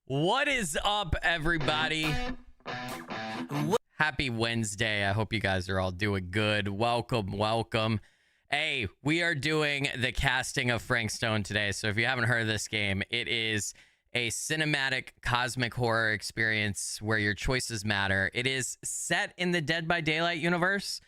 What is up, everybody? Happy Wednesday. I hope you guys are all doing good. Welcome. Hey, we are doing the casting of Frank Stone today. So if you haven't heard of this game, it is a cinematic cosmic horror experience where your choices matter. It is set in the Dead by Daylight universe.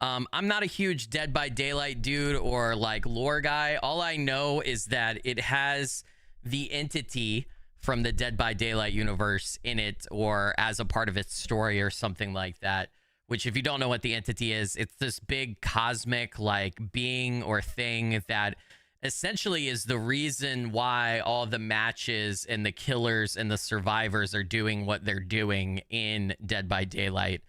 I'm not a huge Dead by Daylight dude or like lore guy. All I know is that it has the entity from the Dead by Daylight universe in it, or as a part of its story or something like that. Which, if you don't know what the entity is, it's this big cosmic like being or thing that essentially is the reason why all the matches and the killers and the survivors are doing what they're doing in Dead by Daylight.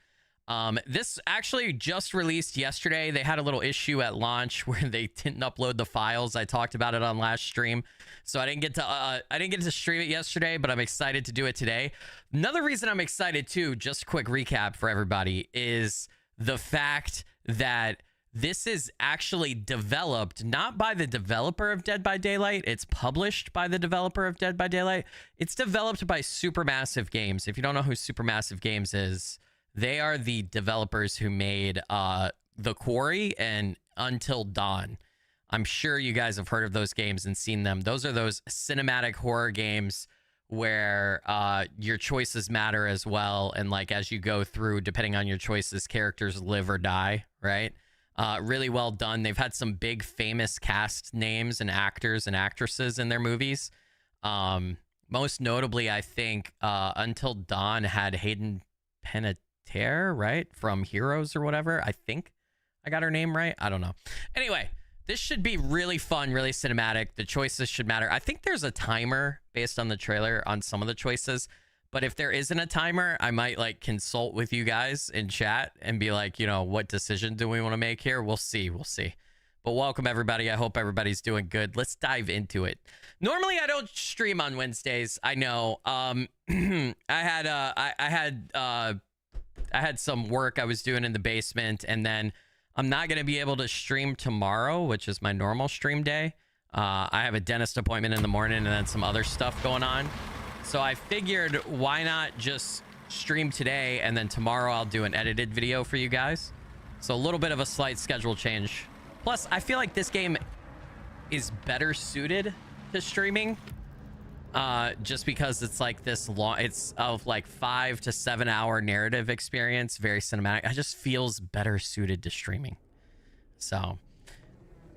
This actually just released yesterday. They had a little issue at launch where they didn't upload the files. I talked about it on last stream, so I didn't get to stream it yesterday, but I'm excited to do it today. Another reason I'm excited too, just a quick recap for everybody, is the fact that this is actually developed not by the developer of Dead by Daylight. It's published by the developer of Dead by Daylight. It's developed by Supermassive Games. If you don't know who Supermassive Games is, they are the developers who made The Quarry and Until Dawn. I'm sure you guys have heard of those games and seen them. Those are those cinematic horror games where your choices matter as well. And like as you go through, depending on your choices, characters live or die, right? Really well done. They've had some big famous cast names and actors and actresses in their movies. Most notably, I think Until Dawn had Hayden Panettiere, right? From Heroes or whatever. I think I got her name right. I don't know. Anyway, this should be really fun, really cinematic. The choices should matter. I think there's a timer based on the trailer on some of the choices, but if there isn't a timer, I might like consult with you guys in chat and be like, you know, what decision do we want to make here? We'll see. But welcome everybody. I hope everybody's doing good. Let's dive into it. Normally I don't stream on Wednesdays. I know. I had some work I was doing in the basement, and then I'm not going to be able to stream tomorrow, which is my normal stream day. I have a dentist appointment in the morning and then some other stuff going on. So I figured why not just stream today, and then tomorrow I'll do an edited video for you guys. So a little bit of a slight schedule change. Plus, I feel like this game is better suited to streaming. Just because it's like this long, it's of like 5 to 7 hour narrative experience, very cinematic. It just feels better suited to streaming. So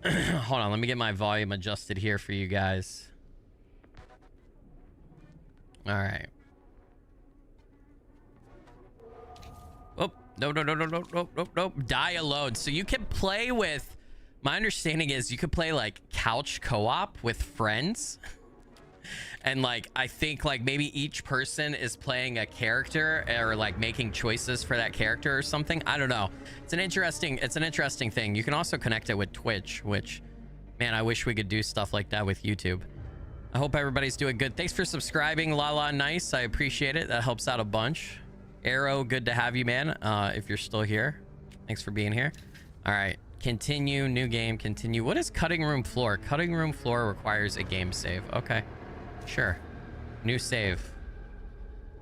hold on, let me get my volume adjusted here for you guys. All right. Oh, no. Die alone. So you can play with, my understanding is you could play like couch co-op with friends. And like I think like maybe each person is playing a character or like making choices for that character or something. I don't know. It's an interesting thing. You can also connect it with Twitch, which, man, I wish we could do stuff like that with YouTube. I hope everybody's doing good. Thanks for subscribing, Lala Nice. I appreciate it. That helps out a bunch. Arrow, good to have you, man. If you're still here, thanks for being here. All right, continue, new game, continue. What is cutting room floor? Cutting room floor requires a game save. Okay. Sure. New save.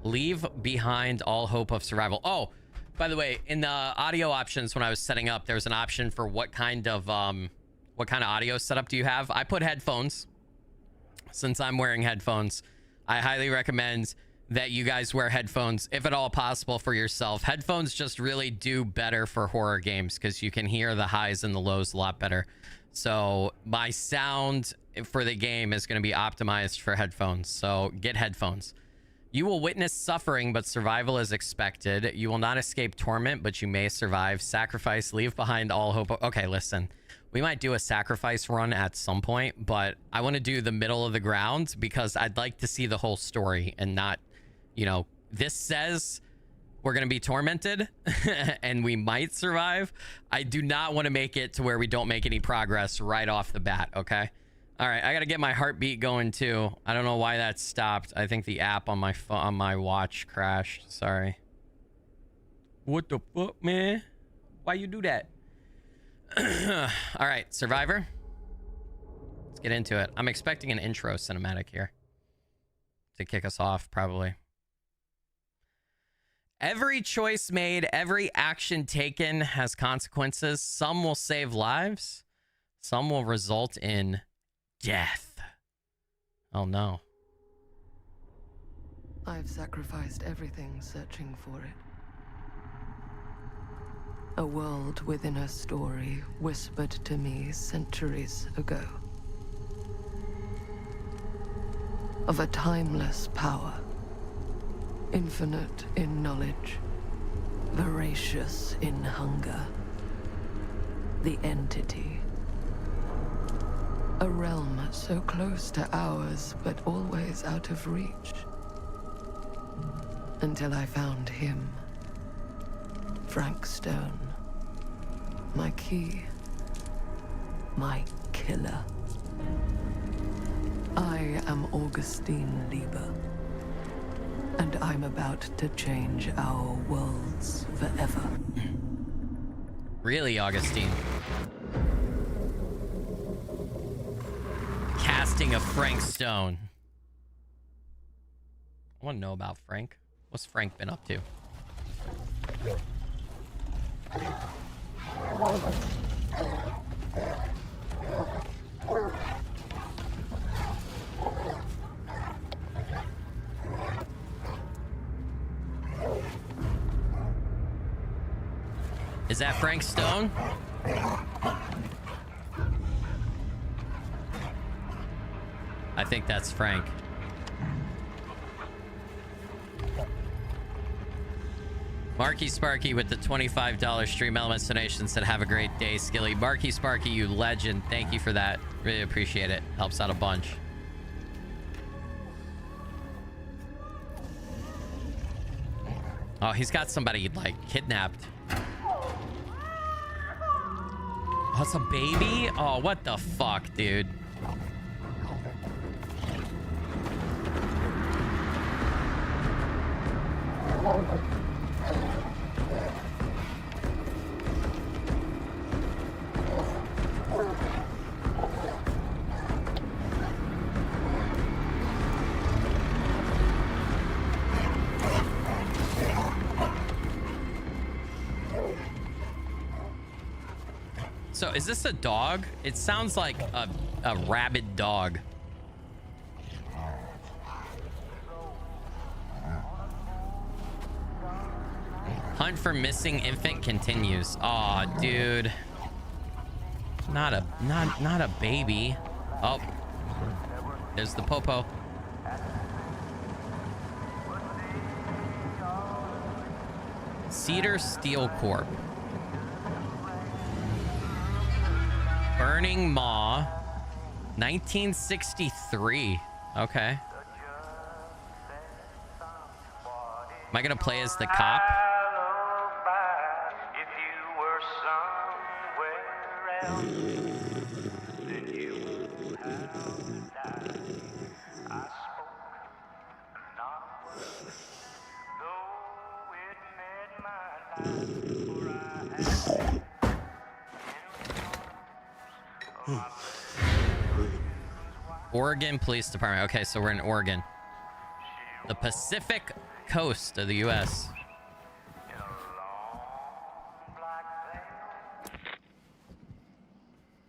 Leave behind all hope of survival. Oh, by the way, in the audio options when I was setting up, there was an option for what kind of audio setup do you have? I put headphones. Since I'm wearing headphones, I highly recommend that you guys wear headphones if at all possible for yourself. Headphones just really do better for horror games because you can hear the highs and the lows a lot better. So my sound for the game is going to be optimized for headphones, so get headphones. You will witness suffering, but survival is expected. You will not escape torment, but you may survive. Sacrifice, leave behind all hope. Okay, listen, we might do a sacrifice run at some point, but I want to do the middle of the ground because I'd like to see the whole story and not, you know, this says we're going to be tormented and we might survive. I do not want to make it to where we don't make any progress right off the bat. Okay. All right. I got to get my heartbeat going too. I don't know why that stopped. I think the app on my phone, on my watch crashed. Sorry. What the fuck, man? Why you do that? All right. Survivor. Let's get into it. I'm expecting an intro cinematic here. to kick us off, probably. Every choice made, every action taken has consequences. Some will save lives. Some will result in death. Oh, no. I've sacrificed everything searching for it. A world within a story whispered to me centuries ago. Of a timeless power, infinite in knowledge, voracious in hunger. The entity. A realm so close to ours, but always out of reach. Until I found him. Frank Stone. My key. My killer. I am Augustine Lieber. And I'm about to change our worlds forever. Really, Augustine? Casting of Frank Stone. I want to know about Frank. What's Frank been up to? Is that Frank Stone? I think that's Frank. Marky Sparky with the $25 stream elements donation said, have a great day, Skilly. Marky Sparky, you legend. Thank you for that. Really appreciate it. Helps out a bunch. Oh, he's got somebody, like, kidnapped. Oh, it's a baby? Oh, what the fuck, dude? So is this a dog? It sounds like a rabid dog. Hunt for missing infant continues. Aw, dude. Not a baby. Oh. There's the popo. Cedar Steel Corp. Burning Maw, 1963. Okay. Am I gonna play as the cop? Oregon Police Department. Okay, so we're in Oregon. The Pacific coast of the U.S.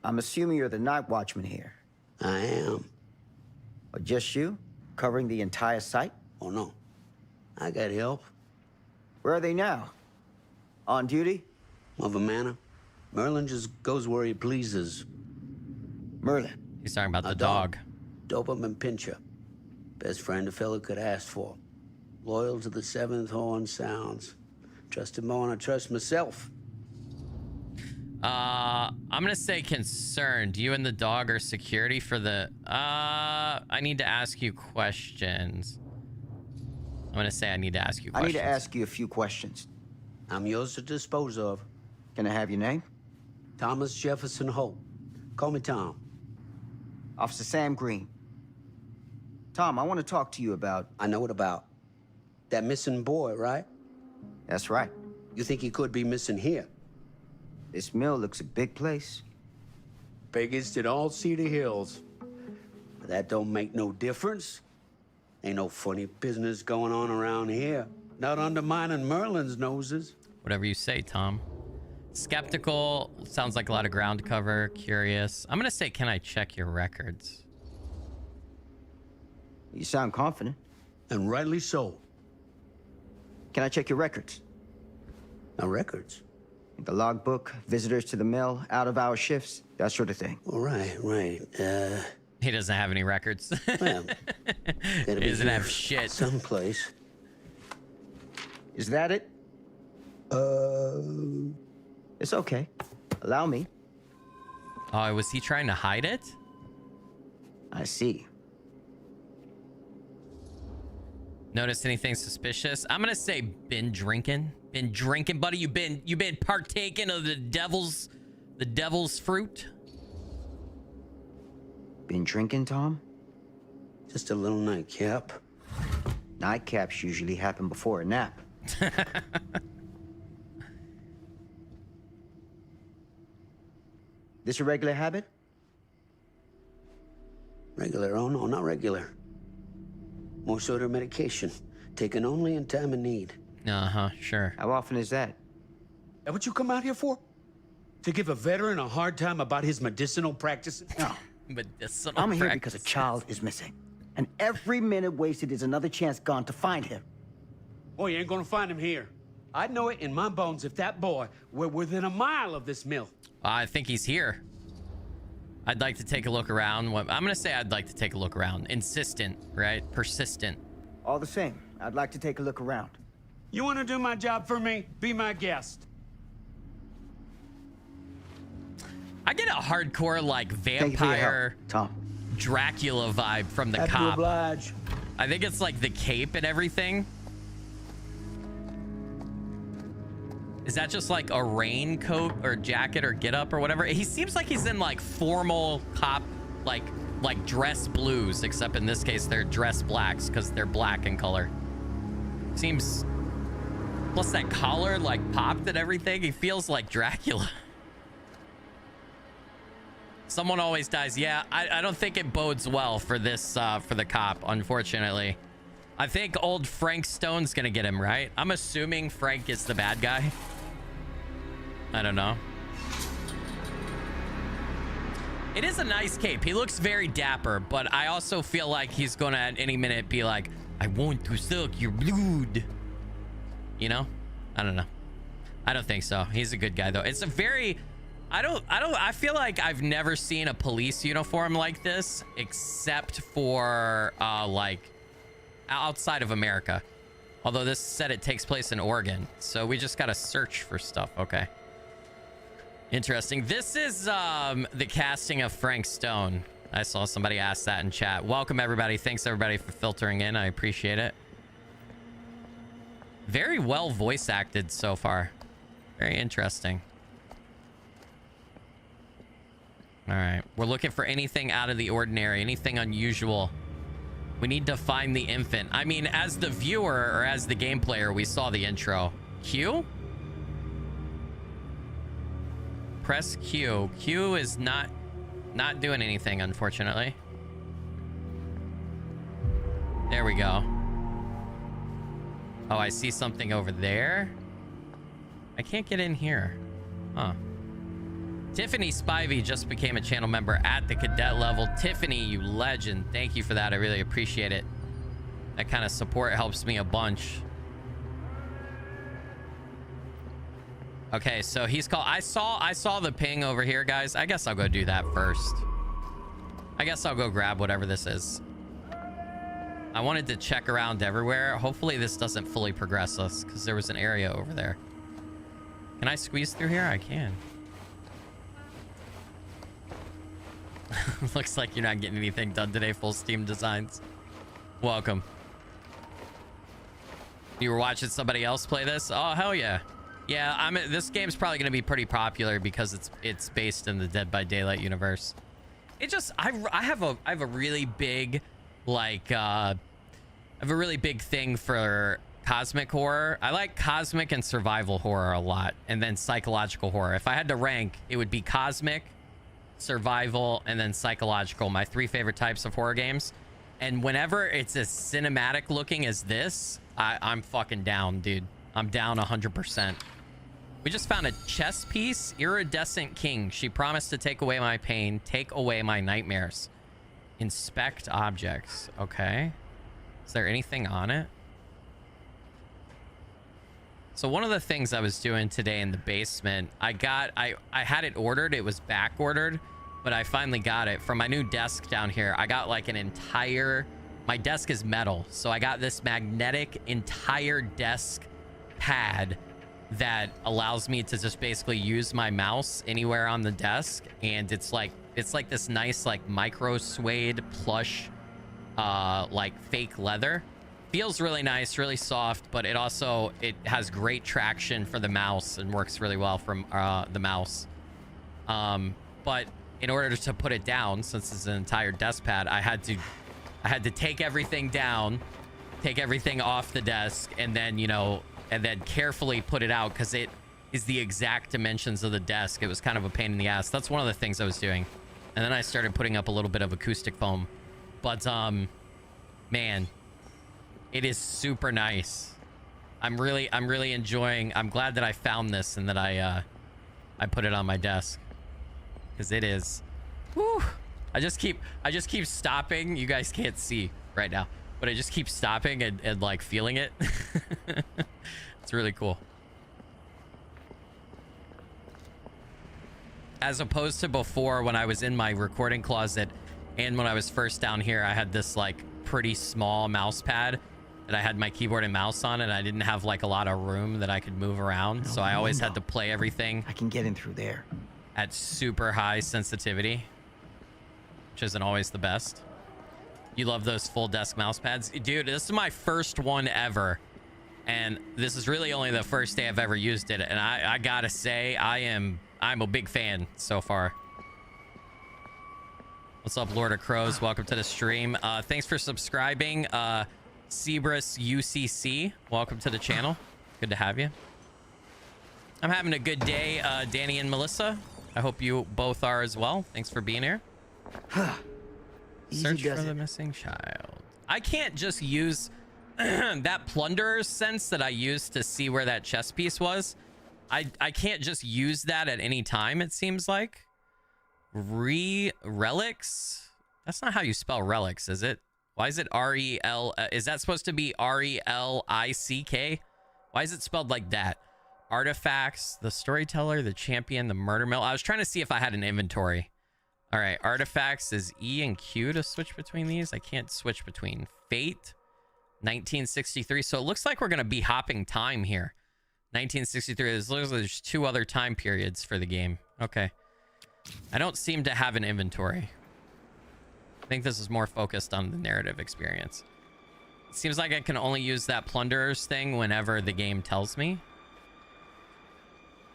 I'm assuming you're the night watchman here. I am. Or just you? Covering the entire site? Oh, no. I got help. Where are they now? On duty? Of a manor. Merlin just goes where he pleases. Merlin. He's talking about the dog. Doberman Pinscher. Best friend a fella could ask for. Loyal to the seventh horn sounds. Trust him more than I trust myself. I'm gonna say concerned. You and the dog are security for the... I need to ask you questions. I'm gonna say I need to ask you questions. I need to ask you a few questions. I'm yours to dispose of. Can I have your name? Thomas Jefferson Holt. Call me Tom. Officer Sam Green. Tom, I want to talk to you about... I know what about. That missing boy, right? That's right. You think he could be missing here? This mill looks a big place. Biggest in all Cedar Hills. But that don't make no difference. Ain't no funny business going on around here. Not undermining Merlin's noses. Whatever you say, Tom. Skeptical. Sounds like a lot of ground cover. Curious. I'm going to say, can I check your records? You sound confident. And rightly so. Can I check your records? Now, records? The logbook, visitors to the mill, out-of-hour shifts, that sort of thing. All right, right. He doesn't have any records. Well, he doesn't have shit. Someplace. Is that it? It's okay. Allow me. Oh, was he trying to hide it? I see. Notice anything suspicious? I'm gonna say been drinking. Been drinking, buddy. You been partaking of the devil's fruit? Been drinking, Tom? Just a little nightcap. Nightcaps usually happen before a nap. This a regular habit? Regular? Oh, no, not regular. More sort of medication. Taken only in time of need. Uh-huh, sure. How often is that? That what you come out here for? To give a veteran a hard time about his medicinal practices? No. Medicinal I'm here practice. because a child is missing. And every minute wasted is another chance gone to find him. Oh, you ain't gonna find him here. I'd know it in my bones if that boy were within a mile of this mill. I think he's here. I'd like to take a look around. I'm gonna say I'd like to take a look around. Insistent, right? Persistent. All the same, I'd like to take a look around. You wanna do my job for me? Be my guest. I get a hardcore, like, Thank you for your vampire help, Tom. Dracula vibe from the Happy to cop. oblige. I think it's like the cape and everything. Is that just like a raincoat or jacket or get up or whatever? He seems like he's in like formal cop, like dress blues, except in this case they're dress blacks because they're black in color. Seems, plus that collar like popped and everything. He feels like Dracula. Someone always dies. Yeah, I don't think it bodes well for this, for the cop, unfortunately. I think old Frank Stone's gonna get him, right? I'm assuming Frank is the bad guy. I don't know. It is a nice cape. He looks very dapper, but I also feel like he's gonna at any minute be like, I want to suck your blood. You know? I don't know. I don't think so. He's a good guy though. It's a very, I feel like I've never seen a police uniform like this except for like outside of America. Although this said it takes place in Oregon. So we just got to search for stuff. Okay. Interesting. This is the casting of Frank Stone. I saw somebody ask that in chat. Welcome everybody. Thanks everybody for filtering in. I appreciate it. Very well voice acted so far. Very interesting. All right. We're looking for anything out of the ordinary, anything unusual. We need to find the infant. I mean, as the viewer or as the game player, we saw the intro. Q? Press Q. Q is not doing anything, unfortunately. There we go. Oh, I see something over there. I can't get in here. Huh. Tiffany Spivey just became a channel member at the cadet level. Tiffany, you legend. Thank you for that. I really appreciate it. That kind of support helps me a bunch. Okay, so he's called. I saw the ping over here, guys. I guess I'll go do that first. I guess I'll go grab whatever this is. I wanted to check around everywhere. Hopefully this doesn't fully progress us because there was an area over there. Can I squeeze through here? I can. Looks like you're not getting anything done today. Full Steam Designs. Welcome. You were watching somebody else play this? Oh, hell yeah. Yeah, this game's probably going to be pretty popular because it's based in the Dead by Daylight universe. It just, I have a really big, like, I have a really big thing for cosmic horror. I like cosmic and survival horror a lot, and then psychological horror. If I had to rank, it would be cosmic, survival, and then psychological, my 3 favorite types of horror games. And whenever it's as cinematic looking as this, I'm fucking down, dude. I'm down 100%. We just found a chess piece. Iridescent king. She promised to take away my pain, take away my nightmares. Inspect objects. Okay. Is there anything on it? So one of the things I was doing today in the basement, I had it ordered. It was back ordered, but I finally got it from my new desk down here. I got like an entire, my desk is metal. So I got this magnetic entire desk pad that allows me to just basically use my mouse anywhere on the desk. And it's like this nice, like micro suede plush, like fake leather. Feels really nice, really soft, but it has great traction for the mouse and works really well from the mouse. But in order to put it down, since it's an entire desk pad, I had to take everything down, take everything off the desk, and then, you know, and then carefully put it out because it is the exact dimensions of the desk. It was kind of a pain in the ass. That's one of the things I was doing. And then I started putting up a little bit of acoustic foam. But, man, it is super nice. I'm really enjoying. I'm glad that I found this and that I put it on my desk, because it is. Whew, I just keep stopping. You guys can't see right now, but I just keep stopping and like feeling it. It's really cool. As opposed to before, when I was in my recording closet and when I was first down here, I had this like pretty small mouse pad that I had my keyboard and mouse on, and I didn't have like a lot of room that I could move around. So I always had to play everything. I can get in through there. At super high sensitivity, which isn't always the best. You love those full desk mouse pads? Dude, this is my first one ever. And this is really only the first day I've ever used it. And I gotta say, I'm a big fan so far. What's up, Lord of Crows? Welcome to the stream. Thanks for subscribing. Cebrus UCC, welcome to the channel. Good to have you. I'm having a good day, Danny and Melissa. I hope you both are as well. Thanks for being here. Search for the missing child. I can't just use that plunderer sense that I used to see where that chess piece was. I can't just use that at any time, it seems like. Relics? That's not how you spell relics, is it? Why is it R-E-L? Is that supposed to be R-E-L-I-C-K? Why is it spelled like that? Artifacts, the storyteller, the champion, the murder mill. I was trying to see if I had an inventory. All right, artifacts is E and Q to switch between these. I can't switch between. Fate, 1963. So it looks like we're going to be hopping time here. 1963. There's two other time periods for the game. Okay. I don't seem to have an inventory. I think this is more focused on the narrative experience. It seems like I can only use that plunderers thing whenever the game tells me.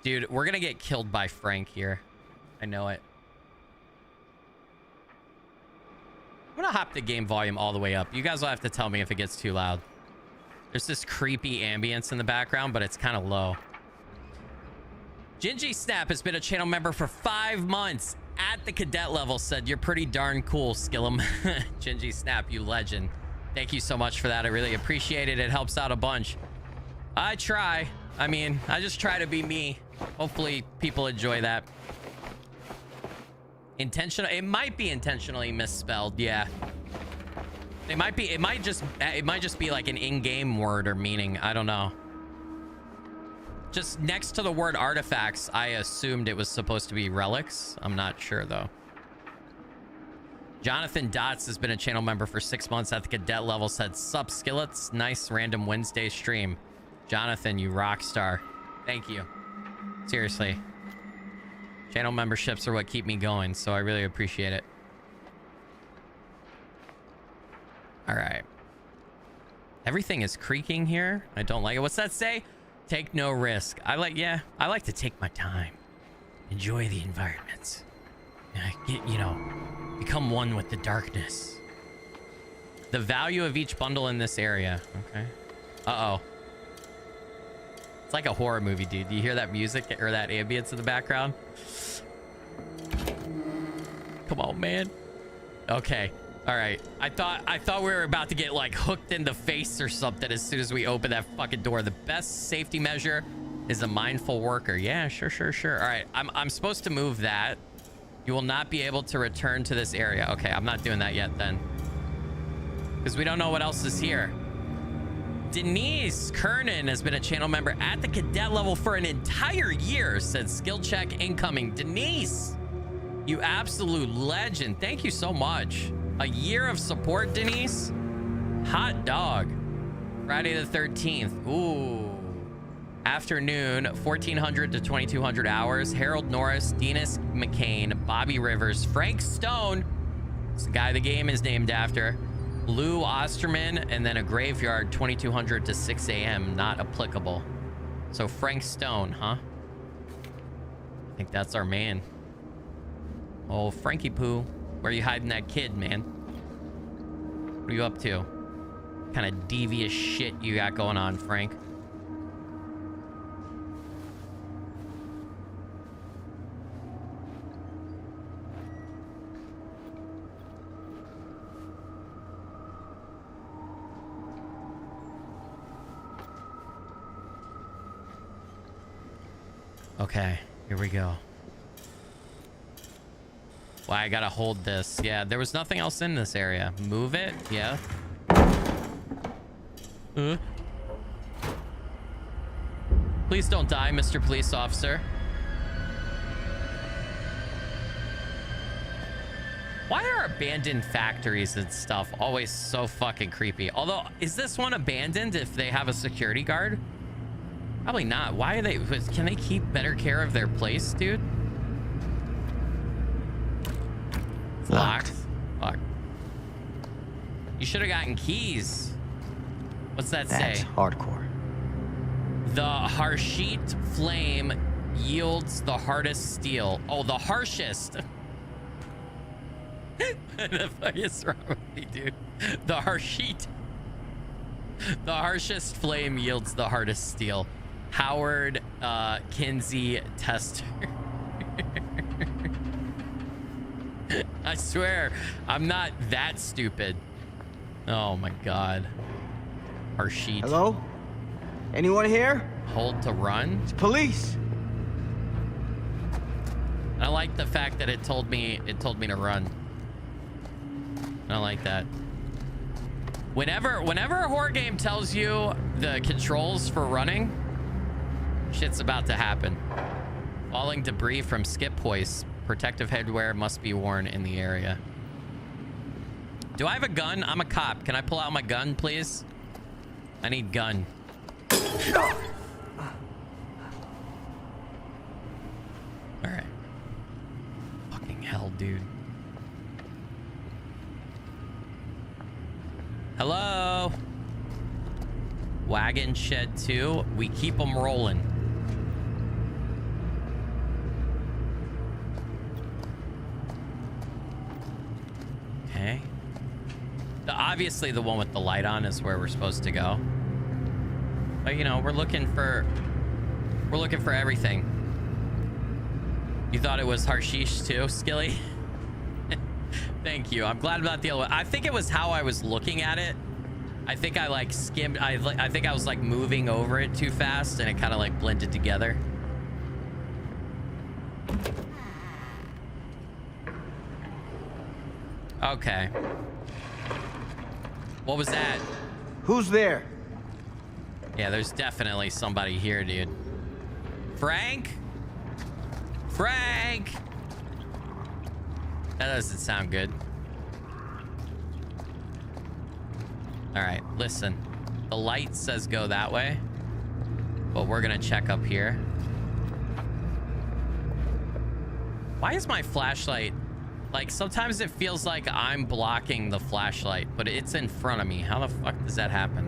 Dude, we're gonna get killed by Frank here. I know it. I'm gonna hop the game volume all the way up. You guys will have to tell me if it gets too loud. There's this creepy ambience in the background, but it's kind of low. Gingy Snap has been a channel member for 5 months. At the cadet level said, you're pretty darn cool, Skillum. Gingy Snap, you legend. Thank you so much for that. I really appreciate it. It helps out a bunch. I try. I mean, I just try to be me. Hopefully people enjoy that. Intentional. It might be intentionally misspelled. Yeah. It might just be like an in-game word or meaning. I don't know. Just next to the word artifacts, I assumed it was supposed to be relics. I'm not sure though. Jonathan Dots has been a channel member for 6 months at the cadet level. Said, sup skillets, nice random Wednesday stream. Jonathan, you rock star. Thank you. Seriously. Channel memberships are what keep me going, so I really appreciate it. All right. Everything is creaking here. I don't like it. What's that say? Take no risk. I like to take my time. Enjoy the environment. Become one with the darkness. The value of each bundle in this area. Okay. Uh-oh. It's like a horror movie, dude. Do you hear that music or that ambience in the background? Come on, man. Okay. All right. I thought we were about to get like hooked in the face or something as soon as we open that fucking door. The best safety measure is a mindful worker. Yeah, sure. All right. I'm supposed to move that. You will not be able to return to this area. Okay, I'm not doing that yet then. Because we don't know what else is here. Denise Kernan has been a channel member at the cadet level for an entire year. Said skill check incoming. Denise, you absolute legend. Thank you so much. A year of support, Denise. Hot dog. Friday the 13th. Ooh. Afternoon, 1400 to 2200 hours. Harold Norris, Dennis McCain, Bobby Rivers, Frank Stone. It's the guy the game is named after. Lou Osterman, and then a graveyard, 2200 to 6 a.m. Not applicable. So Frank Stone, huh? I think that's our man. Oh, Frankie Poo. Where are you hiding that kid, man? What are you up to? What kind of devious shit you got going on, Frank? Okay, here we go. Well, I gotta hold this. Yeah, there was nothing else in this area. Move it. Yeah. Please don't die, Mr. Police Officer. Why are abandoned factories and stuff always so fucking creepy? Although, is this one abandoned if they have a security guard? Probably not. Why are they... Can they keep better care of their place, dude? Locked. Fuck. You should have gotten keys. What's that say? That's hardcore. The harshest flame yields the hardest steel. Oh, the harshest. What the fuck is wrong with me, dude? The harshest. The harshest flame yields the hardest steel. Howard Kinsey Tester. I swear, I'm not that stupid. Oh my god. Harshit. Hello? Anyone here? Hold to run? It's police. I like the fact that it told me to run. I don't like that. Whenever a horror game tells you the controls for running, shit's about to happen. Falling debris from skip hoists. Protective headwear must be worn in the area. Do I have a gun? I'm a cop. Can I pull out my gun, please? I need gun. All right. Fucking hell, dude. Hello? Wagon shed 2. We keep them rolling. Okay. Obviously the one with the light on is where we're supposed to go. But you know, we're looking for everything. You thought it was Harshish too, Skilly? Thank you. I'm glad about the other one. I think it was how I was looking at it. I think I like skimmed. I think I was like moving over it too fast and it kind of like blended together. Okay. What was that? Who's there? Yeah, there's definitely somebody here, dude. Frank? Frank! That doesn't sound good. All right, listen. The light says go that way, but we're gonna check up here. Why is my flashlight... Like, sometimes it feels like I'm blocking the flashlight, but it's in front of me. How the fuck does that happen?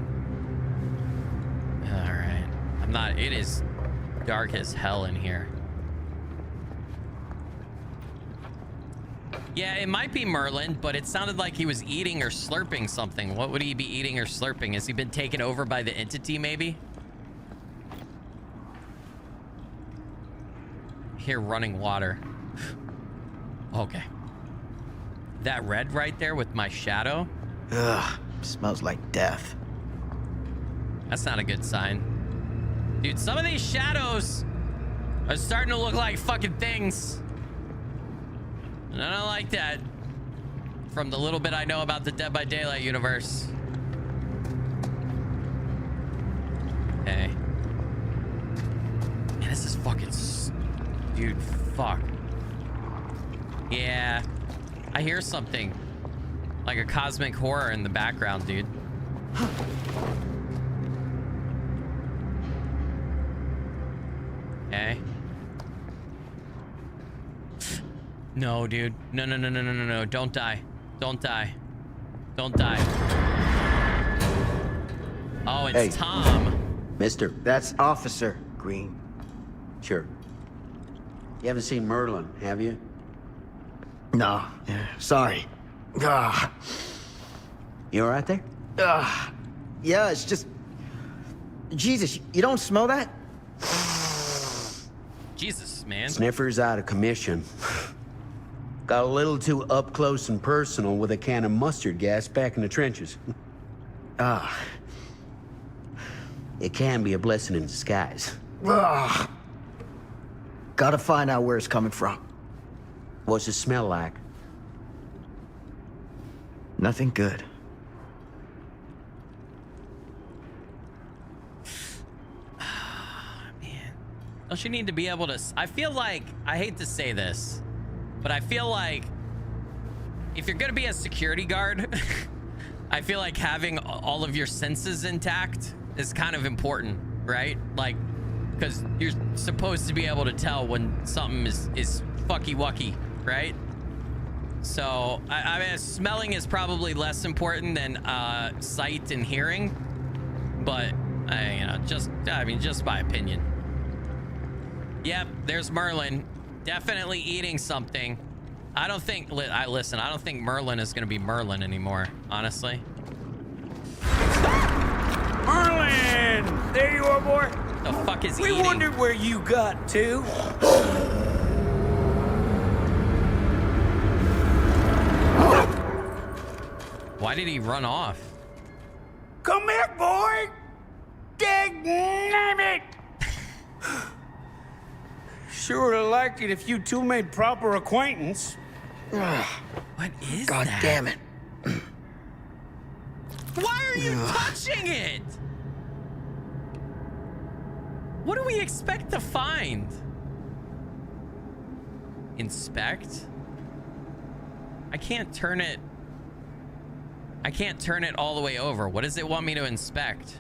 All right. I'm not... It is dark as hell in here. Yeah, it might be Merlin, but it sounded like he was eating or slurping something. What would he be eating or slurping? Has he been taken over by the entity, maybe? Here, running water. Okay. That red right there with my shadow? Ugh, smells like death. That's not a good sign. Dude, some of these shadows are starting to look like fucking things. And I don't like that. From the little bit I know about the Dead by Daylight universe. Okay. Man, this is fucking... Dude, fuck. Yeah. I hear something. Like a cosmic horror in the background, dude. Okay. No, dude. No, no, no, no, no, no, no. Don't die. Don't die. Don't die. Oh, it's Hey. Tom. Mister. That's Officer Green. Sure. You haven't seen Merlin, have you? No, yeah, sorry. Ah, You all right there? yeah, it's just... Jesus, you don't smell that? Jesus, man. Sniffer's out of commission. Got a little too up close and personal with a can of mustard gas back in the trenches. Ah, It can be a blessing in disguise. gotta find out where it's coming from. What's it smell like? Nothing good. Man. Don't you need to be able to... I feel like... I hate to say this, but I feel like if you're going to be a security guard, I feel like having all of your senses intact is kind of important, right? Like, because you're supposed to be able to tell when something is fucky-wucky, right? So, I mean, smelling is probably less important than sight and hearing, but, you know, just my opinion. Yep, there's Merlin. Definitely eating something. I don't think, listen, I don't think Merlin is going to be Merlin anymore, honestly. Merlin! There you are, boy. The fuck is We eating? wondered where you got to. Why did he run off? Come here, boy! Dang it! Sure would have liked it if you two made proper acquaintance. What is God that? damn it. Why are you touching it? What do we expect to find? Inspect? I can't turn it all the way over. What does it want me to inspect?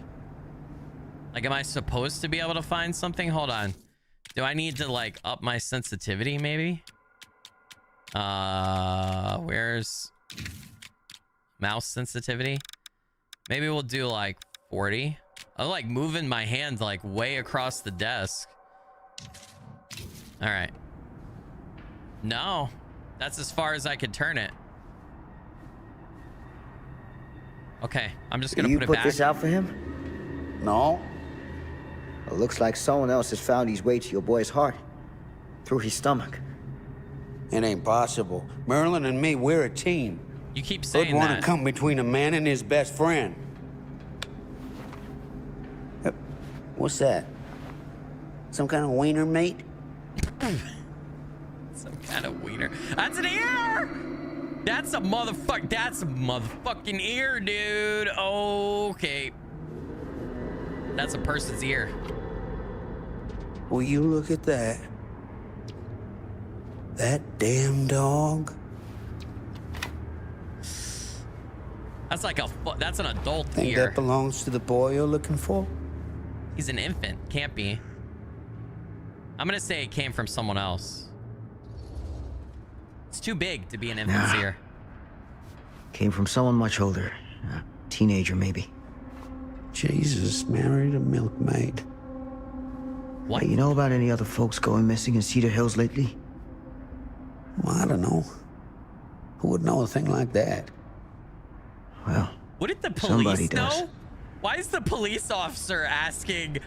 Like, am I supposed to be able to find something? Hold on. Do I need to, like, up my sensitivity, maybe? Where's mouse sensitivity? Maybe we'll do, like, 40. I'm, like, moving my hand, like, way across the desk. All right. No. That's as far as I could turn it. Okay, I'm just gonna You put it put back. this out for him? No? It looks like someone else has found his way to your boy's heart. Through his stomach. It ain't possible. Merlin and me, we're a team. You keep Who'd saying want that. to come between a man and his best friend? What's that? Some kind of wiener, mate? Some kind of wiener. That's an ear! That's a motherfucking ear, dude. Okay. That's a person's ear. Will you look at that? That damn dog? That's like that's an adult Think ear. that belongs to the boy you're looking for? He's an infant. Can't be. I'm gonna say it came from someone else. It's too big to be an infant's ear. Came from someone much older. A teenager, maybe. Jesus, married a milkmaid. What? Hey, you know about any other folks going missing in Cedar Hills lately? Well, I don't know. Who would know a thing like that? Well, Wouldn't the somebody police know? does. Why is the police officer asking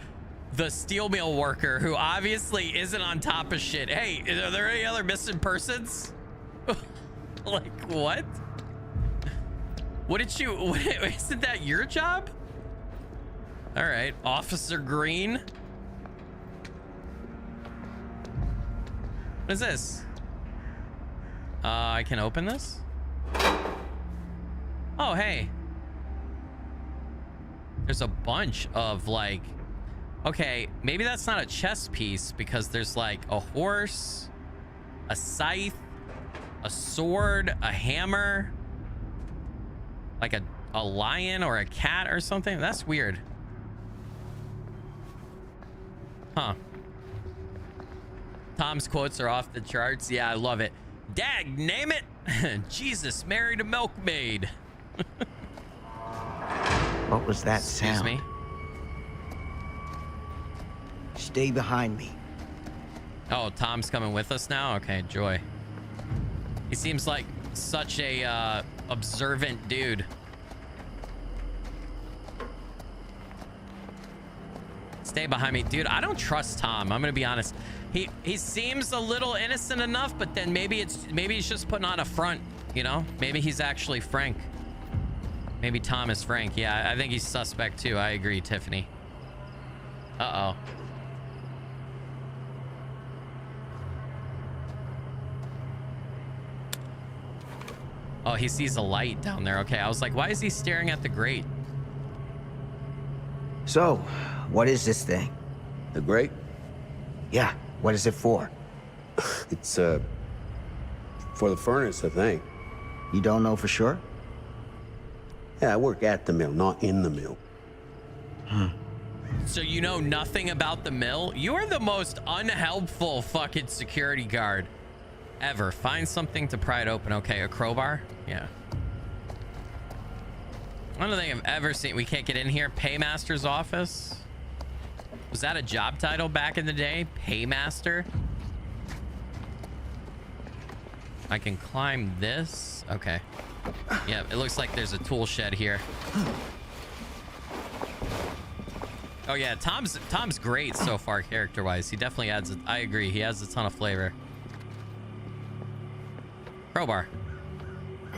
the steel mill worker, who obviously isn't on top of shit, hey, are there any other missing persons? Like, what? What did you... Isn't that your job? All right. Officer Green. What is this? I can open this? Oh, hey. There's a bunch of, like... Okay, maybe that's not a chess piece because there's, like, a horse, a scythe, a sword, a hammer, like a lion or a cat or something. That's weird. Huh. Tom's quotes are off the charts. Yeah, I love it. Dag name it. Jesus married a milkmaid. What was that Excuse sound? me. Stay behind me. Oh, Tom's coming with us now? Okay, joy. He seems like such a observant dude. Stay behind me. Dude, I don't trust Tom. I'm gonna be honest. He seems a little innocent enough, but then maybe he's just putting on a front, you know? Maybe he's actually Frank. Maybe Tom is Frank. Yeah, I think he's suspect too. I agree, Tiffany. Uh-oh. Oh, he sees a light down there. Okay, I was like, why is he staring at the grate? So, what is this thing? The grate? Yeah, what is it for? It's, for the furnace, I think. You don't know for sure? Yeah, I work at the mill, not in the mill. So you know nothing about the mill? You are the most unhelpful fucking security guard ever. Find something to pry it open. Okay, a crowbar? Yeah. I don't think I've ever seen... We can't get in here. Paymaster's office? Was that a job title back in the day? Paymaster? I can climb this. Okay. Yeah, it looks like there's a tool shed here. Oh yeah, Tom's great so far character-wise. He definitely adds... I agree. He has a ton of flavor. Crowbar.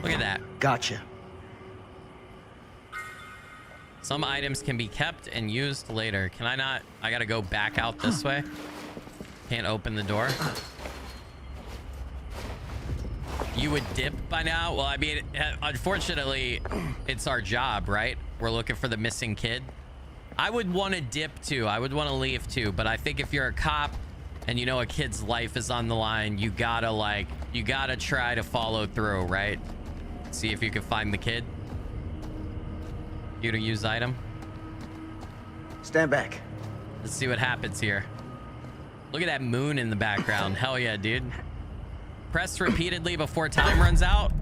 Look at that. Gotcha. Some items can be kept and used later. Can I not? I gotta go back out this way. Can't open the door. You would dip by now? Well, I mean, unfortunately, it's our job, right? We're looking for the missing kid. I would want to dip too. I would want to leave too. But I think if you're a cop and you know a kid's life is on the line, you gotta try to follow through, right? See if you can find the kid. You to use item. Stand back. Let's see what happens here. Look at that moon in the background. Hell yeah, dude. Press repeatedly before time runs out.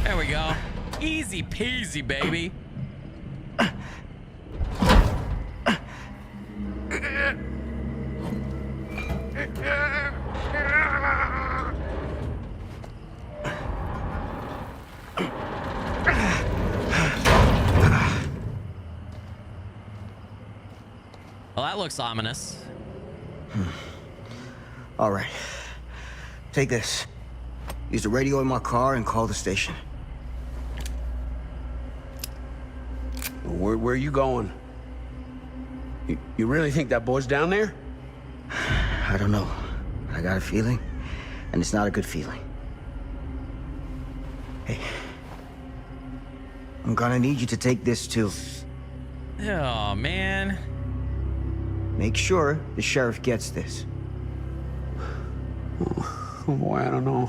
There we go. Easy peasy, baby. Well, that looks ominous. All right. Take this. Use the radio in my car and call the station. Where are you going? You really think that boy's down there? I don't know. I got a feeling, and it's not a good feeling. Hey. I'm gonna need you to take this too. Oh, man. Make sure the sheriff gets this. Oh boy, I don't know.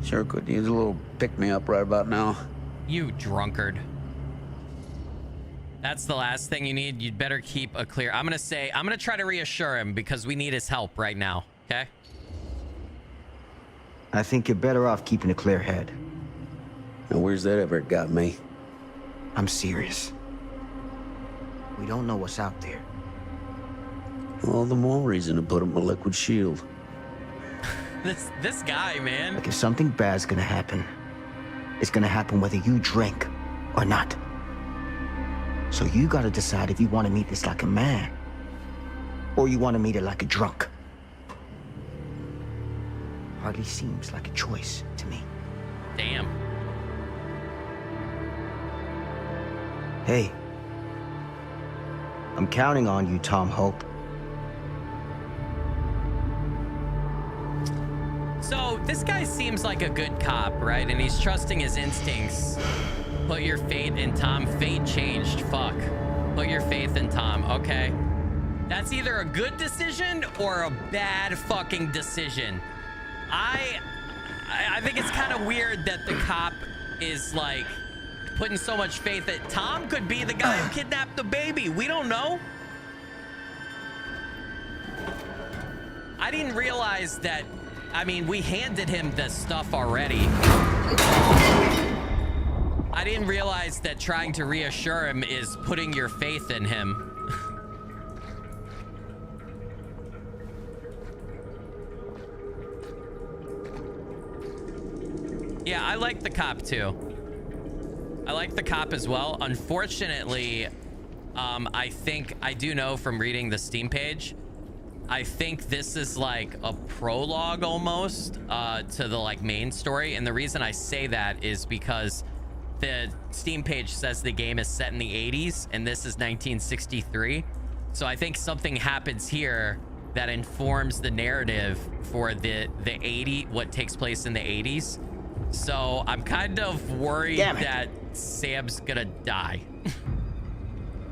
Sure could use a little pick-me-up right about now. You drunkard. That's the last thing you need. You'd better keep a clear... I'm gonna try to reassure him because we need his help right now, okay? I think you're better off keeping a clear head. And where's that ever got me? I'm serious. We don't know what's out there. All the more reason to put up a liquid shield. This guy, man. Like if something bad's gonna happen, it's gonna happen whether you drink or not. So you gotta decide if you want to meet this like a man, or you want to meet it like a drunk. hardly seems like a choice to me. Damn. Hey. I'm counting on you, Tom Hope. So this guy seems like a good cop, right? And he's trusting his instincts. Put your faith in Tom. Fate changed. Fuck. Put your faith in Tom. Okay. That's either a good decision or a bad fucking decision. I think it's kind of weird that the cop is like putting so much faith that Tom could be the guy who kidnapped the baby. We don't know. I didn't realize that. I mean, we handed him the stuff already. I didn't realize that trying to reassure him is putting your faith in him. Yeah, I like the cop too. I like the cop as well. Unfortunately, I think I do know from reading the Steam page, I think this is like a prologue almost to the like main story. And the reason I say that is because the Steam page says the game is set in the 80s and this is 1963. So I think something happens here that informs the narrative for the 80, what takes place in the 80s. So I'm kind of worried that Sam's gonna die.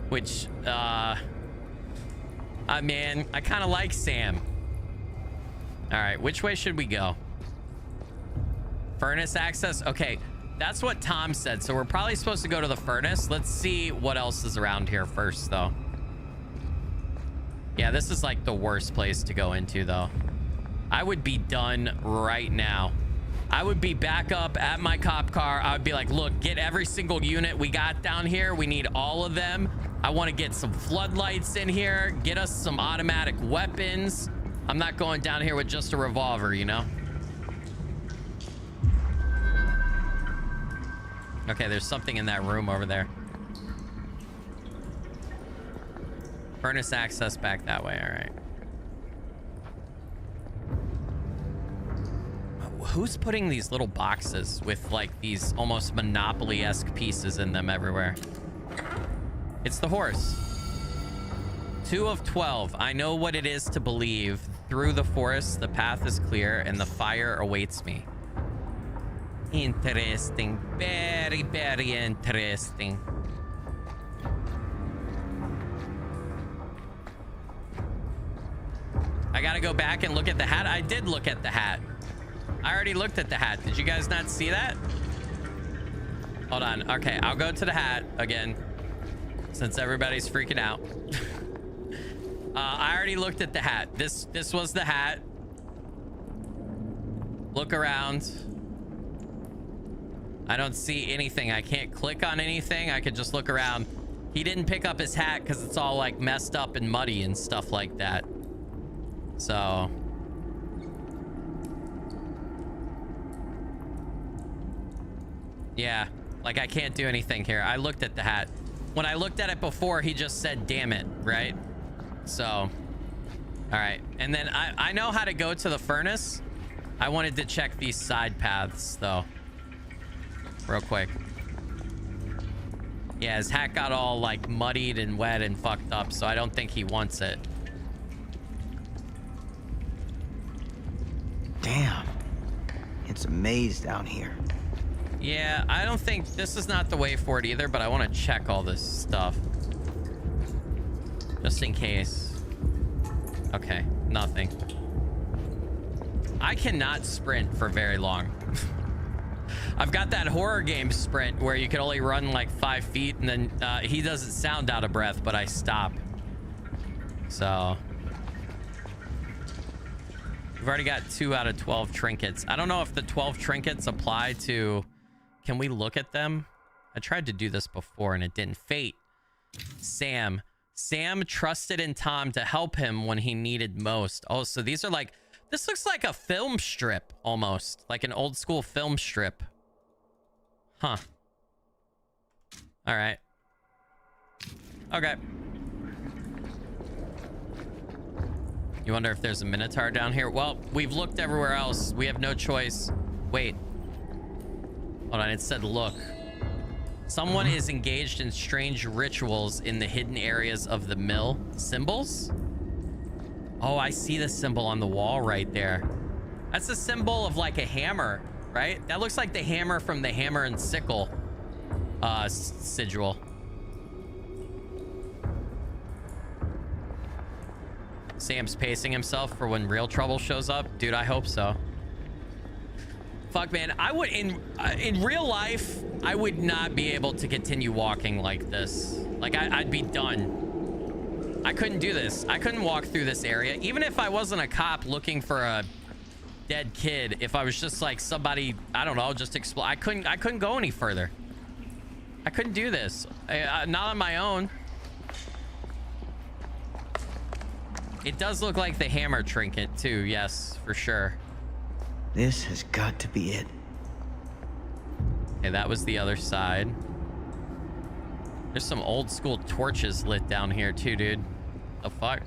Which, man, I kind of like Sam. All right, which way should we go? Furnace access? Okay, that's what Tom said. So we're probably supposed to go to the furnace. Let's see what else is around here first, though. Yeah, this is like the worst place to go into, though. I would be done right now. I would be back up at my cop car. I would be like, look, get every single unit we got down here. We need all of them. I want to get some floodlights in here. Get us some automatic weapons. I'm not going down here with just a revolver, you know? Okay, there's something in that room over there. Furnace access back that way. All right. Who's putting these little boxes with like these almost Monopoly-esque pieces in them everywhere? It's the horse. 2 of 12. I know what it is to believe. Through the forest, the path is clear and the fire awaits me. Interesting. Very, very interesting. I gotta go back and look at the hat. I did look at the hat. I already looked at the hat. Did you guys not see that? Hold on. Okay, I'll go to the hat again since everybody's freaking out. I already looked at the hat. This was the hat. Look around. I don't see anything. I can't click on anything. I could just look around. He didn't pick up his hat because it's all like messed up and muddy and stuff like that. So... yeah, like I can't do anything here. I looked at the hat. When I looked at it before, he just said, damn it, right? So, all right. And then I know how to go to the furnace. I wanted to check these side paths, though. Real quick. Yeah, his hat got all, like, muddied and wet and fucked up, so I don't think he wants it. Damn. It's a maze down here. Yeah, I don't think this is not the way for it either, but I want to check all this stuff. Just in case. Okay, nothing. I cannot sprint for very long. I've got that horror game sprint where you can only run like 5 feet and then he doesn't sound out of breath, but I stop. So... we've already got 2 out of 12 trinkets. I don't know if the 12 trinkets apply to... can we look at them? I tried to do this before and it didn't. Fate. Sam. Sam trusted in Tom to help him when he needed most. Oh, so these are like... this looks like a film strip almost. Like an old school film strip. Huh. All right. Okay. You wonder if there's a Minotaur down here? Well, we've looked everywhere else. We have no choice. Wait. Hold on, it said look. Someone is engaged in strange rituals in the hidden areas of the mill. Symbols? Oh, I see the symbol on the wall right there. That's a symbol of like a hammer, right? That looks like the hammer from the hammer and sickle sigil. Sam's pacing himself for when real trouble shows up. Dude, I hope so. Fuck, man. I would, in real life, I would not be able to continue walking like this. Like, I'd be done. I couldn't do this. I couldn't walk through this area. Even if I wasn't a cop looking for a dead kid, if I was just like somebody, I don't know, just explore. I couldn't go any further. I couldn't do this. Not on my own. It does look like the hammer trinket too. Yes, for sure. This has got to be it. Okay, that was the other side. There's some old school torches lit down here too, dude. The fuck?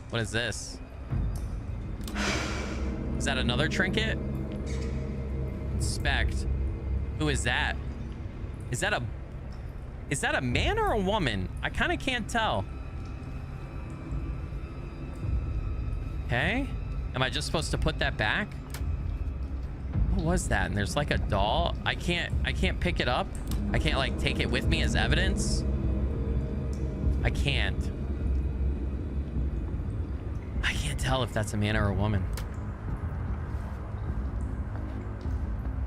What is this? Is that another trinket? Inspect. Who is that? Is that a man or a woman? I kind of can't tell. Okay. Am I just supposed to put that back? What was that? And there's like a doll. I can't pick it up. I can't like take it with me as evidence. I can't tell if that's a man or a woman.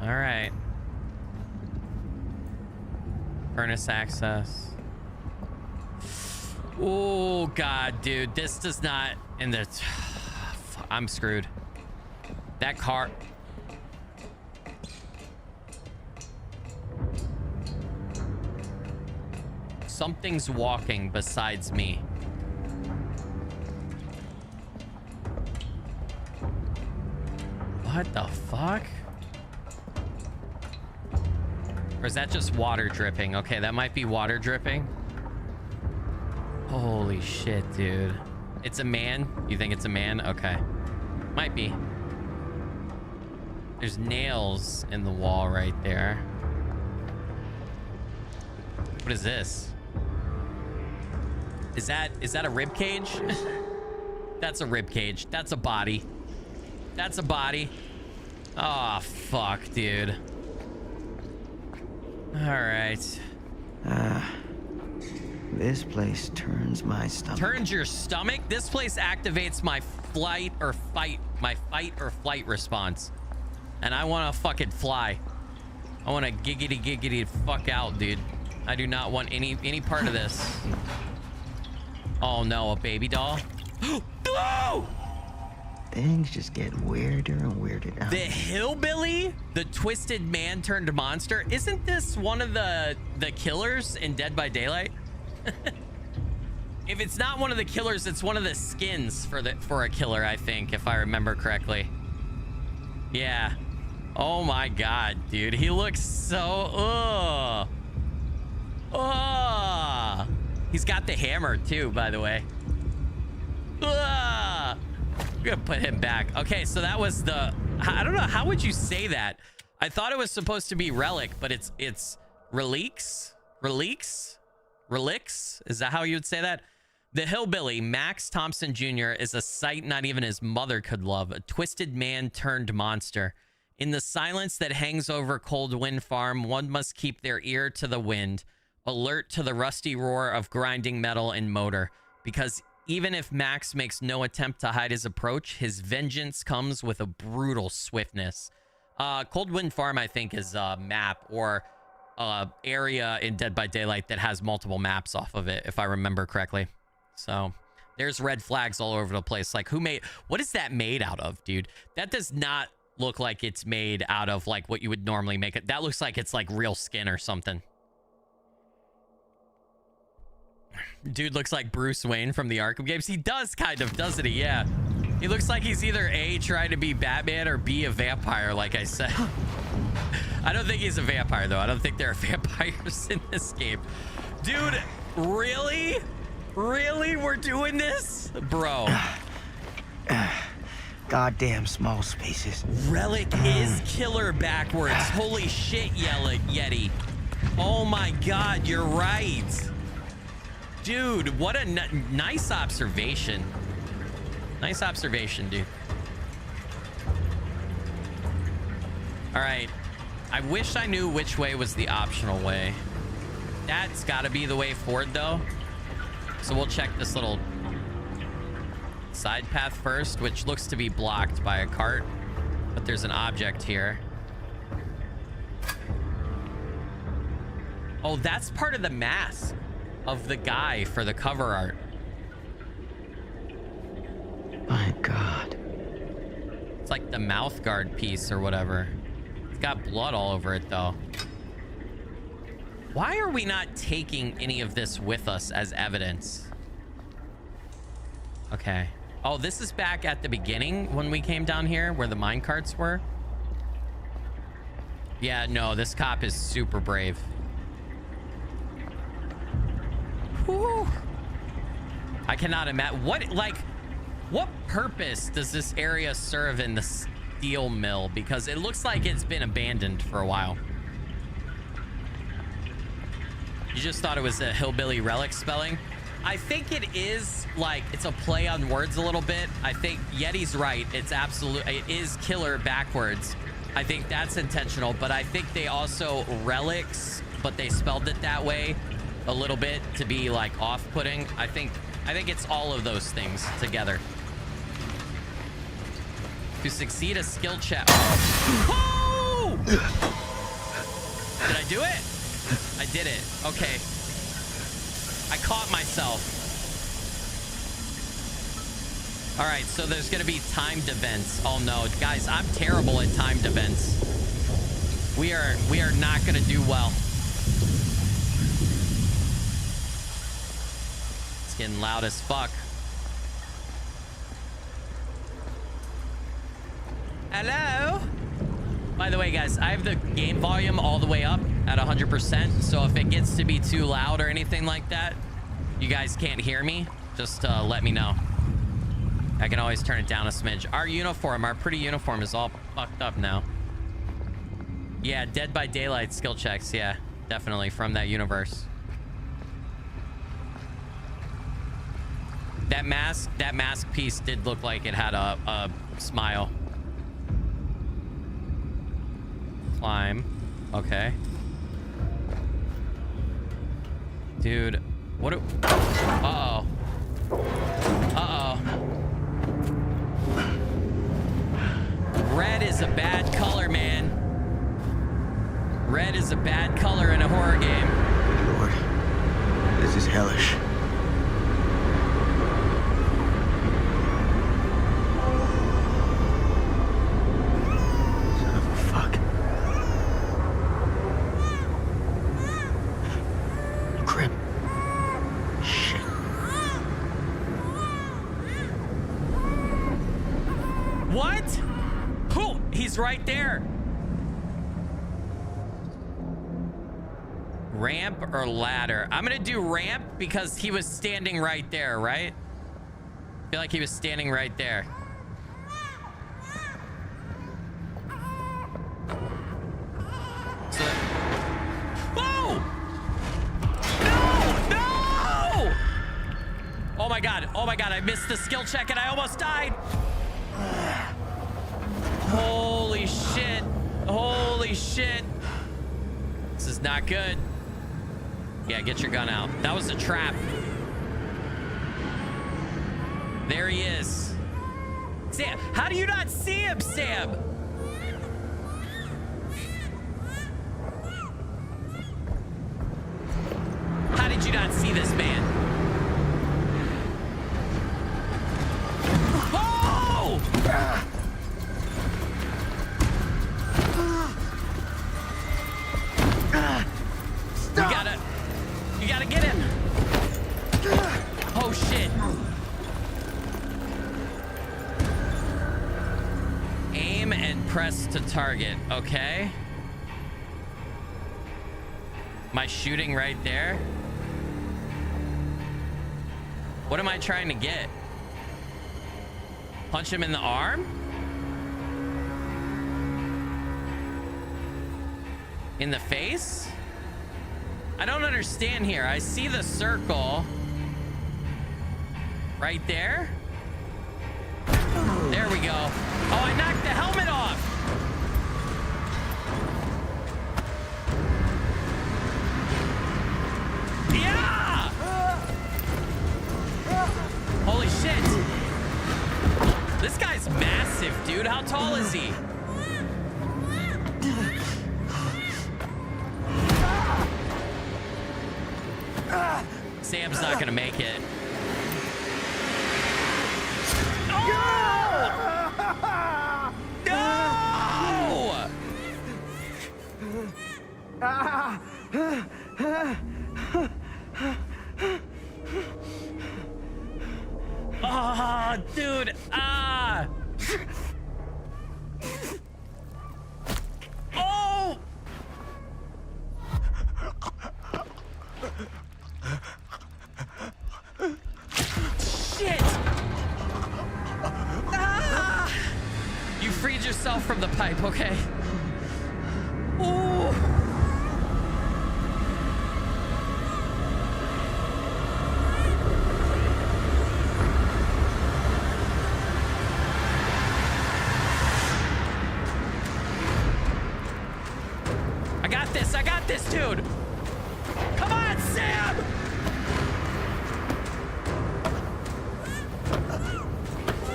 All right. Furnace access. Oh God, dude, this does not. And the I'm screwed. That car. Something's walking besides me. What the fuck? Or is that just water dripping? Okay, that might be water dripping. Holy shit, dude. It's a man? You think it's a man? Okay. Might be. There's nails in the wall right there. What is this? Is that a rib cage? That's a rib cage. That's a body. That's a body. Oh, fuck, dude. All right. This place turns my stomach. Turns your stomach? This place activates my fight or flight response. And I want to fucking fly. I want to giggity fuck out, dude. I do not want any part of this. Oh no, a baby doll. No! Things just get weirder and weirder down The here. hillbilly, the twisted man turned monster. Isn't this one of the killers in Dead by Daylight? If it's not one of the killers, it's one of the skins for a killer, I think, if I remember correctly. Yeah. Oh my God, dude. He looks so he's got the hammer too, by the way. I'm gonna put him back. Okay, so that was the, I don't know, how would you say that? I thought it was supposed to be relic, but it's relics. Is that how you would say that? The hillbilly, Max Thompson Jr., is a sight not even his mother could love. A twisted man turned monster. In the silence that hangs over Cold Wind Farm, one must keep their ear to the wind, alert to the rusty roar of grinding metal and motor. Because even if Max makes no attempt to hide his approach, his vengeance comes with a brutal swiftness. Cold Wind Farm, I think, is a map or area in Dead by Daylight that has multiple maps off of it, if I remember correctly. So there's red flags all over the place. Like, what is that made out of, dude? That does not look like it's made out of like what you would normally make it. That looks like it's like real skin or something. Dude looks like Bruce Wayne from the Arkham games. He does kind of, doesn't he? Yeah. He looks like he's either A, trying to be Batman, or B, a vampire, like I said. I don't think he's a vampire, though. I don't think there are vampires in this game. Dude, really? Really? We're doing this? Bro. goddamn small spaces. Relic is killer backwards. Holy shit, Yeti. Oh my god, you're right. Dude, what a nice observation. Nice observation, dude. All right. I wish I knew which way was the optional way. That's got to be the way forward, though. So we'll check this little side path first, which looks to be blocked by a cart. But there's an object here. Oh, that's part of the mask of the guy for the cover art. My God. It's like the mouth guard piece or whatever. It's got blood all over it, though. Why are we not taking any of this with us as evidence? Okay. Oh, this is back at the beginning when we came down here where the mine carts were. Yeah, no, this cop is super brave. Whew. I cannot imagine what purpose does this area serve in the steel mill? Because it looks like it's been abandoned for a while. You just thought it was a hillbilly relic spelling? I think it is, like, it's a play on words a little bit. I think Yeti's right. It is killer backwards. I think that's intentional, but I think they also relics, but they spelled it that way a little bit to be like off-putting. I think it's all of those things together. To succeed a skill check. Oh! Did I do it? I did it. Okay. I caught myself. All right, so there's gonna be timed events. Oh no, guys, I'm terrible at timed events. We are not gonna do well. It's getting loud as fuck. Hello? By the way, guys, I have the game volume all the way up at 100%. So if it gets to be too loud or anything like that, you guys can't hear me, just let me know. I can always turn it down a smidge. Our pretty uniform is all fucked up now. Yeah, Dead by Daylight skill checks. Yeah, definitely from that universe. That mask piece did look like it had a smile. Climb. Okay. Dude, what? Uh-oh. Uh-oh. Red is a bad color, man. Red is a bad color in a horror game. Lord, this is hellish. Son of a fuck. Crap. Shit. What? Who? He's right there. Ramp or ladder? I'm gonna do ramp because he was standing right there, right? I feel like he was standing right there. So, whoa! No! No! Oh my god! Oh my god! I missed the skill check and I almost died. Holy shit! Holy shit! This is not good. Yeah, get your gun out. That was a trap. There he is. Sam, how do you not see him, Sam? How did you not see this man? Oh! You gotta get him. Oh shit. Aim and press to target. Okay. Am I shooting right there? What am I trying to get? Punch him in the arm? In the face? I don't understand here. I see the circle right there. There we go. Oh, I knocked the helmet off. Yeah! Holy shit. This guy's massive, dude. How tall is he? Sam's not gonna make it. Oh, dude. Ah. Oh. Shit. Ah. You freed yourself from the pipe, okay? Ooh. I got this, dude. Come on, Sam.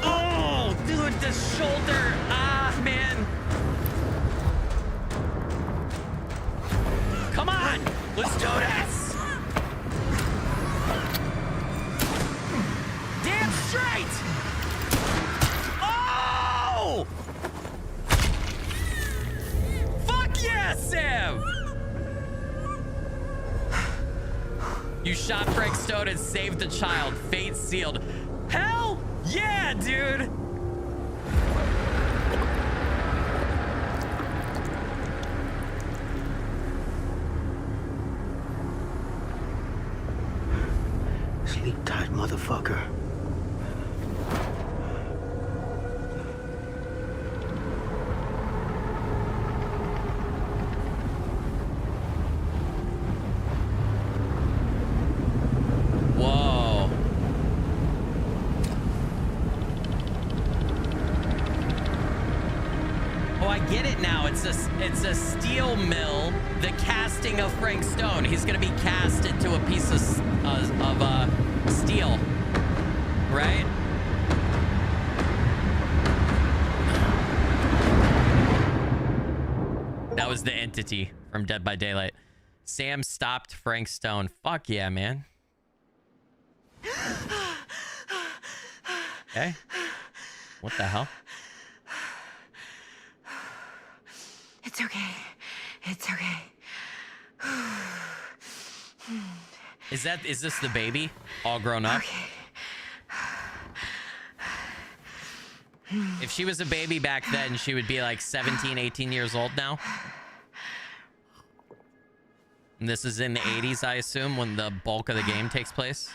Oh, dude, the shoulder. Ah, man. Come on. Let's do this. Damn straight. Oh. Fuck yeah, Sam. You shot Frank Stone and saved the child. Fate sealed. Hell yeah, dude. Sleep tight, motherfucker. It's a steel mill, the casting of Frank Stone. He's gonna be cast into a piece of steel, right? That was the entity from Dead by Daylight. Sam stopped Frank Stone. Fuck yeah, man. Okay. What the hell? It's okay. It's okay. Is this the baby? All grown up? Okay. If she was a baby back then, she would be like 17, 18 years old now. And this is in the 80s, I assume, when the bulk of the game takes place.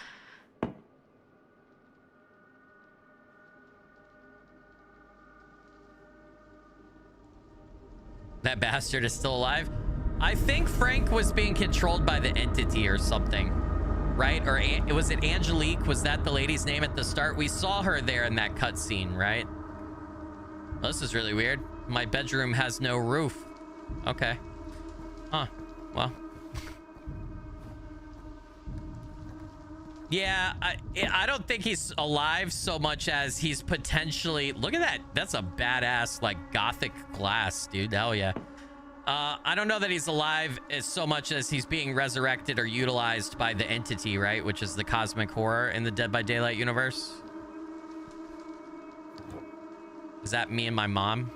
That bastard is still alive. I think Frank was being controlled by the entity or something, right? Or was it Angelique? Was that the lady's name at the start? We saw her there in that cutscene, right? Well, this is really weird. My bedroom has no roof. Okay. Huh. Well. Yeah, I don't think he's alive so much as he's potentially... Look at that. That's a badass, like, gothic glass, dude. Hell yeah. I don't know that he's alive as so much as he's being resurrected or utilized by the entity, right? Which is the cosmic horror in the Dead by Daylight universe. Is that me and my mom?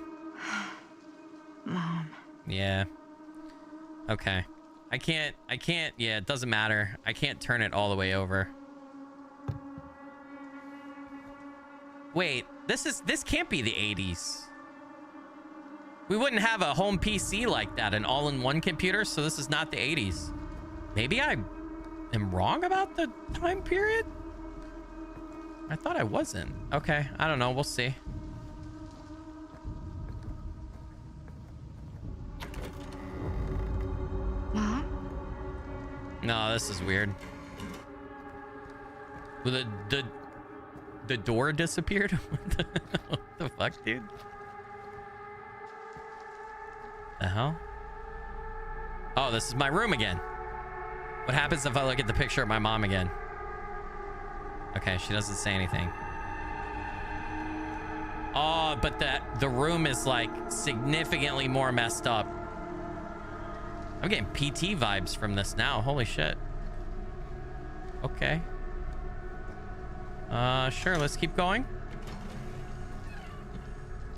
Mom. Yeah. Okay. I can't... Yeah, it doesn't matter. I can't turn it all the way over. Wait, this can't be the 80s. We wouldn't have a home PC like that, an all-in-one computer, so this is not the 80s. Maybe I am wrong about the time period? I thought I wasn't. Okay, I don't know. We'll see. No, this is weird. Well, the door disappeared? What the fuck, dude? The hell? Oh, this is my room again. What happens if I look at the picture of my mom again? Okay, she doesn't say anything. Oh, but the room is like significantly more messed up. I'm getting PT vibes from this now. Holy shit. Okay. Sure, let's keep going.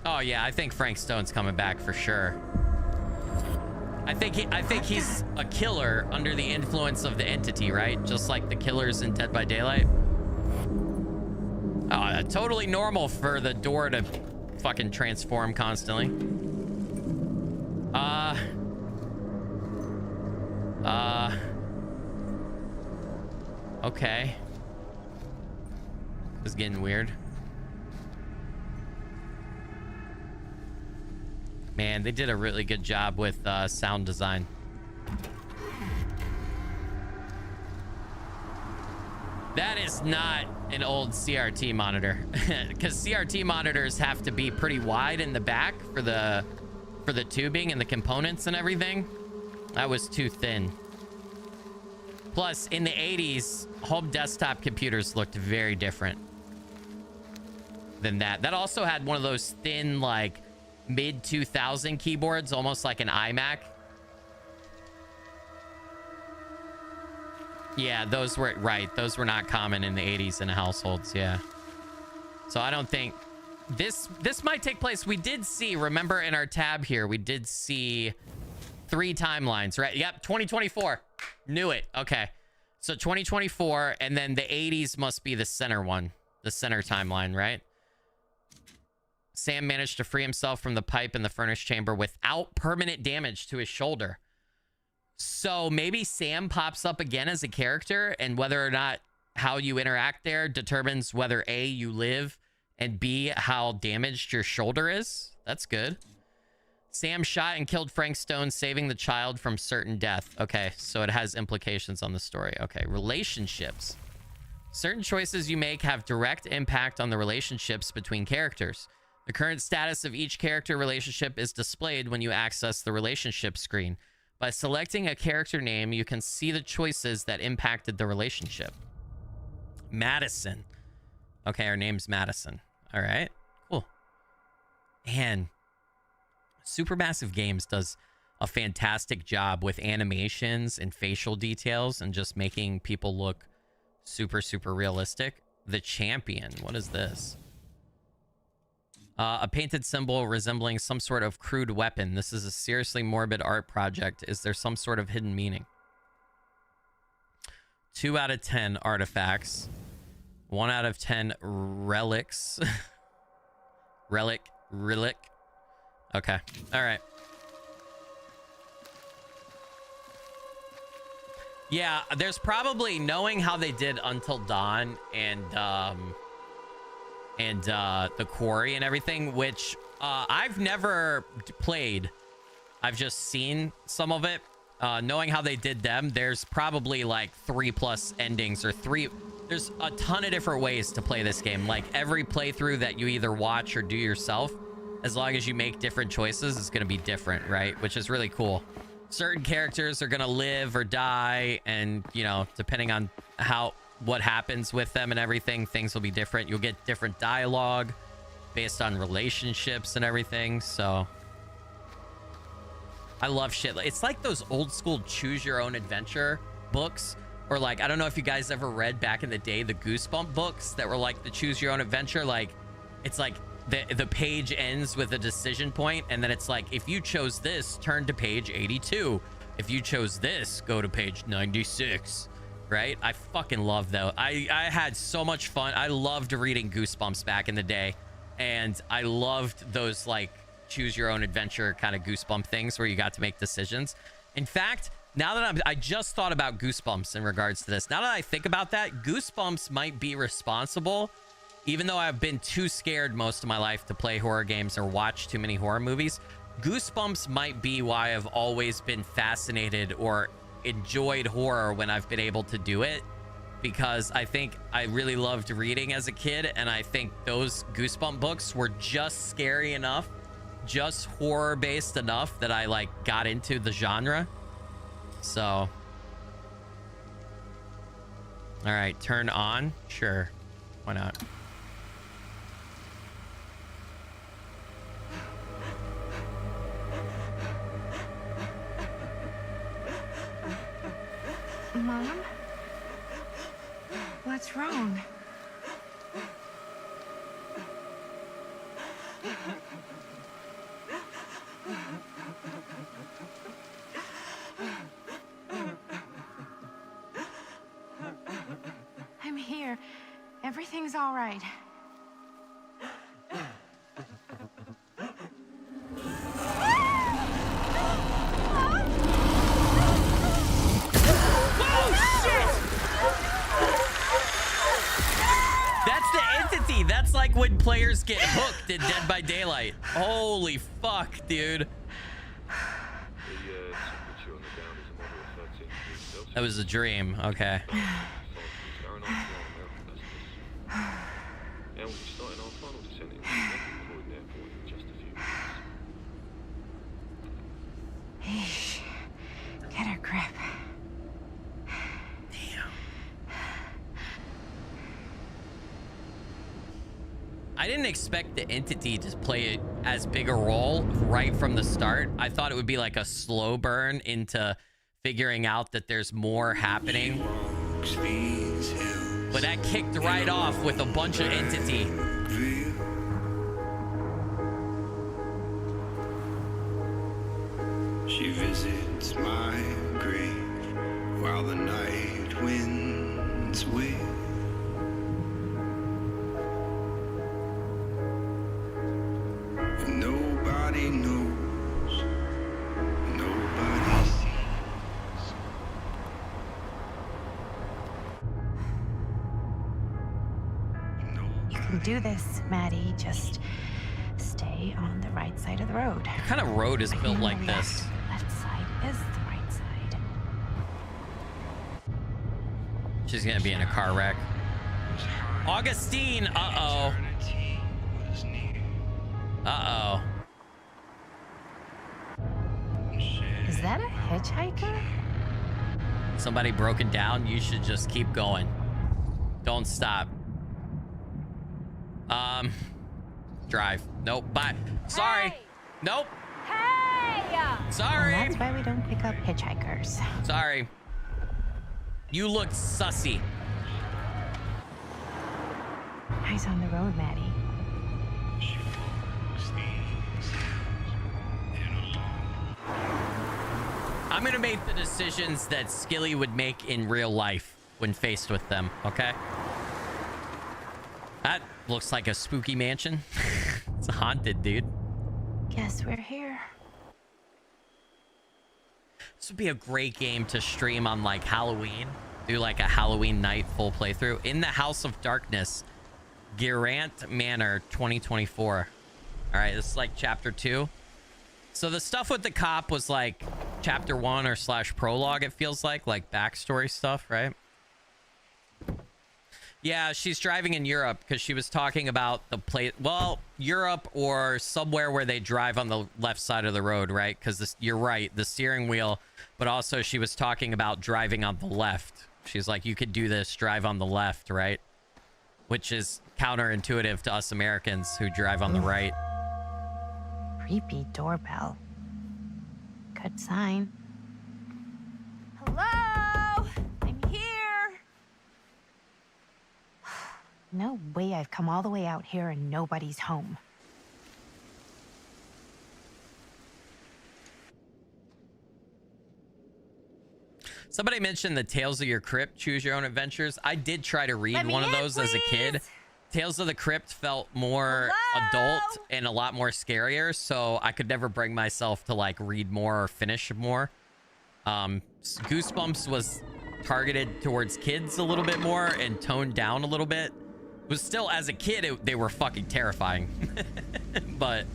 Oh yeah, I think Frank Stone's coming back for sure. I think he's a killer under the influence of the entity, right? Just like the killers in Dead by Daylight. Oh, totally normal for the door to fucking transform constantly. Okay. This is getting weird. Man, they did a really good job with sound design. That is not an old CRT monitor, because CRT monitors have to be pretty wide in the back for the tubing and the components and everything. That was too thin. Plus, in the 80s, home desktop computers looked very different than that. That also had one of those thin, like, mid-2000 keyboards, almost like an iMac. Yeah, those were, right, those were not common in the 80s in households, yeah. So I don't think... This might take place. We did see, remember in our tab here, we did see 3 timelines, right? Yep, 2024. Knew it. Okay. So 2024, and then the 80s must be the center one. The center timeline, right? Sam managed to free himself from the pipe in the furnace chamber without permanent damage to his shoulder. So maybe Sam pops up again as a character, and whether or not how you interact there determines whether A, you live, and B, how damaged your shoulder is. That's good. Sam shot and killed Frank Stone, saving the child from certain death. Okay, so it has implications on the story. Okay, relationships. Certain choices you make have direct impact on the relationships between characters. The current status of each character relationship is displayed when you access the relationship screen. By selecting a character name, you can see the choices that impacted the relationship. Madison. Okay, our name's Madison. All right, cool. And Supermassive Games does a fantastic job with animations and facial details and just making people look super, super realistic. The Champion. What is this? A painted symbol resembling some sort of crude weapon. This is a seriously morbid art project. Is there some sort of hidden meaning? 2 out of 10 artifacts. 1 out of 10 relics. Relic. Okay. All right. Yeah, there's probably, knowing how they did Until Dawn and the Quarry and everything, which I've never played. I've just seen some of it. Knowing how they did them, there's probably like 3+ endings or 3. There's a ton of different ways to play this game. Like every playthrough that you either watch or do yourself, as long as you make different choices, it's going to be different, right? Which is really cool. Certain characters are going to live or die, and, you know, depending on what happens with them and everything, things will be different. You'll get different dialogue based on relationships and everything. So I love shit. It's like those old school choose your own adventure books, or like, I don't know if you guys ever read back in the day the Goosebump books that were like the choose your own adventure. Like, it's like the page ends with a decision point, and then it's like, if you chose this, turn to page 82. If you chose this, go to page 96. Right? I fucking love those. I had so much fun. I loved reading Goosebumps back in the day, and I loved those like choose your own adventure kind of Goosebump things where you got to make decisions. In fact, now that I just thought about Goosebumps in regards to this. Now that I think about that, Goosebumps might be responsible, even though I've been too scared most of my life to play horror games or watch too many horror movies. Goosebumps might be why I've always been fascinated or enjoyed horror when I've been able to do it, because I think I really loved reading as a kid, and I think those Goosebump books were just scary enough, just horror based enough that I like got into the genre. So, all right, turn on. Sure, why not? Mom? What's wrong? I'm here. Everything's all right. That's like when players get hooked in Dead by Daylight. Holy fuck, dude. That was a dream. Okay. Eesh. Get a grip. I didn't expect the entity to play as big a role right from the start. I thought it would be like a slow burn into figuring out that there's more happening. But that kicked right off with a bunch of entity. She visits my grave while the night winds wail. Nobody knows, nobody sees. You can do this, Maddie. Just stay on the right side of the road. What kind of road is built like this? Left side is the right side. She's gonna be in a car wreck. Augustine, uh-oh. Uh-oh. Is that a hitchhiker? Somebody broken down? You should just keep going. Don't stop. Drive. Nope. Bye. Sorry. Hey! Nope. Hey! Sorry. Well, that's why we don't pick up hitchhikers. Sorry. You look sussy. Eyes on the road, Maddie. I'm gonna make the decisions that Skilly would make in real life when faced with them, okay? That looks like a spooky mansion. It's haunted, dude. Guess we're here. This would be a great game to stream on like Halloween. Do like a Halloween night full playthrough. In the House of Darkness, Geraint Manor 2024. All right, this is like chapter 2. So the stuff with the cop was like chapter 1 or / prologue, it feels like backstory stuff, right? Yeah, she's driving in Europe because she was talking about the place. Well, Europe or somewhere where they drive on the left side of the road, right? Because you're right, the steering wheel. But also she was talking about driving on the left. She's like, you could do this, drive on the left, right? Which is counterintuitive to us Americans who drive on the right. Creepy doorbell. Good sign. Hello? I'm here. No way I've come all the way out here and nobody's home. Somebody mentioned the Tales of Your Crypt, Choose Your Own Adventures. I did try to read one of those as a kid. Tales of the Crypt felt more adult and a lot more scarier, so I could never bring myself to like read more or finish more. Goosebumps was targeted towards kids a little bit more and toned down a little bit. It was still, as a kid, they were fucking terrifying. But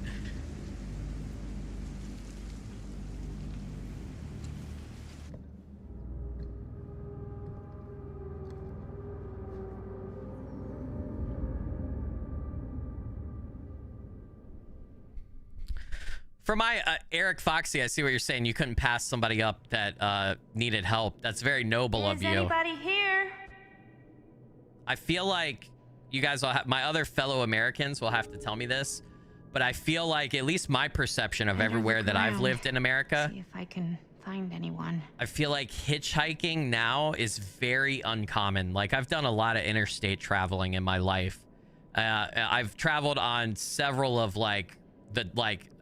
For my Eric Foxy, I see what you're saying. You couldn't pass somebody up that needed help. That's very noble of you. Is anybody here? I feel like you guys will have, my other fellow Americans will have to tell me this, but I feel like at least my perception of everywhere that I've lived in America. See if I can find anyone. I feel like hitchhiking now is very uncommon. Like I've done a lot of interstate traveling in my life. I've traveled on several of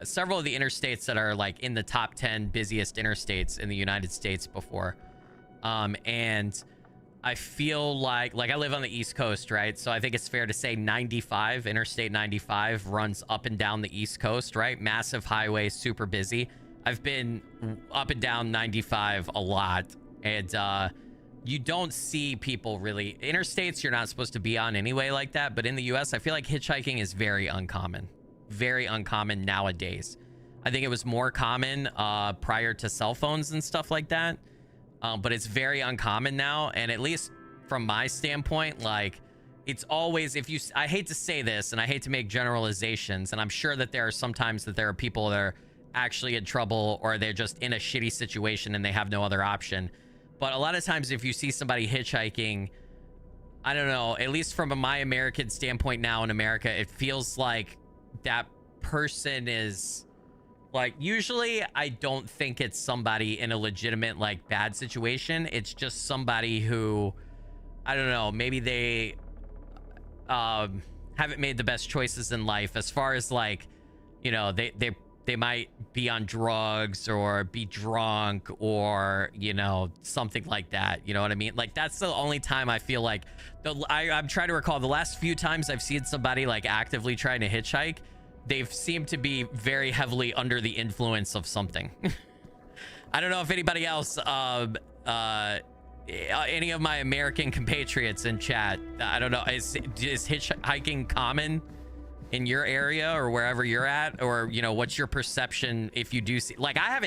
several of the interstates that are like in the top 10 busiest interstates in the United States before. And I feel like I live on the East Coast, right? So I think it's fair to say Interstate 95 runs up and down the East Coast, right? Massive highway, super busy. I've been up and down 95 a lot, and you don't see people really. Interstates you're not supposed to be on anyway like that, but in the US, I feel like hitchhiking is very uncommon nowadays. I think it was more common prior to cell phones and stuff like that. But it's very uncommon now, and at least from my standpoint, like it's always, I hate to say this and I hate to make generalizations, and I'm sure that there are sometimes that there are people that are actually in trouble or they're just in a shitty situation and they have no other option. But a lot of times if you see somebody hitchhiking, I don't know, at least from my American standpoint now in America, it feels like that person is like, usually I don't think it's somebody in a legitimate like bad situation. It's just somebody who, I don't know, maybe they haven't made the best choices in life as far as like, you know, they might be on drugs or be drunk or, you know, something like that. You know what I mean? Like that's the only time I feel like I'm trying to recall the last few times I've seen somebody like actively trying to hitchhike. They've seemed to be very heavily under the influence of something. I don't know if anybody else, any of my American compatriots in chat, I don't know, is hitchhiking common in your area or wherever you're at? Or, you know, what's your perception if you do see, like, I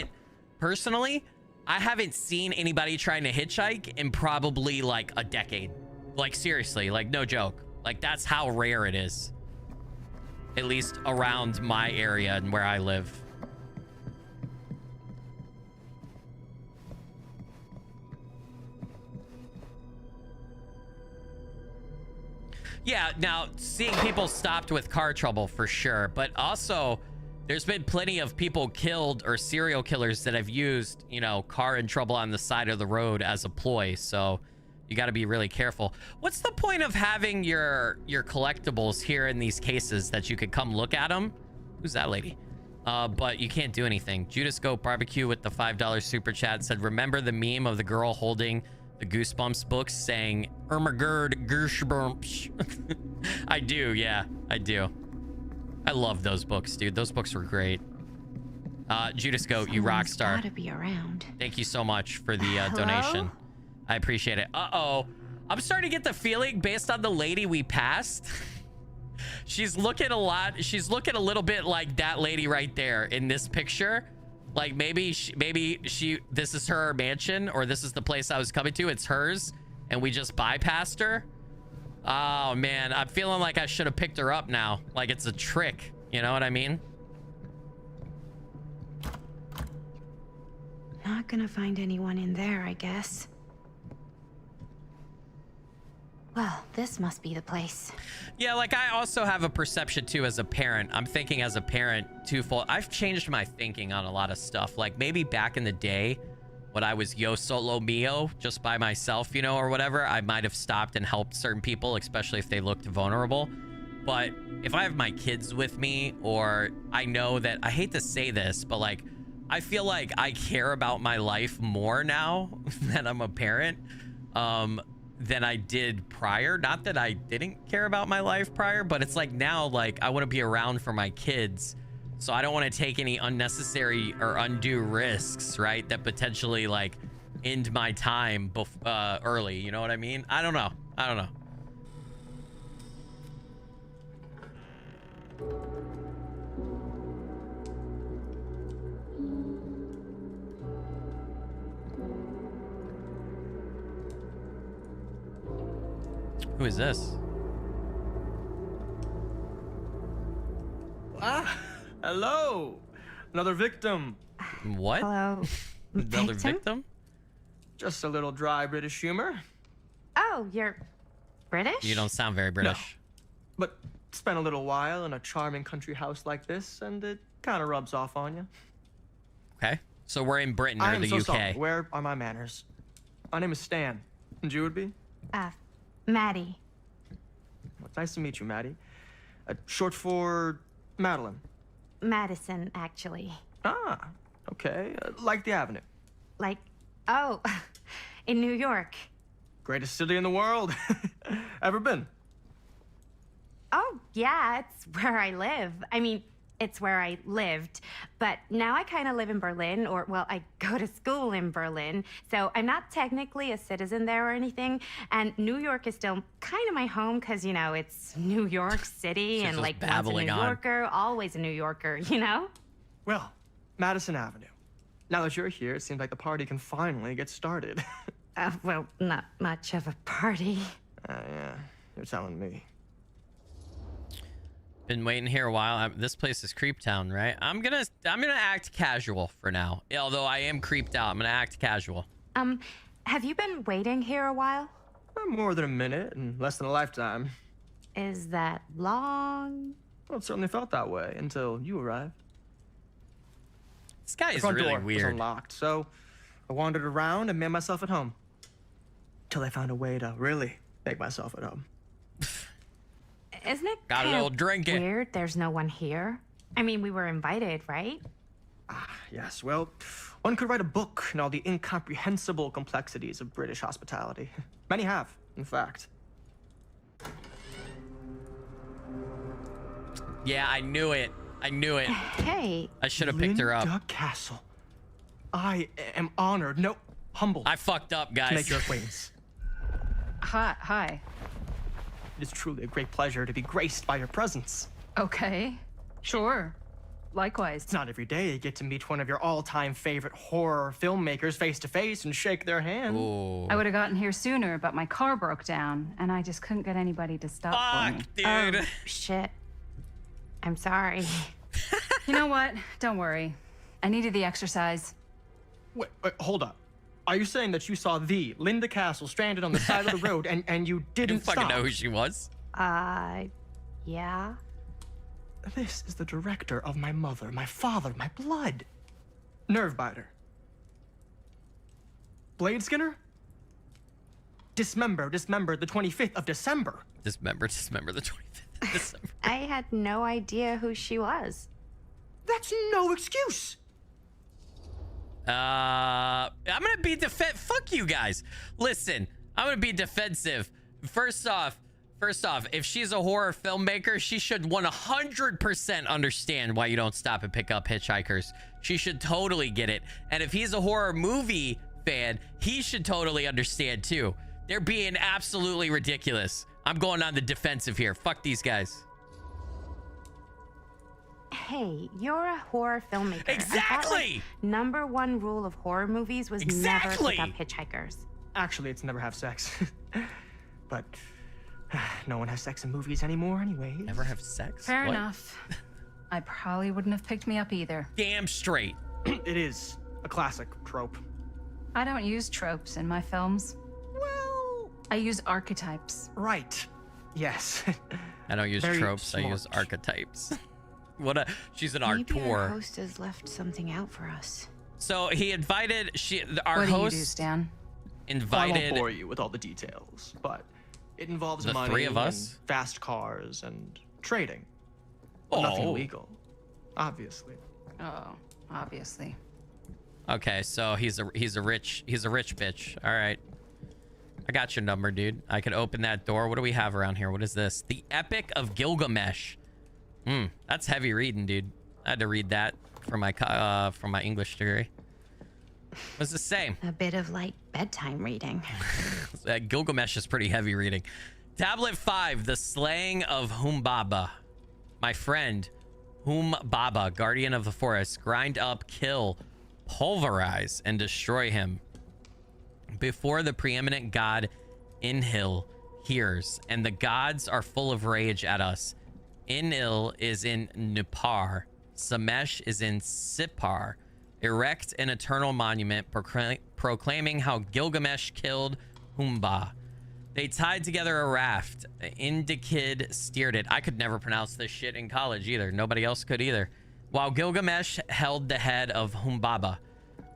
haven't seen anybody trying to hitchhike in probably like a decade. Like seriously, like no joke. Like that's how rare it is. At least around my area and where I live. Yeah, now seeing people stopped with car trouble for sure, but also there's been plenty of people killed or serial killers that have used, you know, car in trouble on the side of the road as a ploy. So you got to be really careful. What's the point of having your collectibles here in these cases that you could come look at them? Who's that lady? But you can't do anything. Judas Goat Barbecue with the $5 super chat said, remember the meme of the girl holding the Goosebumps books saying, Ermagerd Gershbumps? I do, yeah, I do. I love those books, dude. Those books were great. Judas Goat, you rock star. Gotta be around. Thank you so much for the donation. I appreciate it. Uh-oh. I'm starting to get the feeling based on the lady we passed. She's looking a little bit like that lady right there in this picture. Like maybe she this is her mansion, or this is the place I was coming to. It's hers and we just bypassed her. Oh man, I'm feeling like I should have picked her up now. Like it's a trick. You know what I mean? Not gonna find anyone in there, I guess. Well, this must be the place. Yeah, like I also have a perception too as a parent. I'm thinking as a parent twofold. I've changed my thinking on a lot of stuff. Like maybe back in the day when I was yo solo mio, just by myself, you know, or whatever, I might have stopped and helped certain people, especially if they looked vulnerable. But if I have my kids with me, or I know that, I hate to say this, but like, I feel like I care about my life more now that I'm a parent. Than I did prior. Not that I didn't care about my life prior, but it's like now, like I want to be around for my kids, so I don't want to take any unnecessary or undue risks, right, that potentially like end my time early. You know what I mean? I don't know. Who is this? Ah, hello. Another victim. What? Hello, Another victim? victim? Just a little dry British humor. Oh, you're British? You don't sound very British. But spent a little while in a charming country house like this, and it kind of rubs off on you. Okay. So we're in Britain I or am the so UK. sorry. Where are my manners? My name is Stan. And you would be? Maddie. Well, it's nice to meet you, Maddie. Short for Madeline. Madison, actually. Ah, okay. Like the avenue. Like, oh, in New York. Greatest city in the world. Ever been? Oh, yeah, it's where I live. I mean, it's where I lived. But now I kind of live in Berlin, or, well, I go to school in Berlin. So I'm not technically a citizen there or anything. And New York is still kind of my home because, you know, it's New York City. She's And, just like, once a New babbling on. Yorker, always a New Yorker, you know? Well, Madison Avenue. Now that you're here, it seems like the party can finally get started. Well, not much of a party. Yeah, you're telling me. Been waiting here a while. This place is Creep Town, right? I'm gonna act casual for now. Although I am creeped out, I'm gonna act casual. Have you been waiting here a while? More than a minute and less than a lifetime. Is that long? Well, it certainly felt that way until you arrived. This guy The is front really door was weird. unlocked, so I wandered around and made myself at home. Till I found a way to really make myself at home. Isn't it Got a kind little of drink it. weird there's no one here? I mean, we were invited, right? Yes, well, one could write a book in all the incomprehensible complexities of British hospitality. Many have, in fact. Yeah, I knew it. I knew it. Hey, I should have picked her up. Linda Castle. I am honored, no, humbled I fucked up, to make guys. your acquaintance. Hi. It is truly a great pleasure to be graced by your presence. Okay. Sure. Likewise. It's not every day you get to meet one of your all-time favorite horror filmmakers face to face and shake their hand. Ooh. I would have gotten here sooner, but my car broke down, and I just couldn't get anybody to stop for me. Fuck, dude. oh, shit. I'm sorry. You know what? Don't worry. I needed the exercise. Wait, hold up. Are you saying that you saw the Linda Castle stranded on the side of the road and you I didn't didn't fucking stop? know who she was. Yeah. This is the director of my mother, my father, my blood. Nerve biter. Blade skinner? Dismember the 25th of December. Dismember the 25th of December. I had no idea who she was. That's no excuse. I'm gonna be fuck you guys. Listen, I'm gonna be defensive. First off, if she's a horror filmmaker, she should 100% understand why you don't stop and pick up hitchhikers. She should totally get it. And if he's a horror movie fan, he should totally understand too. They're being absolutely ridiculous. I'm going on the defensive here. Fuck these guys. Hey, you're a horror filmmaker. I thought, like, Exactly! #1 rule of horror movies was never Exactly! pick up hitchhikers. Actually, it's never have sex. But no one has sex in movies anymore anyway. Never have sex? Fair What? enough. I probably wouldn't have picked me up either. Damn straight. It is a classic trope. I don't use tropes in my films. Well, I use archetypes. right. Yes. I don't use Very tropes, I use smart. archetypes. She's an Maybe our artor. host has left something out for us. So he invited, our What do you do, host Stan? I won't invited, bore you with all the details, but it involves The money three of us? and fast cars and trading. But nothing Oh. illegal, obviously. Oh, obviously. Okay, so he's a rich bitch. All right. I got your number, dude. I could open that door. What do we have around here? What is this? The Epic of Gilgamesh. That's heavy reading, dude. I had to read that for my English degree. What's it say? A bit of light bedtime reading. Gilgamesh is pretty heavy reading. Tablet 5, The Slaying of Humbaba. My friend, Humbaba, guardian of the forest, grind up, kill, pulverize, and destroy him. Before the preeminent god Inhil hears, and the gods are full of rage at us. Inil is in Nupar, Samesh is in Sipar. Erect an eternal monument proclaiming how Gilgamesh killed Humba. They tied together a raft. Indikid steered it. I could never pronounce this shit in college either. Nobody else could either. While Gilgamesh held the head of Humbaba.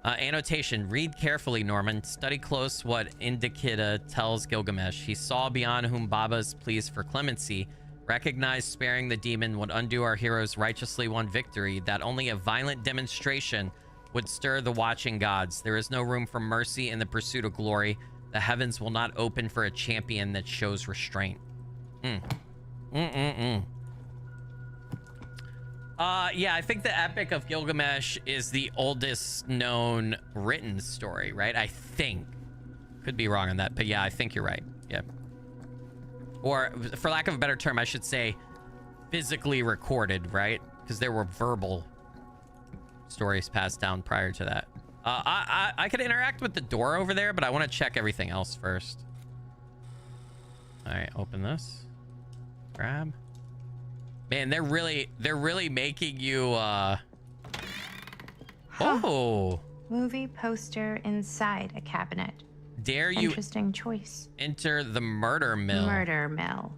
Annotation. Read carefully, Norman. Study close what Indikid tells Gilgamesh. He saw beyond Humbaba's pleas for clemency. Recognized sparing the demon would undo our hero's righteously won victory. That only a violent demonstration would stir the watching gods. There is no room for mercy in the pursuit of glory. The heavens will not open for a champion that shows restraint. Yeah, I think the Epic of Gilgamesh is the oldest known written story, right? I think. Could be wrong on that, but yeah, I think you're right. Yeah. Or, for lack of a better term, I should say physically recorded, right? Because there were verbal stories passed down prior to that. I could interact with the door over there, but I want to check everything else first. All right, open this. Grab. Man, they're really making you Oh. Movie poster inside a cabinet. Dare you Interesting choice. enter the murder mill? Murder mill.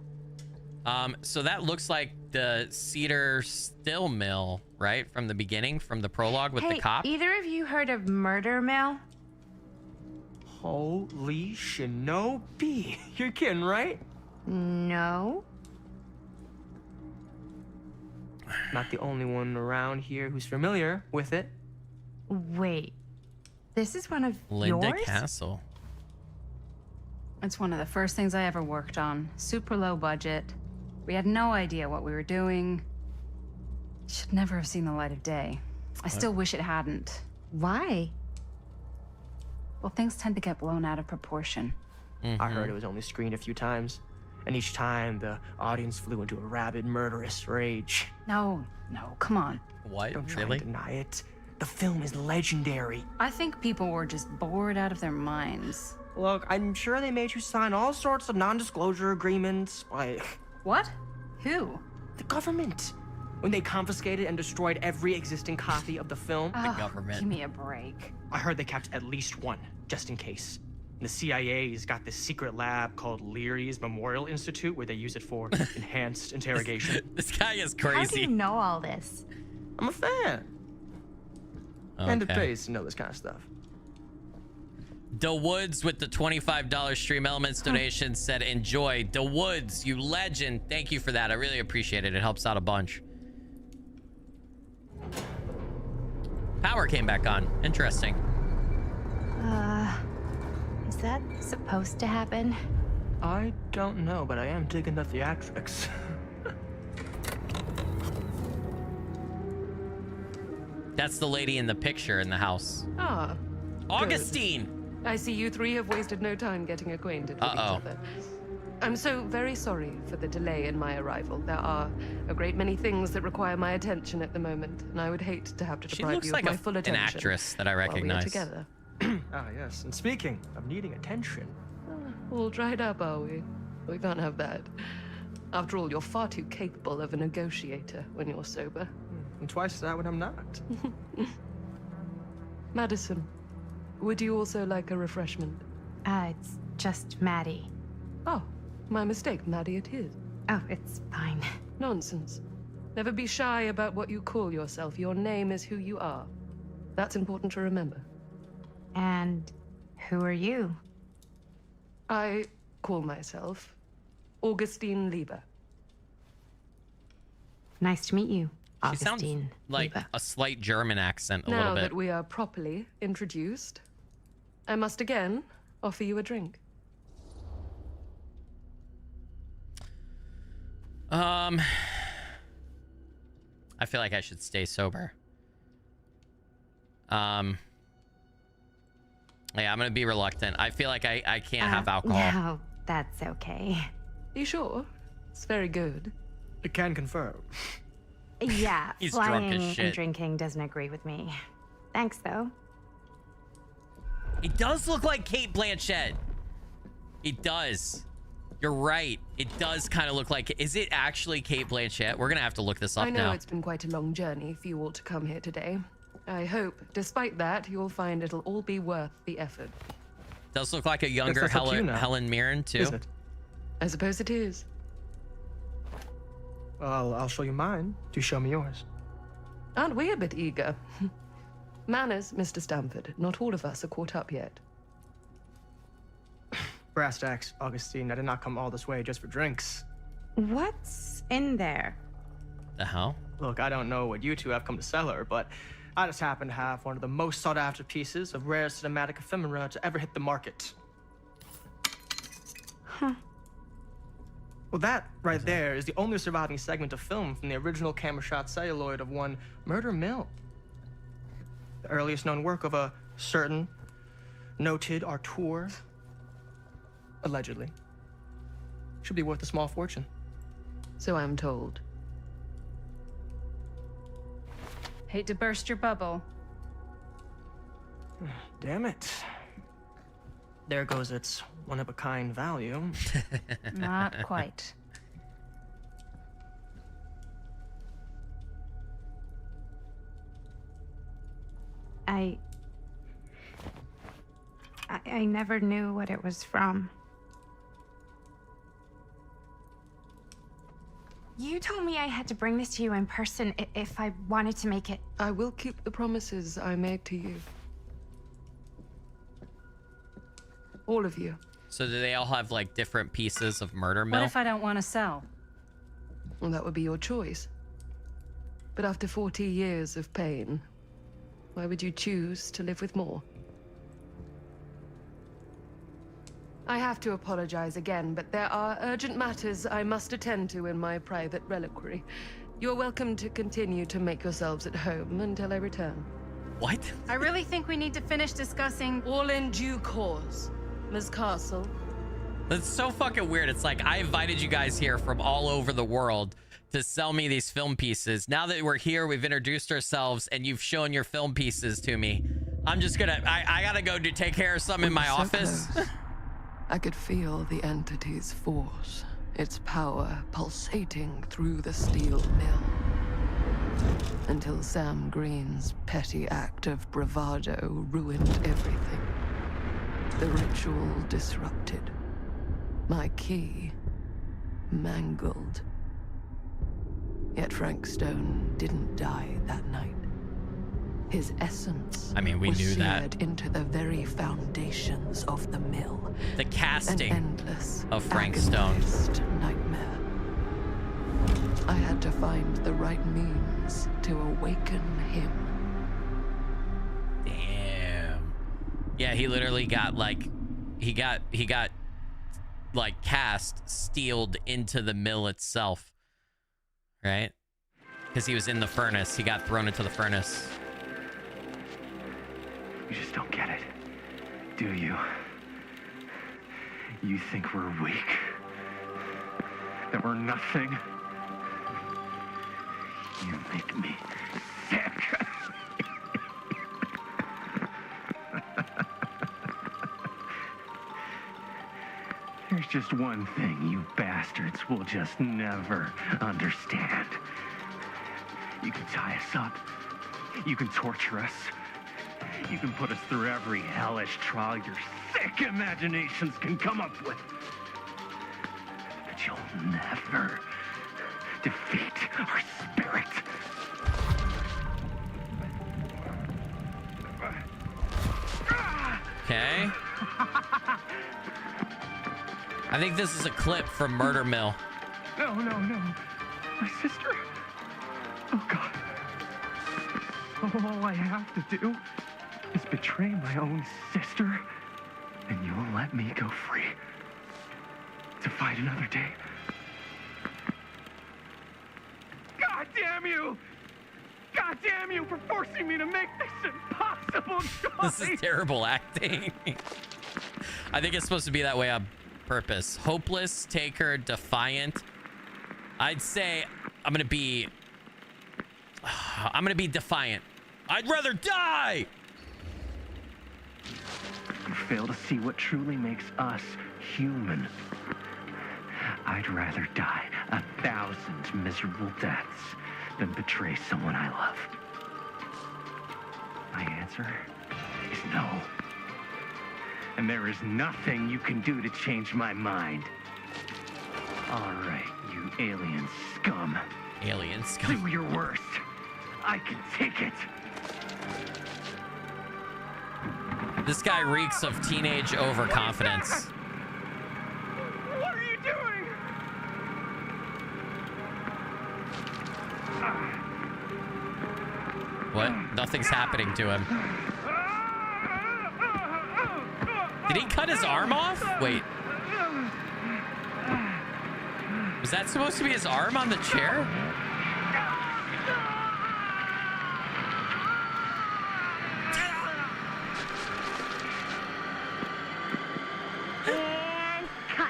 So that looks like the Cedar Still mill, right? From the beginning, from the prologue with the cop. Either of you heard of murder mill? Holy shinobi. You're kidding, right? No. Not the only one around here who's familiar with it. Wait. This is one of Linda yours? Castle. It's one of the first things I ever worked on. Super low budget. We had no idea what we were doing. Should never have seen the light of day. I still wish it hadn't. Why? Well, things tend to get blown out of proportion. I heard it was only screened a few times. And each time, the audience flew into a rabid, murderous rage. No, come on. What? Don't try Really? and deny it. The film is legendary. I think people were just bored out of their minds. Look, I'm sure they made you sign all sorts of non-disclosure agreements. Like, What? Who? the government. When they confiscated and destroyed every existing copy of the film. Oh, government. Give me a break. I heard they kept at least one, just in case. The CIA's got this secret lab called Leary's Memorial Institute where they use it for enhanced interrogation. This guy is How do crazy. you know all this? I'm a fan. And it pays to know this kind of stuff. The Woods with the $25 Stream Elements donation said, enjoy. The Woods, you legend. Thank you for that. I really appreciate it. It helps out a bunch. Power came back on. Interesting. Is that supposed to happen? I don't know, but I am digging the theatrics. That's the lady in the picture in the house. Ah, Augustine! I see you three have wasted no time getting acquainted with each other. I'm so very sorry for the delay in my arrival. There are a great many things that require my attention at the moment, and I would hate to have to She deprive looks you like of my full attention. an actress that I while we are recognize. together. Ah, yes. And speaking of needing attention. All dried up, are we? We can't have that. After all, you're far too capable of a negotiator when you're sober. And twice that when I'm not. Madison, would you also like a refreshment? It's just Maddie. Oh, my mistake. Maddie it is. Oh, it's fine. Nonsense. Never be shy about what you call yourself. Your name is who you are. That's important to remember. And who are you? I call myself Augustine Lieber. Nice to meet you, She sounds Augustine like Lieber. a slight German accent a Now little bit. that we are properly introduced, I must again offer you a drink. I feel like I should stay sober. Yeah, I'm gonna be reluctant. I feel like I can't have alcohol. No, that's okay. You sure? It's very good. I can confirm. Yeah, He's drunk flying as shit. and drinking doesn't agree with me. Thanks, though. It does look like Kate Blanchett. It does. You're right. It does kind of look like. Is it actually Cate Blanchett? We're gonna have to look this up I know now. it's been quite a long journey for you all to come here today. I hope, despite that, you'll find it'll all be worth the effort. Does look like a younger Helen Mirren too. Is it? I suppose it is. Well, I'll show you mine. Do show me yours. Aren't we a bit eager? Manners, Mr. Stamford. Not all of us are caught up yet. Brass tacks, Augustine. I did not come all this way just for drinks. What's in there? The hell? Look, I don't know what you two have come to cellar, but I just happen to have one of the most sought-after pieces of rare cinematic ephemera to ever hit the market. Huh. Well, that right there is the only surviving segment of film from the original camera shot celluloid of one Murder Mill. The earliest known work of a certain noted auteur, allegedly. Should be worth a small fortune. So I'm told. Hate to burst your bubble. Damn it. There goes its one-of-a-kind value. Not quite. I never knew what it was from. You told me I had to bring this to you in person if I wanted to make it. I will keep the promises I made to you. All of you. So do they all have like different pieces of Murder Mill? What if I don't want to sell? Well, that would be your choice. But after 40 years of pain, why would you choose to live with more? I have to apologize again, but there are urgent matters I must attend to in my private reliquary. You're welcome to continue to make yourselves at home until I return. What? I really think we need to finish discussing. All in due course, Ms. Castle. That's so fucking weird. It's like I invited you guys here from all over the world to sell me these film pieces. Now that we're here, we've introduced ourselves, and you've shown your film pieces to me. I'm just gonna. I gotta go take care of something in my office. I could feel the entity's force, its power pulsating through the steel mill. Until Sam Green's petty act of bravado ruined everything. The ritual disrupted. My key mangled. Yet Frank Stone didn't die that night. His essence we was knew that. seared into the very foundations of the mill. The casting An endless, of Frank Stone. agonized nightmare. I had to find the right means to awaken him. Damn. Yeah, he literally got like, he got like cast, steeled into the mill itself, right? Because he was in the furnace. He got thrown into the furnace. You just don't get it, do you? You think we're weak? That we're nothing? You make me sick. There's just one thing you bastards will just never understand. You can tie us up. You can torture us. You can put us through every hellish trial your sick imaginations can come up with. But you'll never defeat our spirit. Okay. I think this is a clip from Murder Mill. No. My sister. Oh, God. All I have to do is betray my own sister, and you'll let me go free to fight another day. God damn you! God damn you for forcing me to make this impossible choice! This is terrible acting. I think it's supposed to be that way on purpose. Hopeless, taker, defiant. I'd say I'm gonna be defiant. I'd rather die! You fail to see what truly makes us human. I'd rather die 1,000 miserable deaths than betray someone I love. My answer is no. And there is nothing you can do to change my mind. All right, you alien scum. Alien scum. Do your worst. I can take it. This guy reeks of teenage overconfidence. What are you doing? What? Nothing's happening to him. Did he cut his arm off? Wait. Was that supposed to be his arm on the chair? And cut.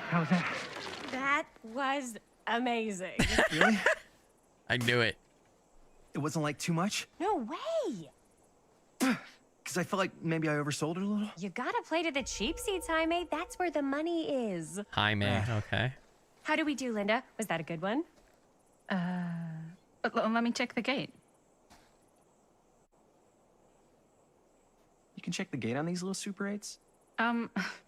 How's that? That was amazing. Really? I knew it. It wasn't like too much? No way. Because I felt like maybe I oversold it a little. You gotta play to the cheap seats, Jaime. That's where the money is. Jaime, okay. How do we do, Linda? Was that a good one? Let me check the gate. You can check the gate on these little Super 8s?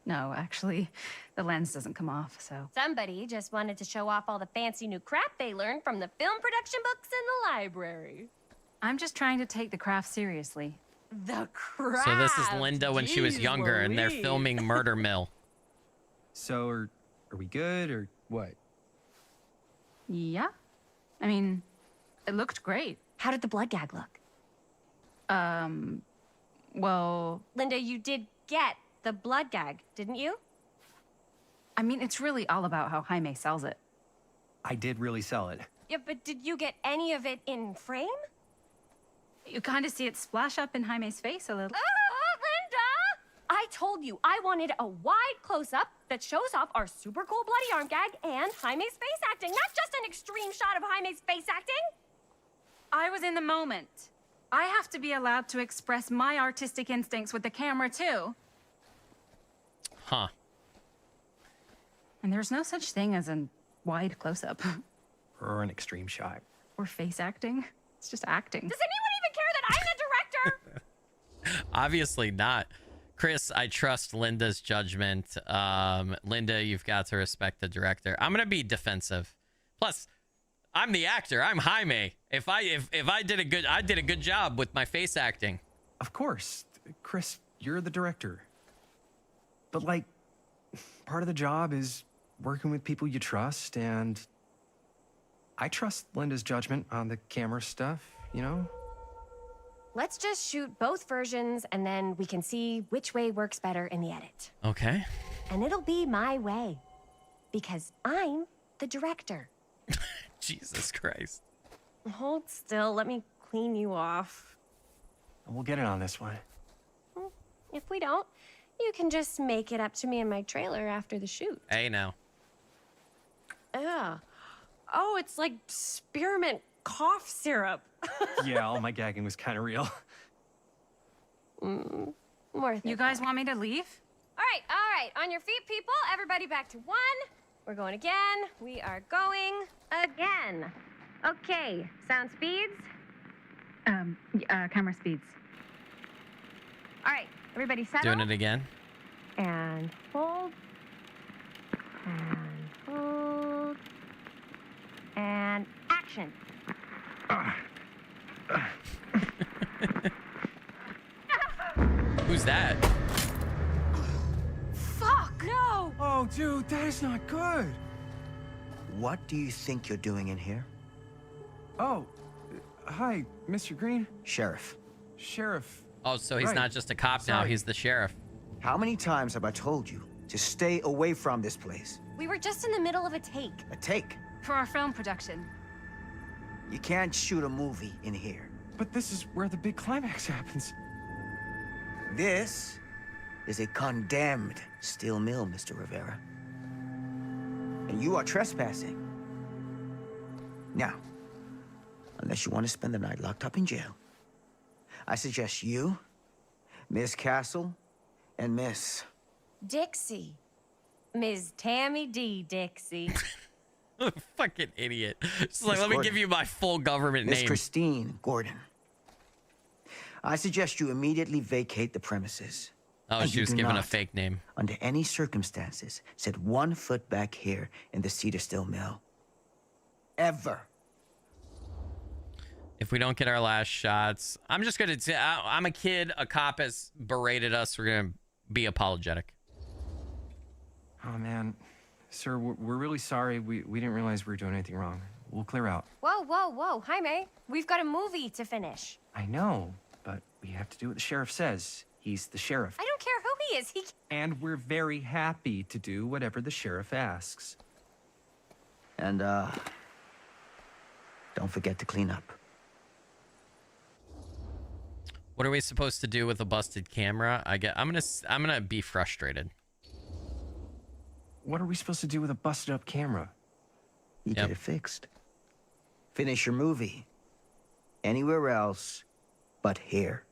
No, actually, the lens doesn't come off, so. Somebody just wanted to show off all the fancy new crap they learned from the film production books in the library. I'm just trying to take the craft seriously. The craft. So this is Linda when she was Jeez younger, and they're Louise. filming Murder Mill. So, are we good, or what? Yeah. I mean, it looked great. How did the blood gag look? Well... Linda, you did get the blood gag, didn't you? I mean, it's really all about how Jaime sells it. I did really sell it. Yeah, but did you get any of it in frame? You kind of see it splash up in Jaime's face a little. Linda! I told you I wanted a wide close-up that shows off our super cool bloody arm gag and Jaime's face acting, not just an extreme shot of Jaime's face acting. I was in the moment. I have to be allowed to express my artistic instincts with the camera, too. Huh. And there's no such thing as a wide close-up. Or an extreme shot. Or face acting. It's just acting. Does anyone even care that I'm the director? Obviously not. Chris, I trust Linda's judgment. Linda, you've got to respect the director. I'm gonna be defensive. Plus, I'm the actor. I'm Jaime. If I did a good job with my face acting. Of course. Chris, you're the director. But, like, part of the job is working with people you trust, and I trust Linda's judgment on the camera stuff, you know? Let's just shoot both versions, and then we can see which way works better in the edit. Okay. And it'll be my way. Because I'm the director. Jesus Christ. Hold still. Let me clean you off. We'll get it on this one. If we don't, you can just make it up to me in my trailer after the shoot. Hey, now. Ugh. Oh, it's like spearmint cough syrup. Yeah, all my gagging was kind of real. More You guys want me to leave? All right. On your feet, people. Everybody back to one. We're going again. We are going again. Okay, sound speeds. Camera speeds. All right, everybody settle. Doing it again. And hold. And hold. And action. Who's that? Fuck! No! Oh, dude, that is not good. What do you think you're doing in here? Oh, hi, Mr. Green. Sheriff. Sheriff. Oh, so he's Right. not just a cop now. Sorry. He's the sheriff. How many times have I told you to stay away from this place? We were just in the middle of a take. A take. For our film production. You can't shoot a movie in here. But this is where the big climax happens. This is a condemned steel mill, Mr. Rivera. And you are trespassing. Now, unless you want to spend the night locked up in jail, I suggest you, Miss Castle, and Miss... Dixie. Ms. Tammy D. Dixie. Fucking idiot. It's like, let me give you my full government Miss name. Christine Gordon. I suggest you immediately vacate the premises. Oh, And she you was do given a not, fake name. under any circumstances, set 1 foot back here in the Cedar Still mill. Ever. If we don't get our last shots, I'm just going to say, I'm a kid. A cop has berated us. We're going to be apologetic. Oh, man. Sir, we're really sorry. We didn't realize we were doing anything wrong. We'll clear out. Whoa, whoa, whoa. Jaime, we've got a movie to finish. I know, but we have to do what the sheriff says. He's the sheriff. I don't care who he is. And we're very happy to do whatever the sheriff asks. And, don't forget to clean up. What are we supposed to do with a busted camera? I'm gonna be frustrated. What are we supposed to do with a busted up camera? You get it fixed. Finish your movie. Anywhere else but here.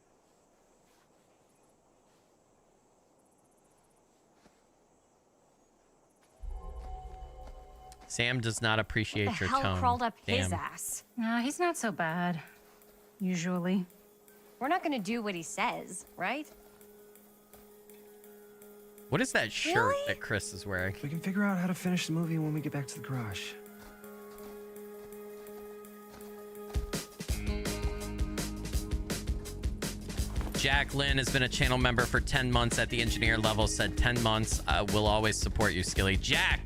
Sam does not appreciate What the your hell tone. crawled up his Damn. ass? Nah, he's not so bad. Usually. We're not gonna do what he says, right? What is that shirt that Chris is wearing? We can figure out how to finish the movie when we get back to the garage. Jack Lynn has been a channel member for 10 months at the engineer level. Said 10 months. Will always support you, Skilly. Jack,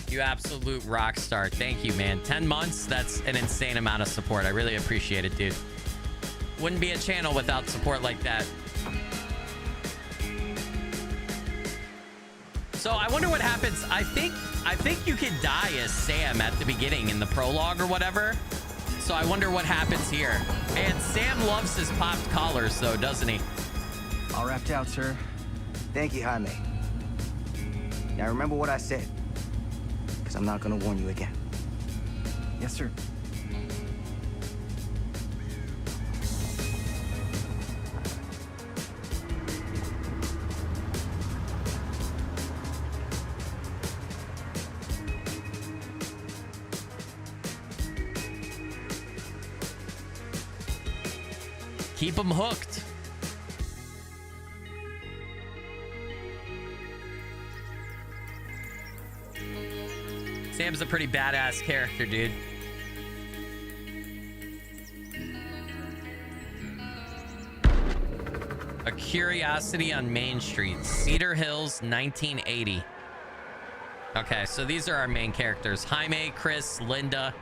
you absolute rock star. Thank you, man. 10 months. That's an insane amount of support. I really appreciate it, dude. Wouldn't be a channel without support like that. So I wonder what happens. I think you could die as Sam at the beginning in the prologue or whatever. So I wonder what happens here. And Sam loves his popped collars, though, doesn't he? All wrapped out, sir. Thank you, Jaime. Now remember what I said, because I'm not going to warn you again. Yes, sir. Keep them hooked. Sam's a pretty badass character, dude. A Curiosity on Main Street, Cedar Hills, 1980. Okay, so these are our main characters. Jaime, Chris, Linda,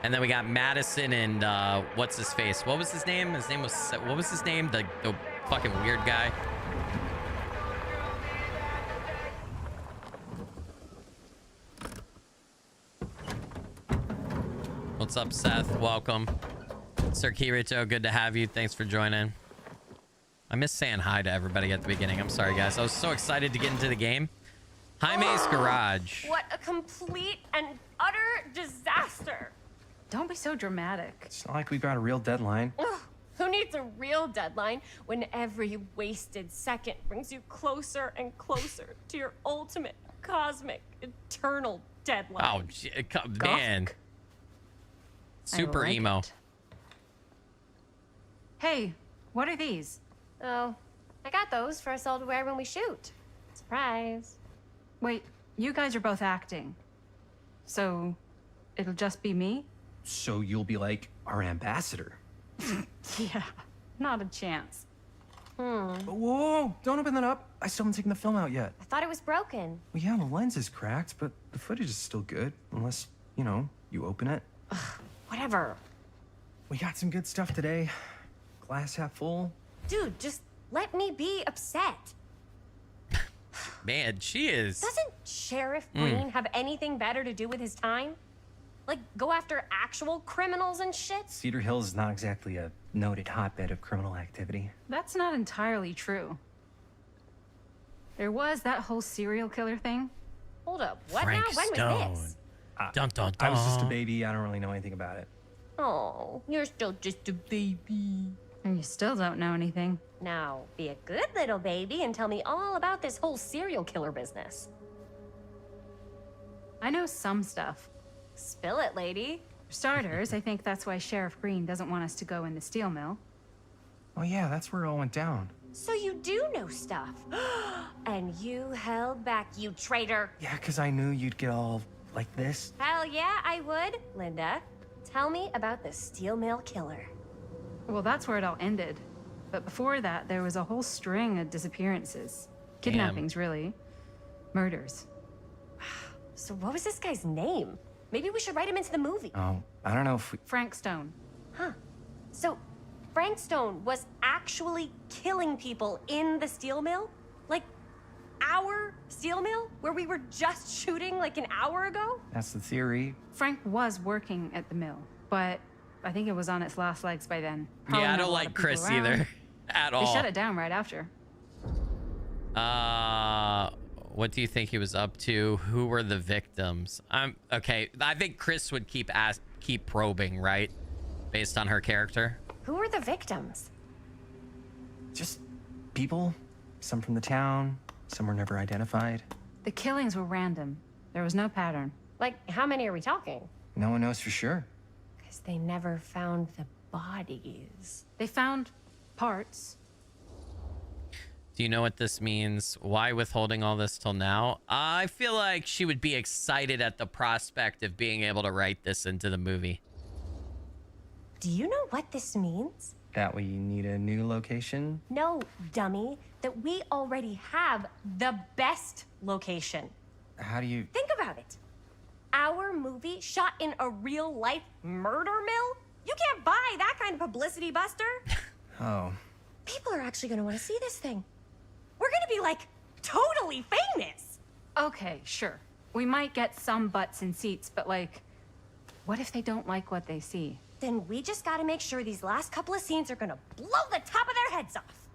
and then we got Madison and what's his face? What was his name? His name was, what was his name? The fucking weird guy. What's up, Seth? Welcome. Sir Kirito, good to have you. Thanks for joining. I miss saying hi to everybody at the beginning. I'm sorry, guys. I was so excited to get into the game. Jaime's Garage. What a complete and utter disaster. Don't be so dramatic. It's not like we've got a real deadline. Ugh, who needs a real deadline when every wasted second brings you closer and closer to your ultimate, cosmic, eternal deadline? Oh, man. Super like emo. it. Hey, what are these? Oh, I got those for us all to wear when we shoot. Surprise. Wait, you guys are both acting. So, it'll just be me? So you'll be like our ambassador. Yeah, not a chance. Whoa, don't open that up. I still haven't taken the film out yet. I thought it was broken. Well, yeah, the lens is cracked, but the footage is still good. Unless, you know, you open it. Whatever. We got some good stuff today. Glass half full. Dude, just let me be upset. Man, she is. Doesn't Sheriff Green have anything better to do with his time? Like, go after actual criminals and shit? Cedar Hills is not exactly a noted hotbed of criminal activity. That's not entirely true. There was that whole serial killer thing. Hold up, what Frank now? When Stone. was this? Dun, dun, I was just a dun. baby. I don't really know anything about it. Oh, you're still just a baby. And you still don't know anything. Now, be a good little baby and tell me all about this whole serial killer business. I know some stuff. Spill it, lady. For starters, I think that's why Sheriff Green doesn't want us to go in the steel mill. Oh yeah, that's where it all went down. So you do know stuff. And you held back, you traitor. Yeah, because I knew you'd get all like this. Hell yeah, I would. Linda, tell me about the steel mill killer. Well, that's where it all ended. But before that, there was a whole string of disappearances. Kidnappings, really. Murders. So what was this guy's name? Maybe we should write him into the movie. Oh, I don't know if we... Frank Stone. Huh. So Frank Stone was actually killing people in the steel mill? Like, our steel mill? Where we were just shooting like an hour ago? That's the theory. Frank was working at the mill, but I think it was on its last legs by then. Probably Yeah, I not don't a lot like of people Chris around. either. At all. They shut it down right after. What do you think he was up to? Who were the victims? Okay. I think Chris would keep probing, right? Based on her character. Who were the victims? Just people. Some from the town. Some were never identified. The killings were random. There was no pattern. Like, how many are we talking? No one knows for sure. Because they never found the bodies. They found parts. Do you know what this means? Why withholding all this till now? I feel like she would be excited at the prospect of being able to write this into the movie. Do you know what this means? That we need a new location? No, dummy. That we already have the best location. How do you... Think about it. Our movie shot in a real-life murder mill? You can't buy that kind of publicity, Buster. Oh. People are actually going to want to see this thing. We're going to be, like, totally famous. Okay, sure. We might get some butts in seats, but, like, what if they don't like what they see? Then we just got to make sure these last couple of scenes are going to blow the top of their heads off.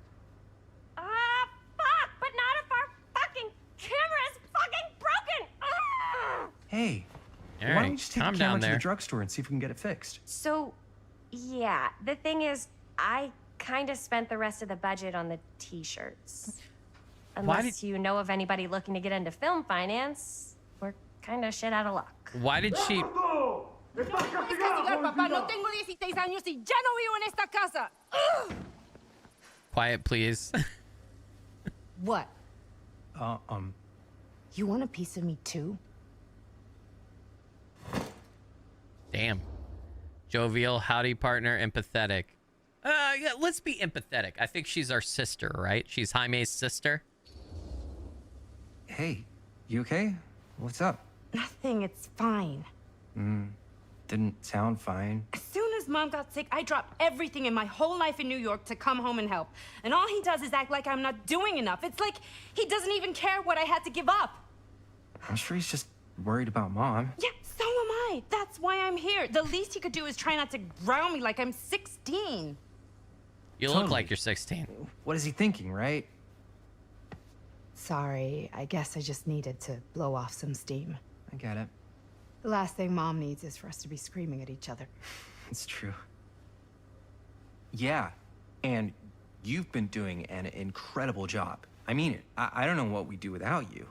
Fuck! But not if our fucking camera is fucking broken! Hey. All why right, don't you just take calm the down camera to there. the drugstore and see if we can get it fixed? So, yeah, the thing is, I kind of spent the rest of the budget on the t-shirts. Unless you know of anybody looking to get into film finance, we're kind of shit out of luck. Why did she... Quiet, please. What? You want a piece of me too? Damn. Jovial, howdy partner, empathetic. Yeah, let's be empathetic. I think she's our sister, right? She's Jaime's sister. Hey, you okay? What's up? Nothing, it's fine. Didn't sound fine. As soon as Mom got sick, I dropped everything in my whole life in New York to come home and help. And all he does is act like I'm not doing enough. It's like he doesn't even care what I had to give up. I'm sure he's just worried about Mom. Yeah, so am I. That's why I'm here. The least he could do is try not to ground me like I'm 16. You look like you're 16. What is he thinking, right? Sorry, I guess I just needed to blow off some steam. I get it. The last thing Mom needs is for us to be screaming at each other. It's true. Yeah, and you've been doing an incredible job. I mean it. I don't know what we'd do without you.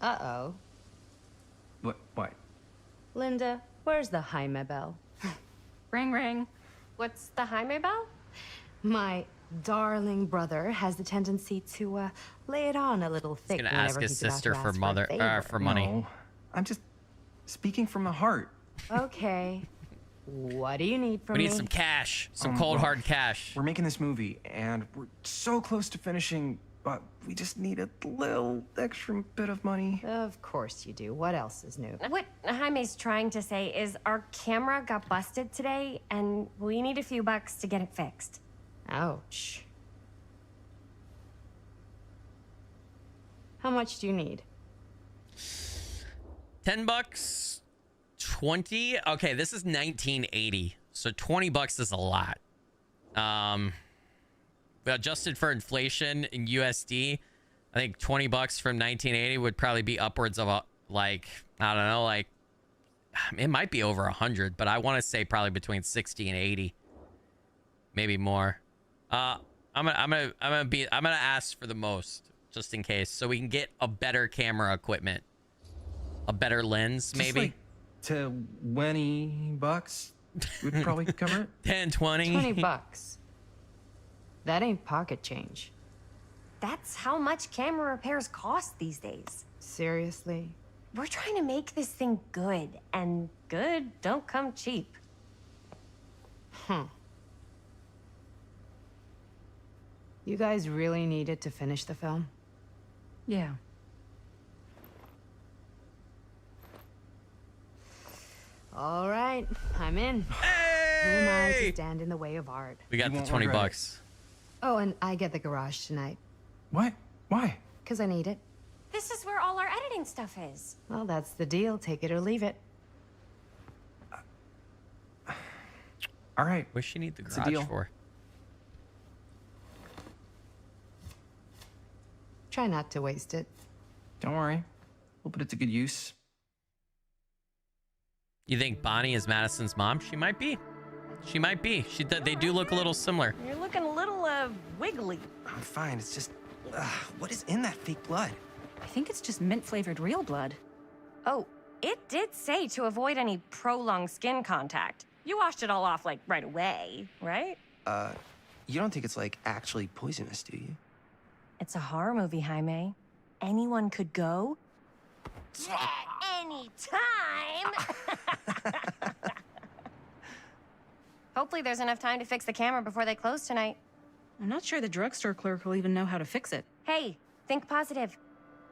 Uh-oh. What? Linda, where's the Jaime bell? Ring, ring. What's the Jaime bell? My darling brother has the tendency to lay it on a little thick. He's gonna ask his sister for money. No, I'm just speaking from the heart. Okay. What do you need from We me? need some cash. Some cold, hard cash. We're making this movie, and we're so close to finishing, but we just need a little extra bit of money. Of course you do. What else is new? What Jaime's trying to say is our camera got busted today, and we need a few bucks to get it fixed. Ouch. How much do you need? $10, 20. Okay, this is 1980, so 20 bucks is a lot. Adjusted for inflation in USD, I think 20 bucks from 1980 would probably be upwards of like, I don't know, like it might be over 100, but I want to say probably between 60 and 80, maybe more. I'm gonna ask for the most just in case, so we can get a better camera equipment. A better lens, Just maybe? like $20 would probably cover it. 10, 20. $20. That ain't pocket change. That's how much camera repairs cost these days. Seriously? We're trying to make this thing good, and good don't come cheap. You guys really needed to finish the film? Yeah. All right, I'm in. Who am I to stand in the way of art? We got the $20. Oh, and I get the garage tonight. What? Why? Because I need it. This is where all our editing stuff is. Well, that's the deal. Take it or leave it. All right. What's she need the It's a garage deal. for? Try not to waste it. Don't worry. We'll put it to good use. You think Bonnie is Madison's mom? She might be. She might be. They do look a little similar. You're looking a little, wiggly. I'm fine. It's just, what is in that fake blood? I think it's just mint-flavored real blood. Oh, it did say to avoid any prolonged skin contact. You washed it all off, like, right away, right? You don't think it's, like, actually poisonous, do you? It's a horror movie, Jaime. Anyone could go. Anytime! Hopefully there's enough time to fix the camera before they close tonight. I'm not sure the drugstore clerk will even know how to fix it. Hey, think positive.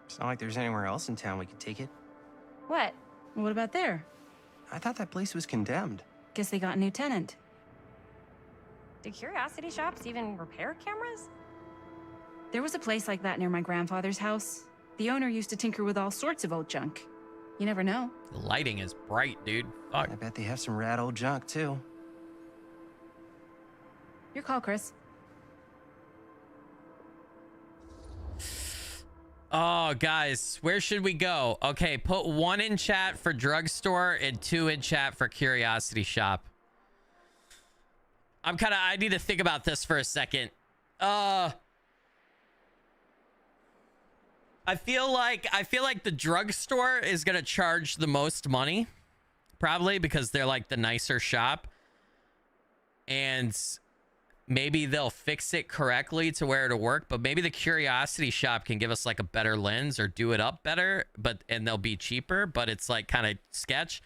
It's not like there's anywhere else in town we could take it. What? What about there? I thought that place was condemned. Guess they got a new tenant. Do curiosity shops even repair cameras? There was a place like that near my grandfather's house. The owner used to tinker with all sorts of old junk. You never know. The lighting is bright, dude. Fuck. I bet they have some rad old junk, too. Your call, Chris. Oh, guys, where should we go? Okay, put 1 in chat for drugstore and 2 in chat for curiosity shop. I need to think about this for a second. I feel like the drugstore is gonna charge the most money, probably because they're like the nicer shop, and maybe they'll fix it correctly to where it'll work. But maybe the curiosity shop can give us like a better lens or do it up better, and they'll be cheaper. But it's like kind of sketch.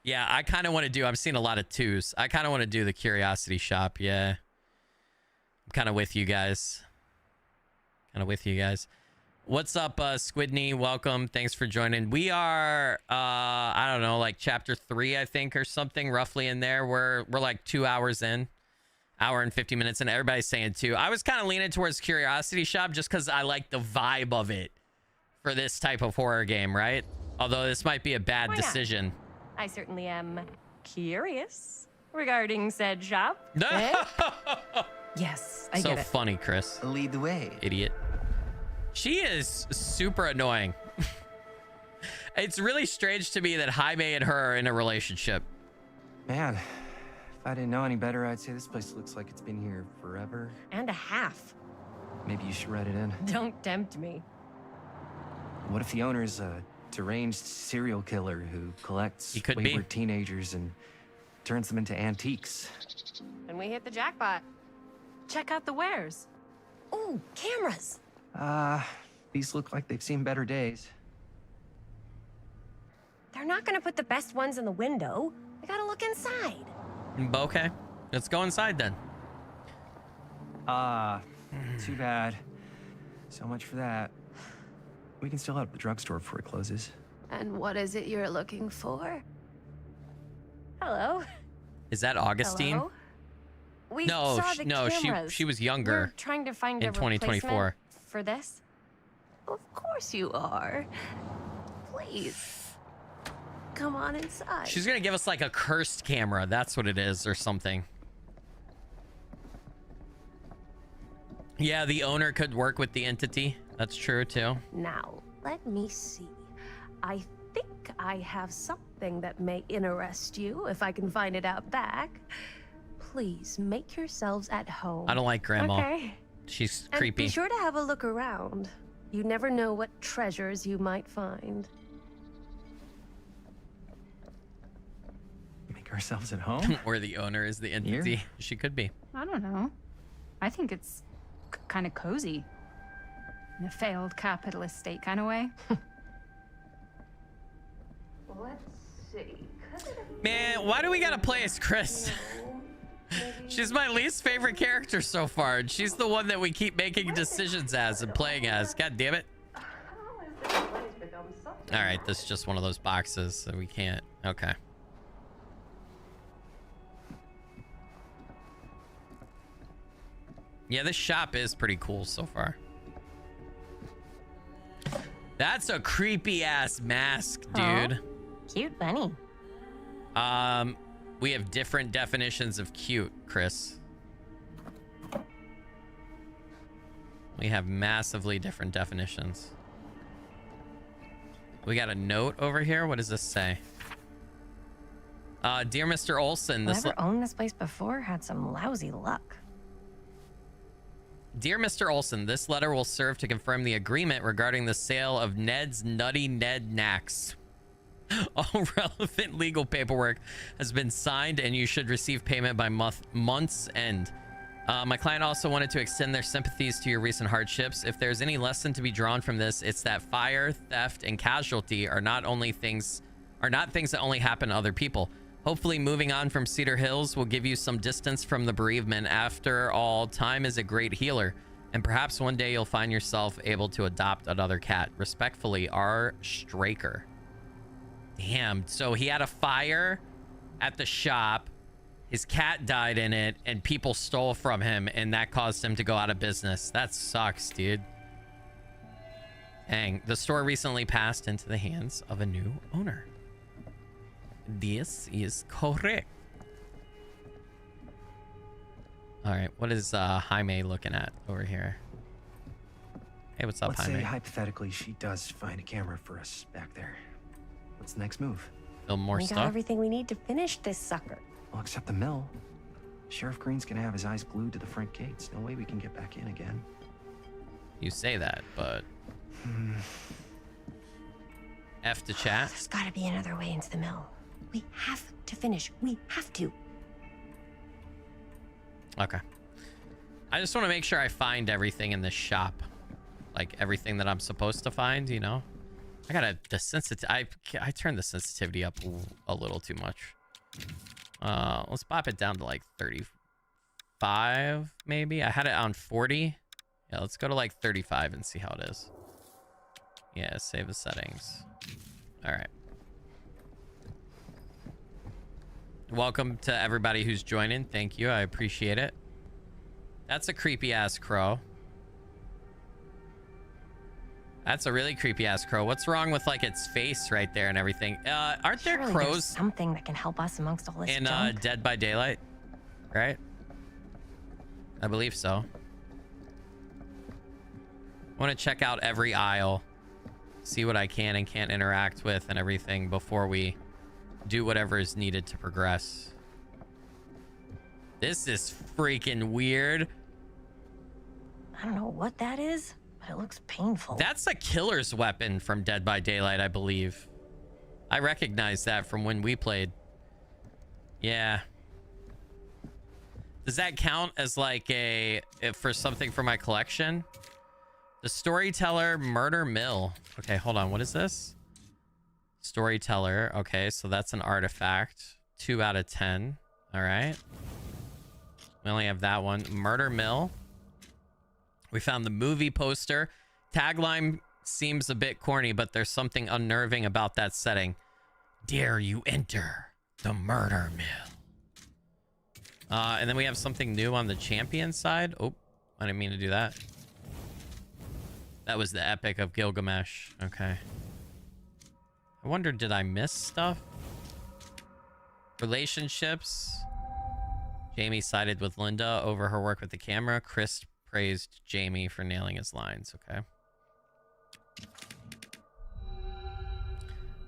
Yeah, I kind of want to do. I'm seeing a lot of 2s. I kind of want to do the curiosity shop. Yeah, I'm kind of with you guys. What's up, Squidney? Welcome. Thanks for joining. We are, I don't know, like chapter 3, I think, or something, roughly in there. We're like 2 hours in, hour and 50 minutes, and everybody's saying 2. I was kind of leaning towards Curiosity Shop just because I like the vibe of it for this type of horror game, right? Although this might be a bad Why not? decision. I certainly am curious regarding said shop. Yes, I so get it. funny, Chris. Lead the way. Idiot. She is super annoying. It's really strange to me that Jaime and her are in a relationship. Man, if I didn't know any better, I'd say this place looks like it's been here forever. And a half. Maybe you should write it in. Don't tempt me. What if the owner's a deranged serial killer who collects could be. wayward teenagers and turns them into antiques? And we hit the jackpot. Check out the wares. Ooh, cameras. These look like they've seen better days. They're not gonna put the best ones in the window. We gotta look inside. Okay, let's go inside then. Too bad. So much for that. We can still head up the drugstore before it closes. And what is it you're looking for? Hello. Is that Augustine? Hello? We No, saw the no, cameras. she was younger. We're trying to find in a 2024. replacement for this. Of course you are. Please. Come on inside. She's gonna give us like a cursed camera. That's what it is, or something. Yeah, the owner could work with the entity. That's true too. Now, let me see. I think I have something that may interest you, if I can find it out back. Please make yourselves at home. I don't like Grandma. Okay. She's And creepy. be sure to have a look around. You never know what treasures you might find. ourselves at home? Or the owner is the entity. Here? She could be. I don't know. I think it's kind of cozy. In a failed capitalist state kind of way. Let's see. Man, why do we gotta play as Chris? She's my least favorite character so far, and she's the one that we keep making decisions as and playing as. God damn it. All right, this is just one of those boxes, so we can't. Okay. Yeah, this shop is pretty cool so far. That's a creepy ass mask, dude. Oh, cute bunny. We have different definitions of cute, Chris. We have massively different definitions. We got a note over here. What does this say? Dear Mr. Olson, Whoever owned this place before had some lousy luck. Dear Mr. Olson, this letter will serve to confirm the agreement regarding the sale of Ned's Nutty Ned Knacks. All relevant legal paperwork has been signed and you should receive payment by month's end. My client also wanted to extend their sympathies to your recent hardships. If there's any lesson to be drawn from this, it's that fire, theft, and casualty are not things that only happen to other people. Hopefully moving on from Cedar Hills will give you some distance from the bereavement. After all, time is a great healer, and perhaps one day you'll find yourself able to adopt another cat. Respectfully, R. Straker. Damn, so he had a fire at the shop. His cat died in it, and people stole from him, and that caused him to go out of business. That sucks, dude. Dang, the store recently passed into the hands of a new owner. This is correct. All right, what is Jaime looking at over here? Hey, what's up, Let's Jaime? say hypothetically she does find a camera for us back there. What's the next move? Build more We stuff? got everything we need to finish this sucker. Well, except the mill. Sheriff Green's gonna have his eyes glued to the front gates. No way we can get back in again. You say that, but... F to chat. There's gotta be another way into the mill. We have to finish. We have to. Okay. I just want to make sure I find everything in this shop. Like everything that I'm supposed to find, you know? I gotta, I turned the sensitivity up a little too much. Let's pop it down to like 35, maybe. I had it on 40. Yeah, let's go to like 35 and see how it is. Yeah, save the settings. All right. Welcome to everybody who's joining. Thank you. I appreciate it. That's a creepy ass crow. That's a really creepy ass crow. What's wrong with like its face right there and everything? Aren't there Surely crows there's something that can help us amongst all this in junk? Dead by Daylight? Right? I believe so. I want to check out every aisle, see what I can and can't interact with and everything before we do whatever is needed to progress. This is freaking weird. I don't know what that is, but it looks painful. That's a killer's weapon from Dead by Daylight, I believe. I recognize that from when we played. Yeah. Does that count as like for something for my collection? The Storyteller Murder Mill. Okay, hold on. What is this? Storyteller. Okay, so that's an artifact. 2 out of 10. All right. We only have that one. Murder Mill. We found the movie poster. Tagline seems a bit corny, but there's something unnerving about that setting. Dare you enter the murder mill. And then we have something new on the champion side. Oh, I didn't mean to do that. That was the Epic of Gilgamesh. Okay. I wonder, did I miss stuff? Relationships. Jamie sided with Linda over her work with the camera. Chris praised Jamie for nailing his lines. Okay.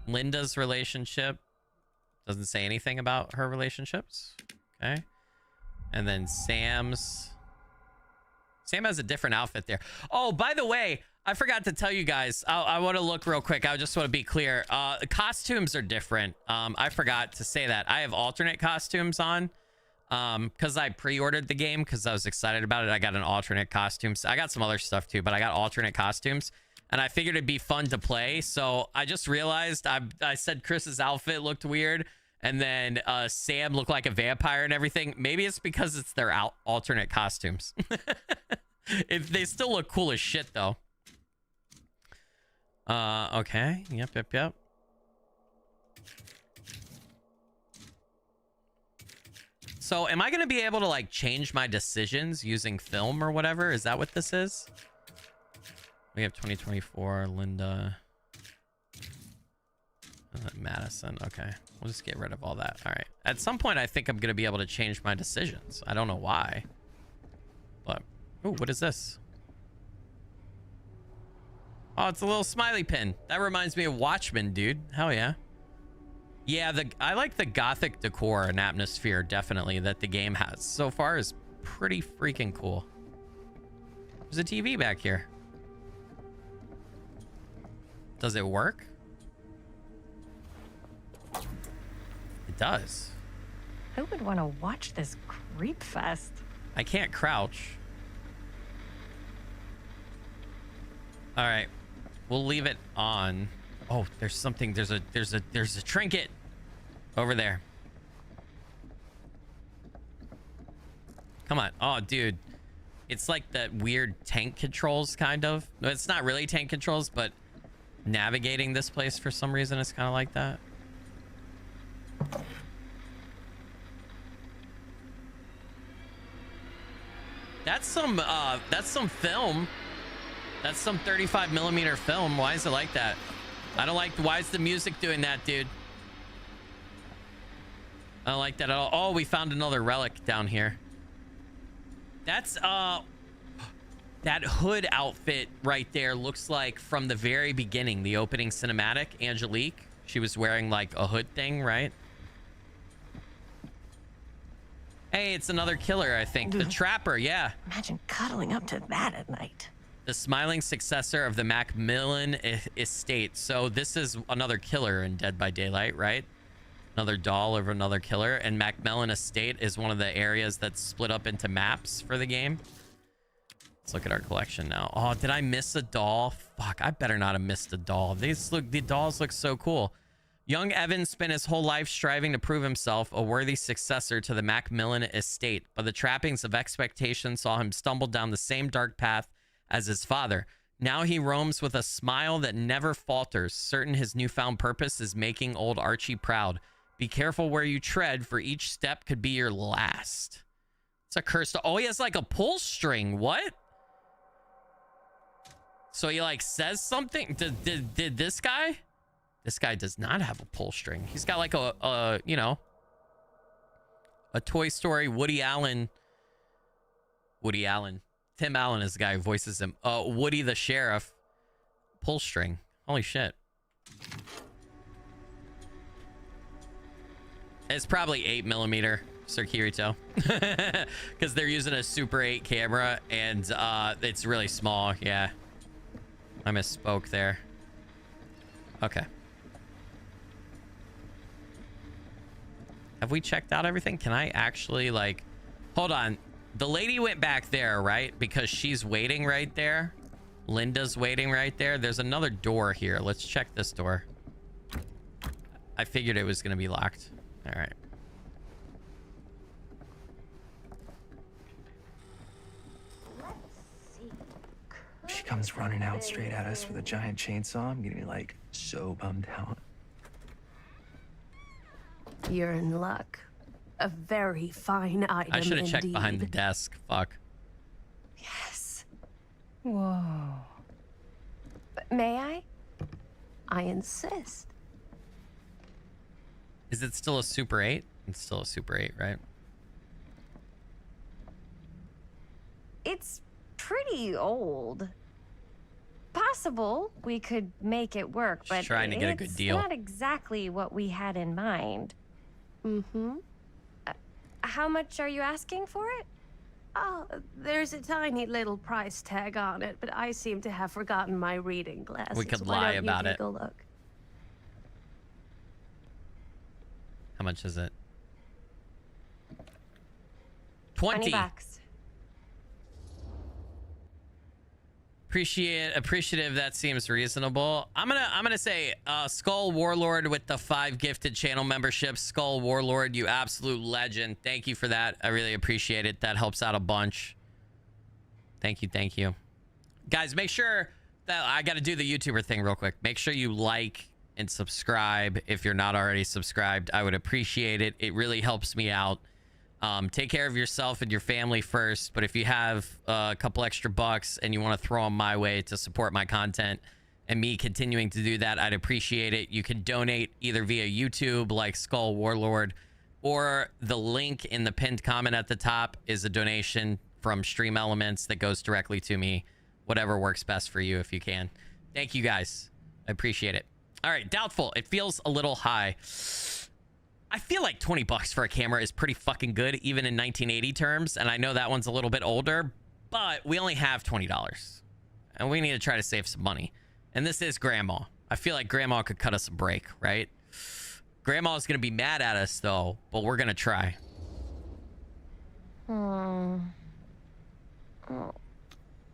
Linda's relationship doesn't say anything about her relationships. Okay. And then Sam's. Sam has a different outfit there. Oh, by the way, I forgot to tell you guys. I want to look real quick. I just want to be clear. The costumes are different. I forgot to say that. I have alternate costumes on because I pre-ordered the game because I was excited about it. I got an alternate costume. I got some other stuff too, but I got alternate costumes. And I figured it'd be fun to play. So I just realized I said Chris's outfit looked weird. And then Sam looked like a vampire and everything. Maybe it's because it's their alternate costumes. They still look cool as shit though. Okay. Yep. So am I going to be able to like change my decisions using film or whatever? Is that what this is? We have 2024, Linda. Madison. Okay. We'll just get rid of all that. All right. At some point, I think I'm going to be able to change my decisions. I don't know why. But, oh, what is this? Oh, it's a little smiley pin. That reminds me of Watchmen, dude. Hell yeah. Yeah, I like the gothic decor and atmosphere, definitely, that the game has so far is pretty freaking cool. There's a TV back here. Does it work? It does. Who would want to watch this creep fest? I can't crouch. All right. We'll leave it on. Oh, there's something. There's a trinket over there. Come on. Oh, dude. It's like that weird tank controls, kind of. No, it's not really tank controls, but navigating this place for some reason is kind of like that. That's some film. That's some 35mm film. Why is it like that? I don't like. Why is the music doing that, dude? I don't like that at all. Oh, we found another relic down here. That's that hood outfit right there looks like from the very beginning, the opening cinematic. Angelique, she was wearing like a hood thing, right? Hey, it's another killer, I think. The Trapper, yeah. Imagine cuddling up to that at night. The smiling successor of the Macmillan estate. So this is another killer in Dead by Daylight, right? Another doll of another killer. And Macmillan estate is one of the areas that's split up into maps for the game. Let's look at our collection now. Oh, did I miss a doll? Fuck, I better not have missed a doll. The dolls look so cool. Young Evans spent his whole life striving to prove himself a worthy successor to the Macmillan estate, but the trappings of expectation saw him stumble down the same dark path as his father. Now he roams with a smile that never falters, certain his newfound purpose is making old Archie proud. Be careful where you tread, for each step could be your last. It's a curse. Oh, he has like a pull string. What? So he like says something. Did this guy? This guy does not have a pull string. He's got like a you know, a Toy Story Woody Allen. Tim Allen is the guy who voices him. Woody the Sheriff. Pull string. Holy shit. It's probably 8mm, Sir Kirito. Because they're using a Super 8 camera and it's really small. Yeah. I misspoke there. Okay. Have we checked out everything? Can I actually like... Hold on. The lady went back there, right? Because she's waiting right there. Linda's waiting right there. There's another door here. Let's check this door. I figured it was going to be locked. All right. She comes running out straight at us with a giant chainsaw. I'm gonna be like so bummed out. You're in luck. A very fine item. I should have checked behind the desk. Fuck. Yes. Whoa. But may I? I insist. Is it still a Super 8? It's still a Super 8, right? It's pretty old. Possible we could make it work, but just trying to get a good deal. It's not exactly what we had in mind. Mm-hmm. How much are you asking for it? Oh, there's a tiny little price tag on it, but I seem to have forgotten my reading glasses. We could Why lie don't you about take it. a look? How much is it? 20 $20. Appreciative. That seems reasonable. I'm gonna say Skull Warlord with the 5 gifted channel memberships. Skull Warlord, you absolute legend. Thank you for that. I really appreciate it. That helps out a bunch. Thank you. Guys, make sure that I got to do the YouTuber thing real quick. Make sure you like and subscribe if you're not already subscribed. I would appreciate it. It really helps me out. Take care of yourself and your family first, but if you have a couple extra bucks and you want to throw them my way to support my content and me continuing to do that, I'd appreciate it. You can donate either via YouTube like Skull Warlord, or the link in the pinned comment at the top is a donation from Stream Elements that goes directly to me. Whatever works best for you if you can. Thank you guys. I appreciate it. All right, Doubtful. It feels a little high. I feel like $20 for a camera is pretty fucking good, even in 1980 terms. And I know that one's a little bit older, but we only have $20. And we need to try to save some money. And this is Grandma. I feel like Grandma could cut us a break, right? Grandma's going to be mad at us, though, but we're going to try. Oh,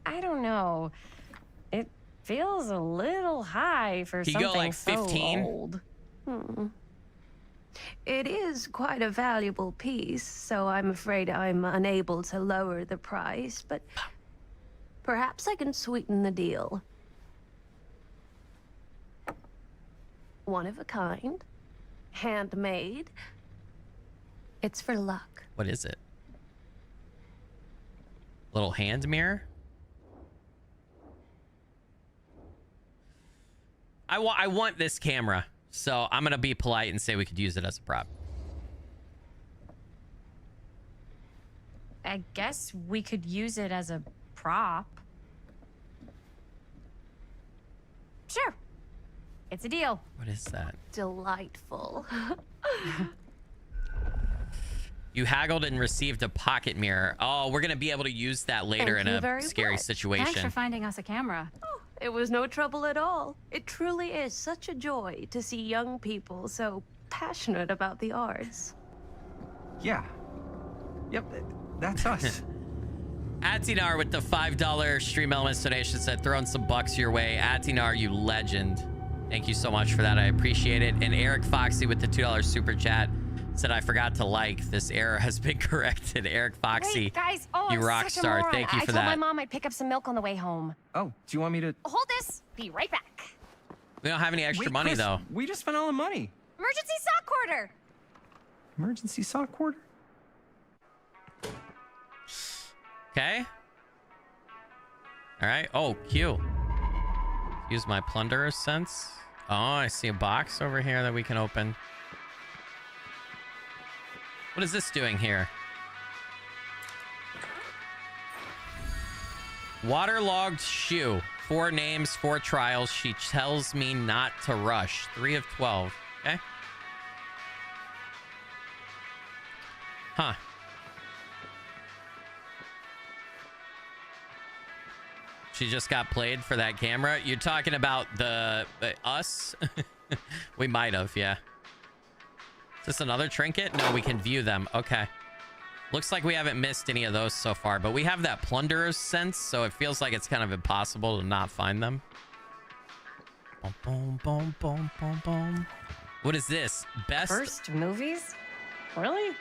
I don't know. It feels a little high for Can you something go like 15? so old. It is quite a valuable piece, so I'm afraid I'm unable to lower the price, but perhaps I can sweeten the deal. One of a kind, handmade. It's for luck. What is it? Little hand mirror? I want this camera. So I'm going to be polite and say we could use it as a prop. I guess we could use it as a prop. Sure. It's a deal. What is that? Delightful. You haggled and received a pocket mirror. Oh, we're going to be able to use that later in a scary situation. Thanks for finding us a camera. It was no trouble at all. It truly is such a joy to see young people so passionate about the arts. Yeah. Yep, that's us. Atinar with the $5 Stream Elements donation said, throwing some bucks your way. Atinar, you legend. Thank you so much for that. I appreciate it. And Eric Foxy with the $2 super chat said, I forgot to like. This error has been corrected. Eric Foxy, Wait, guys. Oh, you I'm rock such a star. moron. Thank you for I told my that. mom I'd pick up some milk on the way home. Oh, do you want me to... Hold this. Be right back. We don't have any extra money, Chris, though. We just spent all the money. Emergency sock quarter. Emergency sock quarter? Okay. All right. Oh, Q. Use my plunderer's sense. Oh, I see a box over here that we can open. What is this doing here? Waterlogged shoe. 4 names, 4 trials. She tells me not to rush. 3 of 12. Okay. Huh. She just got played for that camera. You're talking about the us? We might have, yeah. Is this another trinket? No, we can view them. Okay. Looks like we haven't missed any of those so far, but we have that plunderer's sense, so it feels like it's kind of impossible to not find them. Boom, boom, boom, boom, boom, boom. What is this? Best First movies? Really?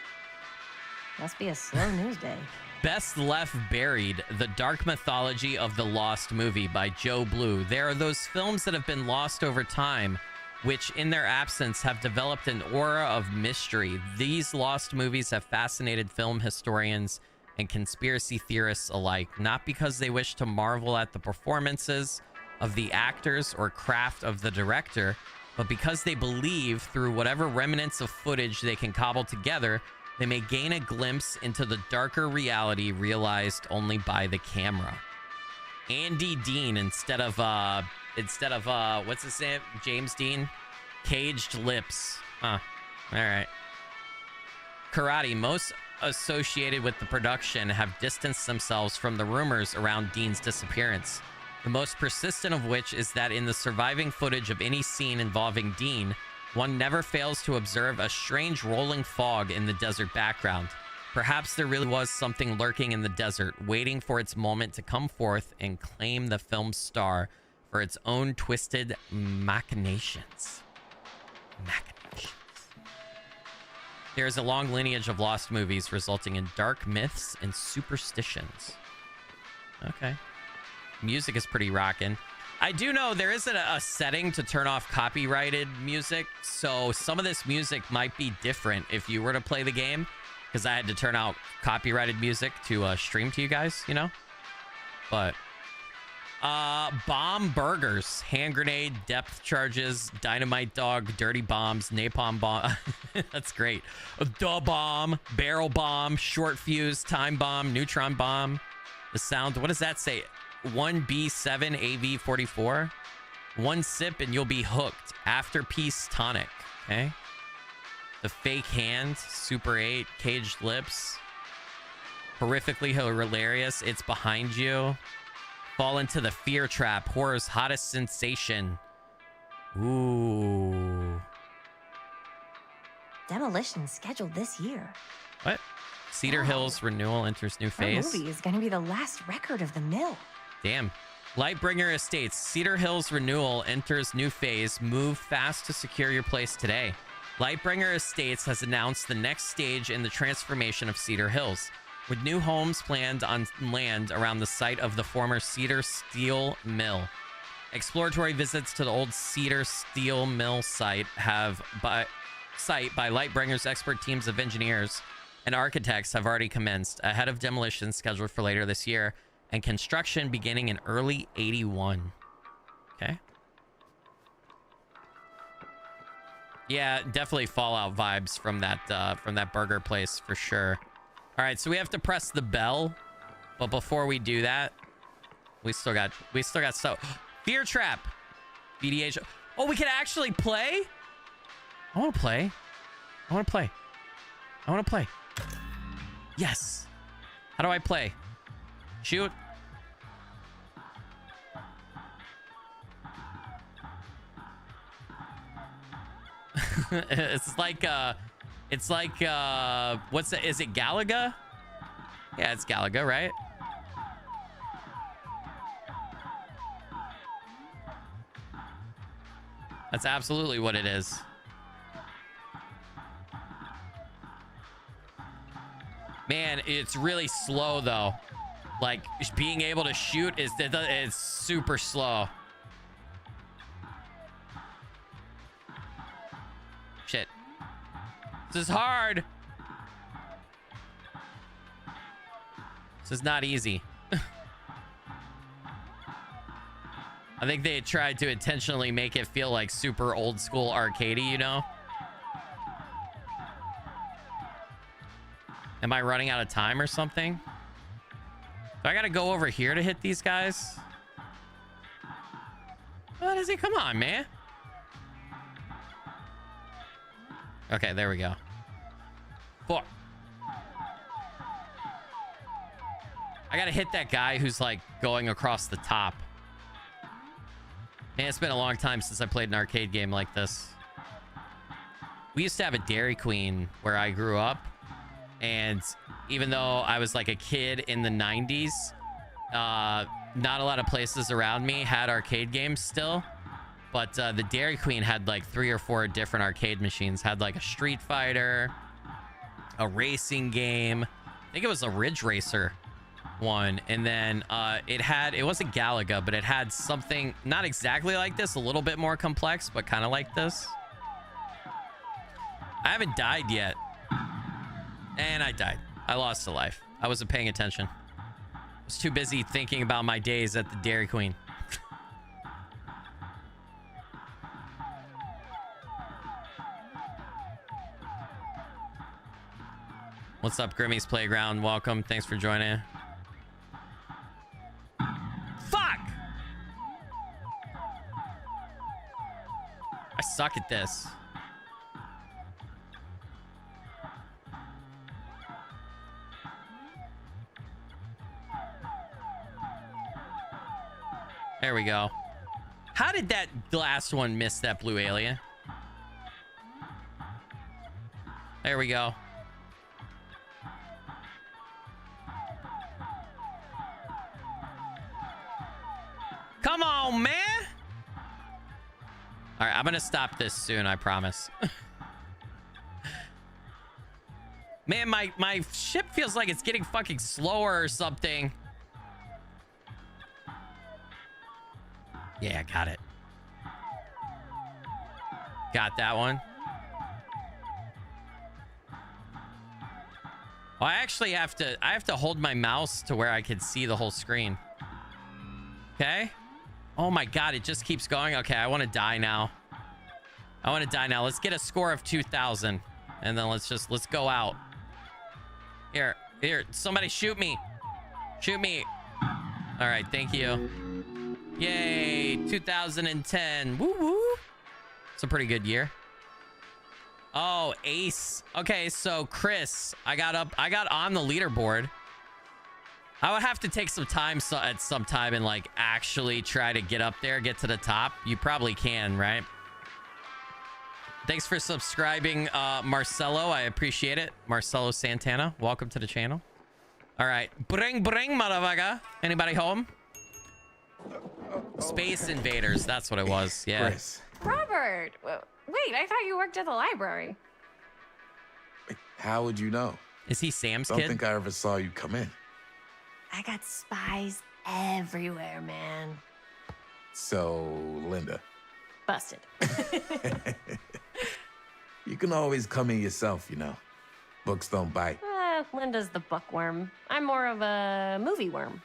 Must be a slow news day. Best Left Buried, The Dark Mythology of the Lost Movie by Joe Blue. There are those films that have been lost over time, which in their absence have developed an aura of mystery. These lost movies have fascinated film historians and conspiracy theorists alike, not because they wish to marvel at the performances of the actors or craft of the director, but because they believe through whatever remnants of footage they can cobble together, they may gain a glimpse into the darker reality realized only by the camera. Andy Dean instead of what's his name? James Dean? Caged Lips. Huh. All right. Karate. associated with the production have distanced themselves from the rumors around Dean's disappearance. The most persistent of which is that in the surviving footage of any scene involving Dean, one never fails to observe a strange rolling fog in the desert background. Perhaps there really was something lurking in the desert, waiting for its moment to come forth and claim the film's star for its own twisted machinations. There is a long lineage of lost movies resulting in dark myths and superstitions. Okay. Music is pretty rockin'. I do know there isn't a setting to turn off copyrighted music, so some of this music might be different if you were to play the game, because I had to turn out copyrighted music to stream to you guys, you know? But bomb burgers, hand grenade, depth charges, dynamite dog, dirty bombs, napalm bomb. That's great. Da bomb, barrel bomb, short fuse, time bomb, neutron bomb. The sound, what does that say? 1B7 AV44. One sip and you'll be hooked. After peace tonic. Okay. The fake hand, Super 8, caged lips. Horrifically hilarious. It's behind you. Fall into the fear trap. Horror's hottest sensation. Ooh. Demolition scheduled this year. What? Cedar Hills renewal enters new phase. That movie is going to be the last record of the mill. Damn. Lightbringer Estates. Cedar Hills renewal enters new phase. Move fast to secure your place today. Lightbringer Estates has announced the next stage in the transformation of Cedar Hills, with new homes planned on land around the site of the former Cedar Steel Mill. Exploratory visits to the old Cedar Steel Mill site by Lightbringer's expert teams of engineers and architects have already commenced, ahead of demolition scheduled for later this year and construction beginning in early 81. Okay. Yeah, definitely Fallout vibes from that burger place for sure. All right, so we have to press the bell, but before we do that, we still got so fear trap, VDH. Oh, we can actually play. I want to play. Yes. How do I play? Shoot. It's like what's that? Is it Galaga? Yeah, it's Galaga, right? That's absolutely what it is. Man, it's really slow though. Like being able to shoot is super slow. Shit. This is hard. This is not easy. I think they tried to intentionally make it feel like super old school arcadey, you know? Am I running out of time or something? Do I gotta go over here to hit these guys? What is it? Come on, man. Okay, there we go. 4. I gotta hit that guy who's like going across the top. Man, it's been a long time since I played an arcade game like this. We used to have a Dairy Queen where I grew up, and even though I was like a kid in the 90s, not a lot of places around me had arcade games still. But the Dairy Queen had like 3 or 4 different arcade machines. Had like a Street Fighter, a racing game. I think it was a Ridge Racer one. And then it wasn't Galaga, but it had something not exactly like this, a little bit more complex, but kind of like this. I haven't died yet. And I died. I lost a life. I wasn't paying attention. I was too busy thinking about my days at the Dairy Queen. What's up, Grimmy's Playground? Welcome. Thanks for joining. Fuck! I suck at this. There we go. How did that last one miss that blue alien? There we go. Come on, man. All right, I'm gonna stop this soon, I promise. Man, my ship feels like it's getting fucking slower or something. Yeah, got it. Got that one. Well, I actually have to hold my mouse to where I can see the whole screen. Okay. Oh my God, it just keeps going. Okay, I want to die now. Let's get a score of 2,000. And then let's go out. Here, somebody shoot me. Shoot me. All right, thank you. Yay, 2010. Woo woo. It's a pretty good year. Oh, ace. Okay, so Chris, I got on the leaderboard. I would have to take some time at some time and like actually try to get up there, get to the top. You probably can, right? Thanks for subscribing, Marcelo. I appreciate it. Marcelo Santana, welcome to the channel. All right, bring, motherfucker. Anybody home? Space Invaders, that's what it was. Yeah. Chris. Robert, wait, I thought you worked at the library. How would you know? Is he Sam's kid? kid? Don't think I ever saw you come in. I got spies everywhere, man. So, Linda. Busted. You can always come in yourself, you know. Books don't bite. Linda's the bookworm. I'm more of a movie worm.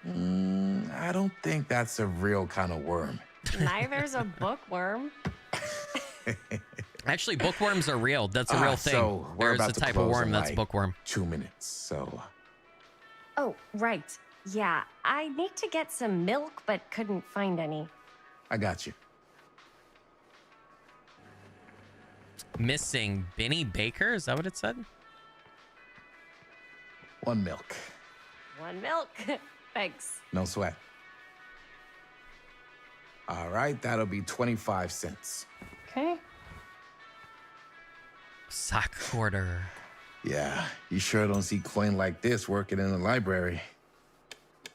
I don't think that's a real kind of worm. Neither's a bookworm. Actually, bookworms are real. That's a real thing. So we're There's about a to type of close worm in that's like bookworm. 2 minutes, so... Oh, right. Yeah, I need to get some milk, but couldn't find any. I got you. Missing Benny Baker? Is that what it said? 1 milk. 1 milk. Thanks. No sweat. All right, that'll be 25 cents. Okay. Sock quarter. Yeah, you sure don't see coin like this working in the library.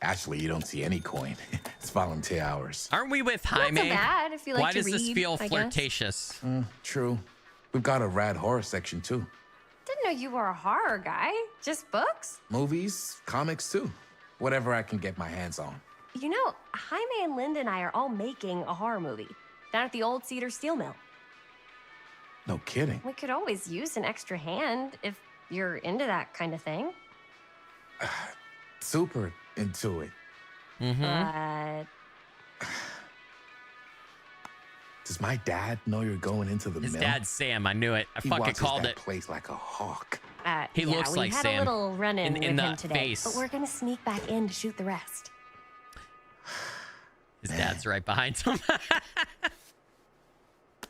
Actually, you don't see any coin. It's volunteer hours. Aren't we with Jaime? Not so bad if you like Why to does this read, feel I guess. flirtatious? True. We've got a rad horror section, too. Didn't know you were a horror guy. Just books? Movies, comics, too. Whatever I can get my hands on. You know, Jaime and Linda and I are all making a horror movie down at the old Cedar Steel Mill. No kidding. We could always use an extra hand if you're into that kind of thing. Super into it. But Does my dad know you're going into the His mill? dad's Sam. I knew it. I He fucking watches called that it. place like a hawk. He yeah, looks we like had Sam a little run-in in with the him today, face. but we're gonna sneak back in to shoot the rest. His dad's right behind him.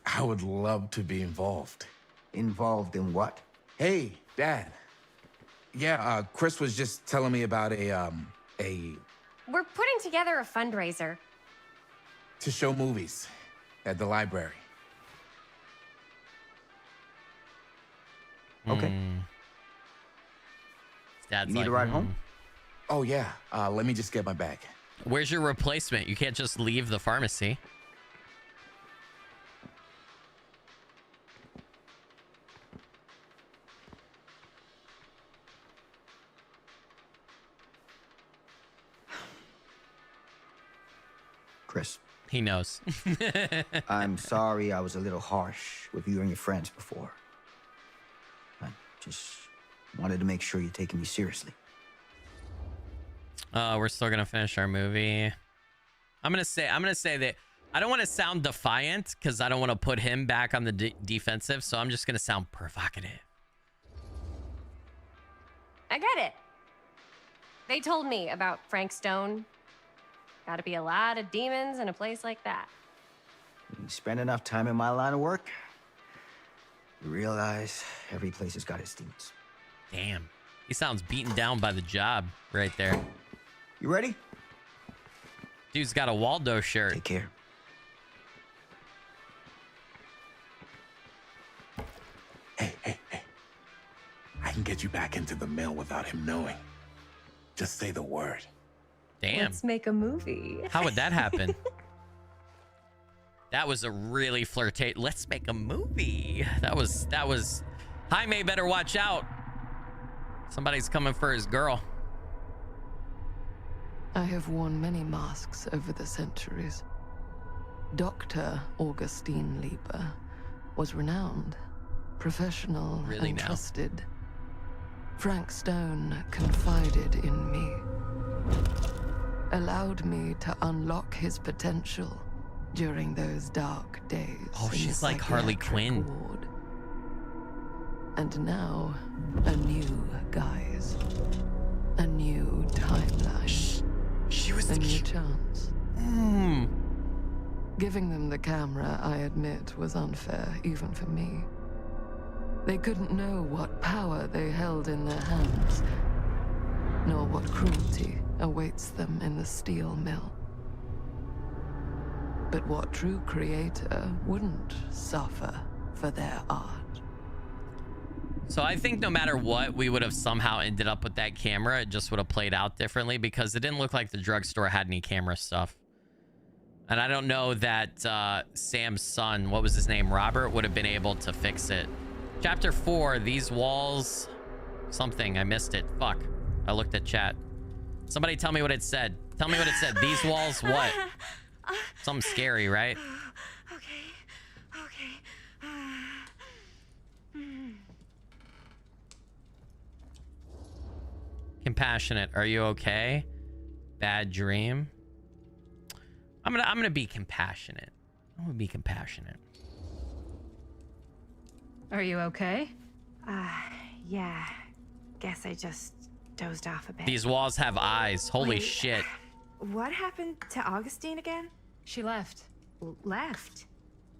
I would love to be involved. Involved in what? Hey, Dad. Yeah, Chris was just telling me about a We're putting together a fundraiser. to show movies at the library. Okay. His dad's You need like, a ride home? Oh yeah. Let me just get my bag. Where's your replacement? You can't just leave the pharmacy. Chris. He knows. I'm sorry I was a little harsh with you and your friends before. I just wanted to make sure you're taking me seriously. We're still gonna finish our movie. I'm gonna say that I don't want to sound defiant because I don't want to put him back on the defensive. So I'm just gonna sound provocative. I get it. They told me about Frank Stone. Gotta be a lot of demons in a place like that. You spend enough time in my line of work, you realize every place has got its demons. Damn, he sounds beaten down by the job right there. You ready? Dude's got a Waldo shirt. Take care. Hey. I can get you back into the mill without him knowing. Just say the word. Damn. Let's make a movie. How would that happen? That was a really flirtate. Let's make a movie. That was Jaime better watch out. Somebody's coming for his girl. I have worn many masks over the centuries. Dr. Augustine Lieber was renowned, professional, Really and now? trusted. Frank Stone confided in me, allowed me to unlock his potential during those dark days. Oh, in the she's like Harley psychiatric Quinn. ward. And now, a new guise. A new timeline. She was a new chance. Hmm. Giving them the camera, I admit, was unfair, even for me. They couldn't know what power they held in their hands, nor what cruelty awaits them in the steel mill. But what true creator wouldn't suffer for their art? So I think no matter what, we would have somehow ended up with that camera. It just would have played out differently because it didn't look like the drugstore had any camera stuff. And I don't know that Sam's son, what was his name, Robert, would have been able to fix it. Chapter 4, these walls, something, I missed it. Fuck, I looked at chat. Somebody tell me what it said. Tell me what it said. These walls, what? Something scary, right? Compassionate. Are you okay? Bad dream. I'm gonna be compassionate. I'm gonna be compassionate. Are you okay? Yeah. Guess I just dozed off a bit. These walls have eyes. Holy Wait. shit. What happened to Augustine again? She left. Left?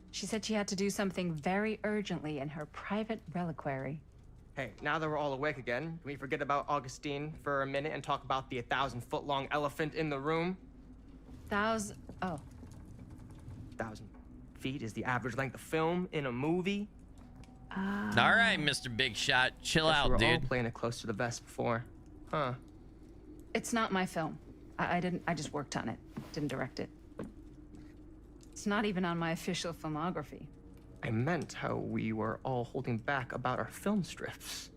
She said she had to do something very urgently in her private reliquary. Hey, now that we're all awake again, can we forget about Augustine for a minute and talk about the 1,000-foot-long elephant in the room? Oh. 1,000 feet is the average length of film in a movie. All right, Mr. Big Shot. Chill Guess out, we were all dude. playing it close to the vest before. Huh. It's not my film. I just worked on it. Didn't direct it. It's not even on my official filmography. I meant how we were all holding back about our film strips.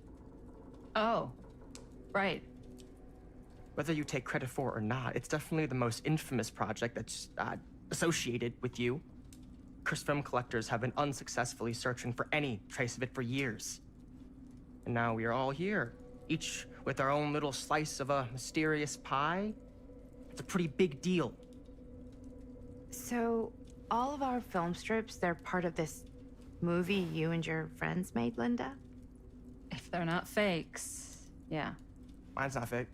Oh, right. Whether you take credit for it or not, it's definitely the most infamous project that's associated with you. Cursed film collectors have been unsuccessfully searching for any trace of it for years. And now we are all here, each with our own little slice of a mysterious pie. It's a pretty big deal. So, all of our film strips, they're part of this movie you and your friends made, Linda? If they're not fakes, yeah. Mine's not fake.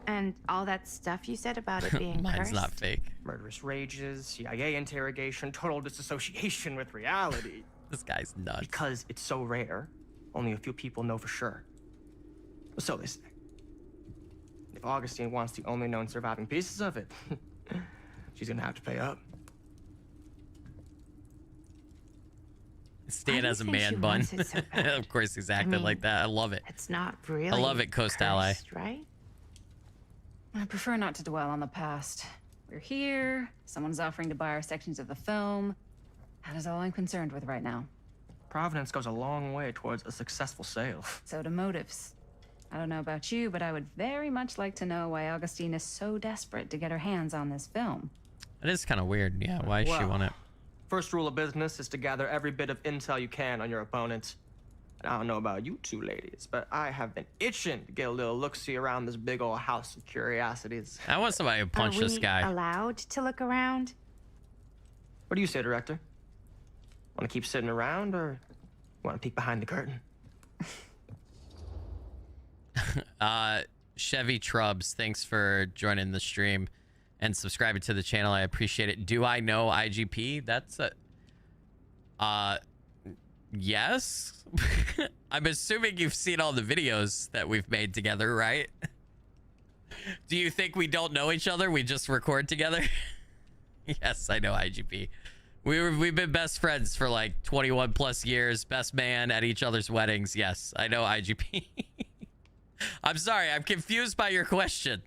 And all that stuff you said about it being Mine's cursed? not fake. Murderous rages, CIA interrogation, total disassociation with reality. This guy's nuts. Because it's so rare, only a few people know for sure. So they say. If Augustine wants the only known surviving pieces of it, she's gonna have to pay up. Stan has a think she man bun. wants it so bad? Of course he's acting like that. I love it. It's not really I love it, Coast Ally. cursed, right? I prefer not to dwell on the past. We're here. Someone's offering to buy our sections of the film. That is all I'm concerned with right now. Providence goes a long way towards a successful sale. So do motives. I don't know about you, but I would very much like to know why Augustine is so desperate to get her hands on this film. It is kind of weird. Yeah, why does she want it? First rule of business is to gather every bit of intel you can on your opponent. And I don't know about you two ladies, but I have been itching to get a little look-see around this big old house of curiosities. I want somebody to punch this guy. Are we allowed to look around? What do you say, director? Want to keep sitting around, or want to peek behind the curtain? Chevy Trubs, thanks for joining the stream and subscribing to the channel. I appreciate it. Do I know IGP? That's a yes. I'm assuming you've seen all the videos that we've made together, right? Do you think we don't know each other? We just record together? Yes, I know IGP. We've been best friends for like 21 plus years. Best man at each other's weddings. Yes, I know IGP. I'm sorry, I'm confused by your question.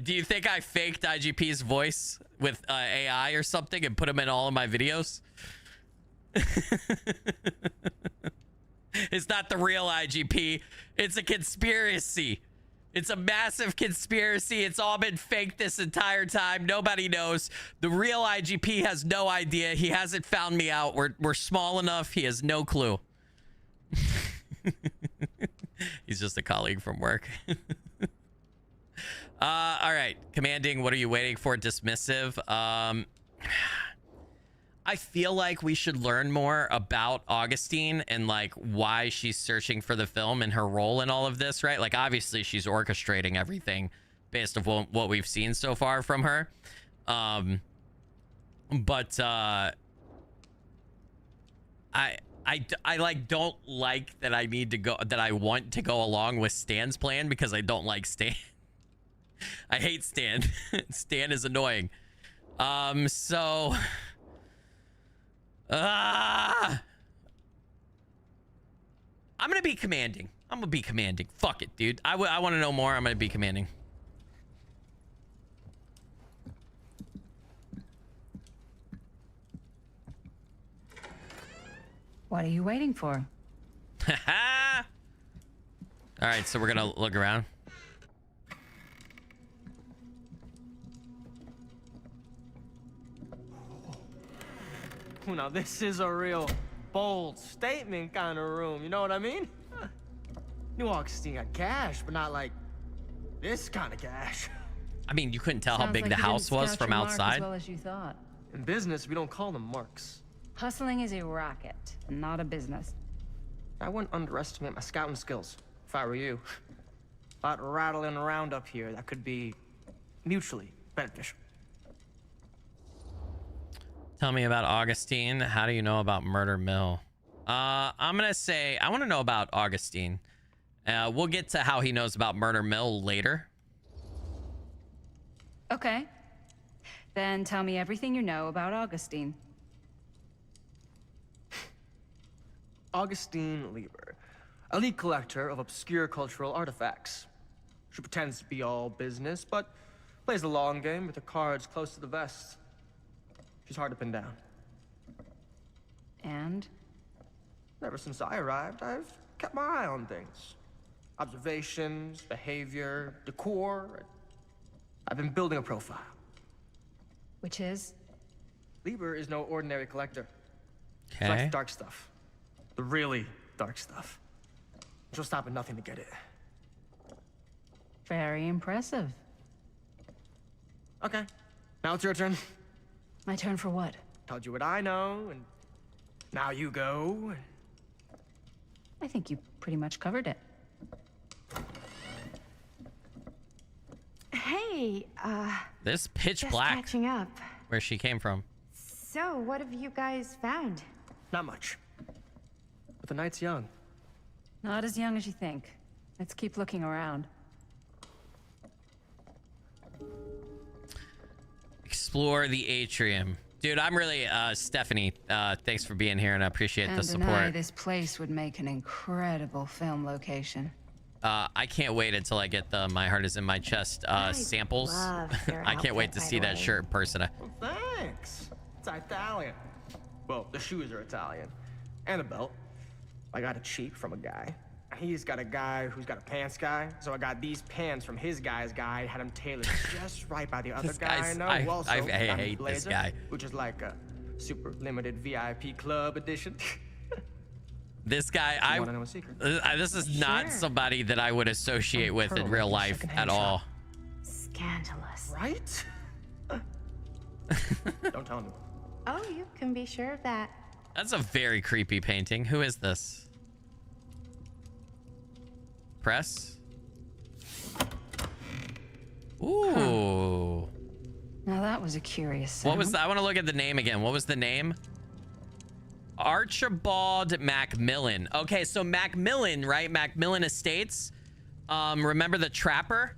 Do you think I faked IGP's voice with AI or something and put him in all of my videos? It's not the real IGP. It's a conspiracy. It's a massive conspiracy. It's all been fake this entire time. Nobody knows. The real IGP has no idea. He hasn't found me out. We're small enough. He has no clue. He's just a colleague from work. All right. Commanding, what are you waiting for? Dismissive. I feel like we should learn more about Augustine and like why she's searching for the film and her role in all of this, right? Like obviously she's orchestrating everything based on what we've seen so far from her. I like don't like that I need to go, that I want to go along with Stan's plan because I don't like Stan. I hate Stan. Stan is annoying. So I'm gonna be commanding. I'm gonna be commanding. Fuck it, dude. I want to know more. I'm gonna be commanding. What are you waiting for? All right, so we're gonna look around. Now this is a real bold statement kind of room, you know what I mean? New Augustine got cash, but not like this kind of cash. I mean, you couldn't tell how Sounds big like the you didn't house was scout from your mark outside. as well as you thought. In business, we don't call them marks. Hustling is a racket, not a business. I wouldn't underestimate my scouting skills, if I were you. A lot rattling around up here that could be mutually beneficial. Tell me about Augustine. How do you know about Murder Mill? I'm gonna say I want to know about Augustine. We'll get to how he knows about Murder Mill later. Okay. Then tell me everything you know about Augustine. Augustine Lieber, elite collector of obscure cultural artifacts. She pretends to be all business, but plays the long game with her cards close to the vest. She's hard to pin down. And? Ever since I arrived, I've kept my eye on things. Observations, behavior, decor. I've been building a profile. Which is? Lieber is no ordinary collector. She Okay. likes the dark stuff. The really dark stuff. She'll stop at nothing to get it. Very impressive. Okay, now it's your turn. My turn for what? Told you what I know, and now you go. I think you pretty much covered it. Hey, This pitch just black. catching up. Where she came from. So, what have you guys found? Not much. But the night's young. Not as young as you think. Let's keep looking around. Explore the atrium. Dude, I'm really, Stephanie, thanks for being here and I appreciate the Can't deny support. this place would make an incredible film location. I can't wait until I get the My Heart Is in My Chest samples. I can't wait to see that shirt in person. Well, thanks. It's Italian. Well, the shoes are Italian. And a belt. I got it cheap from a guy. He's got a guy who's got a pants guy. So I got these pants from his guy's guy, had them tailored just right by the other This guy I guy's- know. I- who also I got me a hate this blazer, guy. Which is like a super limited VIP club edition. This guy, You wanna know a secret? this is not Sure. somebody that I would associate with in real life at all. Scandalous. Right? Don't tell anyone. Oh, you can be sure of that. That's a very creepy painting. Who is this? Press? Ooh. Now that was a curious What was sound. that? I want to look at the name again. What was the name? Archibald Macmillan. Okay, so Macmillan, right? Macmillan Estates. Remember the trapper?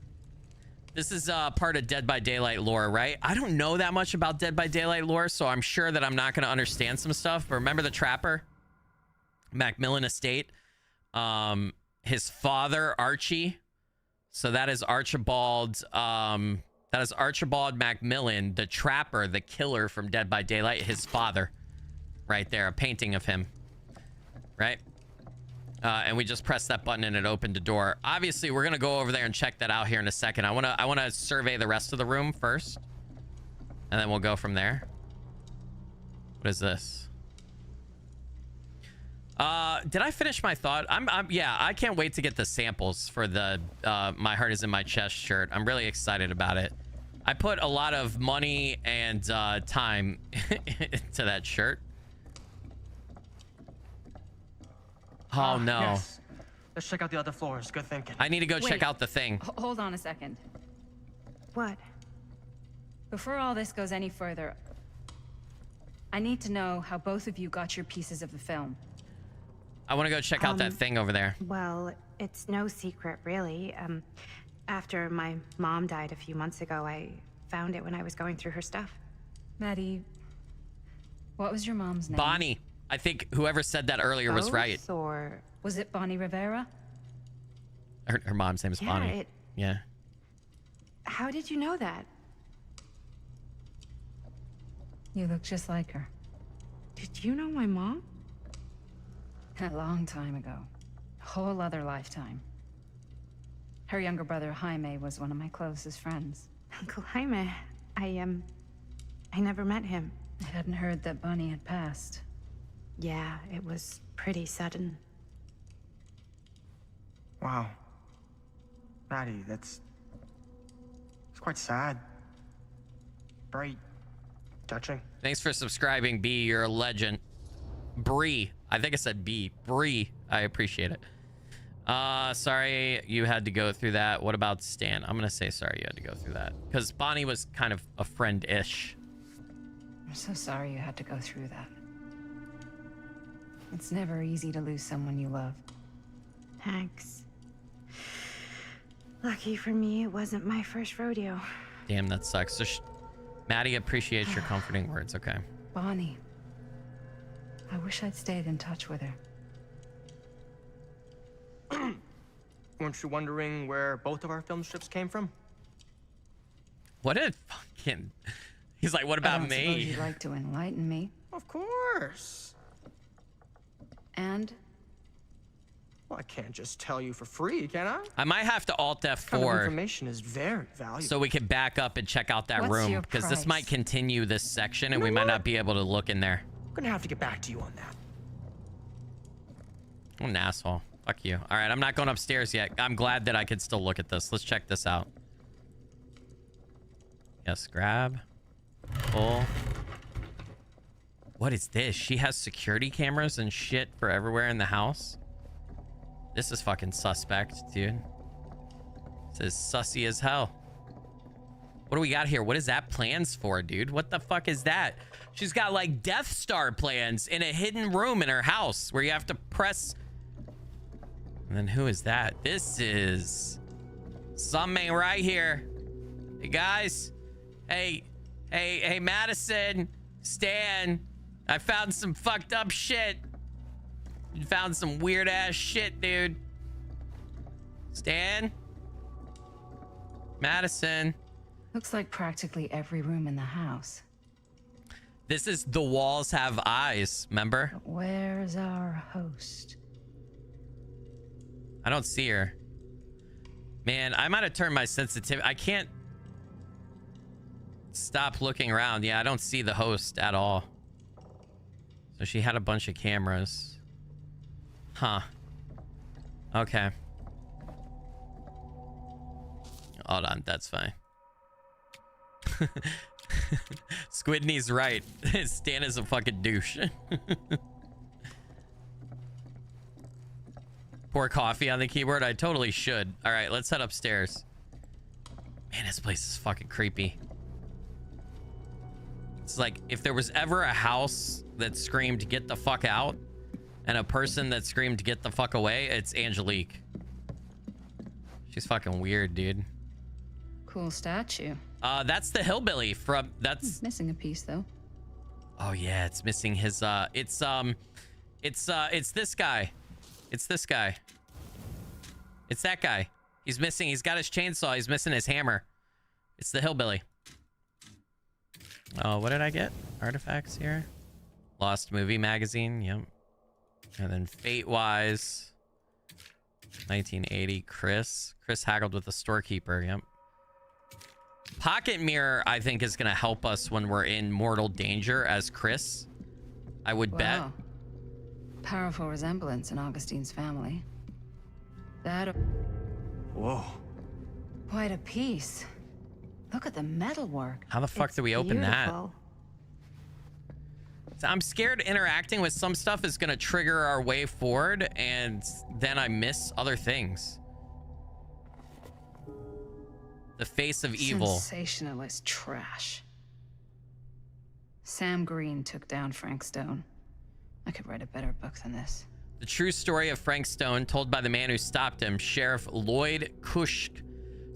This is part of Dead by Daylight lore, right? I don't know that much about Dead by Daylight lore, so I'm sure that I'm not going to understand some stuff. But remember the Trapper? Macmillan Estate. His father, Archie. So that is Archibald. That is Archibald Macmillan, the Trapper, the killer from Dead by Daylight. His father. Right there. A painting of him. Right? And we just pressed that button and it opened a door. Obviously, we're gonna go over there and check that out here in a second. I wanna survey the rest of the room first, and then we'll go from there. What is this? Did I finish my thought? Yeah, I can't wait to get the samples for the My Heart Is in My Chest shirt. I'm really excited about it. I put a lot of money and time into that shirt. Oh, no. Yes. Let's check out the other floors. Good thinking. I need to go check out the thing. Hold on a second. What? Before all this goes any further, I need to know how both of you got your pieces of the film. I want to go check out that thing over there. Well, it's no secret, really. After my mom died a few months ago, I found it when I was going through her stuff. Maddie, what was your mom's name? Bonnie. I think whoever said that earlier was right. Or was it Bonnie Rivera? Her mom's name is Bonnie. Yeah. How did you know that? You look just like her. Did you know my mom? A long time ago. A whole other lifetime. Her younger brother, Jaime, was one of my closest friends. Uncle Jaime, I never met him. I hadn't heard that Bonnie had passed. Yeah, it was pretty sudden. Wow. Maddie, it's quite sad. Very touching. Thanks for subscribing, B. You're a legend. Bree. I think I said B. Bree. I appreciate it. Sorry you had to go through that. What about Stan? I'm going to say sorry you had to go through that. Because Bonnie was kind of a friend-ish. I'm so sorry you had to go through that. It's never easy to lose someone you love. Thanks. Lucky for me, it wasn't my first rodeo. Damn, that sucks. So Maddie appreciates your comforting words. Okay. Bonnie. I wish I'd stayed in touch with her. Weren't you wondering where both of our film strips came from? What a fucking... He's like, what about I don't me? suppose you'd like to enlighten me. Of course. And? Well, I can't just tell you for free, can I? I might have to Alt Kind of F4 information is very valuable. so we can back up and check out that What's room, your because this price? might continue this section and we might not be able to look in there. I'm gonna have to get back to you on that. What an asshole. Fuck you. All right, I'm not going upstairs yet. I'm glad that I could still look at this. Let's check this out. Yes, grab. Pull. What is this? She has security cameras and shit for everywhere in the house. This is fucking suspect, dude. This is sussy as hell. What do we got here? What is that plans for, dude? What the fuck is that? She's got like Death Star plans in a hidden room in her house where you have to press. And then who is that? This is something right here. Hey guys. Hey, Madison, Stan. I found some fucked up shit. You found some weird ass shit, dude. Stan? Madison? Looks like practically every room in the house. This is The Walls Have Eyes, remember? Where's our host? I don't see her. Man, I might have turned my sensitivity. I can't stop looking around. Yeah, I don't see the host at all. So she had a bunch of cameras. Huh. Okay. Hold on, that's fine. Squidney's right. Stan is a fucking douche. Pour coffee on the keyboard? I totally should. All right, let's head upstairs. Man, this place is fucking creepy. It's like, if there was ever a house that screamed, get the fuck out, and a person that screamed, get the fuck away, it's Angelique. She's fucking weird, dude. Cool statue. That's the hillbilly from that's Missing a piece though. Oh yeah, it's missing his it's this guy. It's this guy. It's that guy. He's missing, he's got his chainsaw, he's missing his hammer. It's the hillbilly. Oh, what did I get? Artifacts here. Lost Movie Magazine, yep. And then Fate-wise. 1980, Chris haggled with the storekeeper, yep. Pocket mirror, I think, is going to help us when we're in mortal danger as Chris. I would bet. Powerful resemblance in Augustine's family. That... Whoa. Quite a piece. Look at the metalwork. How the fuck do we open that? So I'm scared interacting with some stuff is going to trigger our way forward, and then I miss other things. The face of evil. Sensationalist trash. Sam Green took down Frank Stone. I could write a better book than this. The true story of Frank Stone, told by the man who stopped him, Sheriff Lloyd Kushk.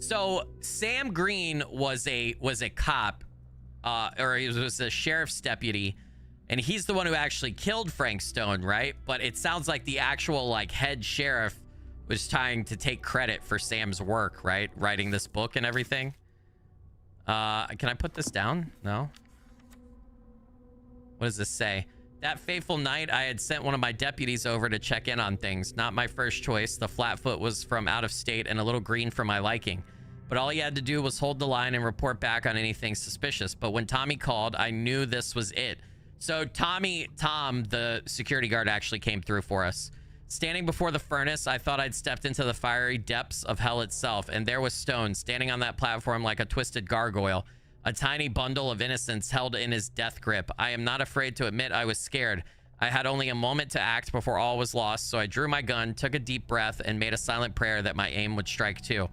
So Sam Green was a cop, or he was a sheriff's deputy, and he's the one who actually killed Frank Stone, right? But it sounds like the actual like head sheriff was trying to take credit for Sam's work, right? Writing this book and everything. Can I put this down? No. What does this say? That fateful night, I had sent one of my deputies over to check in on things. Not my first choice. The Flatfoot was from out of state and a little green for my liking. But all he had to do was hold the line and report back on anything suspicious. But when Tommy called, I knew this was it. So Tom, the security guard, actually came through for us. Standing before the furnace, I thought I'd stepped into the fiery depths of hell itself. And there was Stone, standing on that platform like a twisted gargoyle. A tiny bundle of innocence held in his death grip. I am not afraid to admit I was scared. I had only a moment to act before all was lost, so I drew my gun, took a deep breath, and made a silent prayer that my aim would strike too.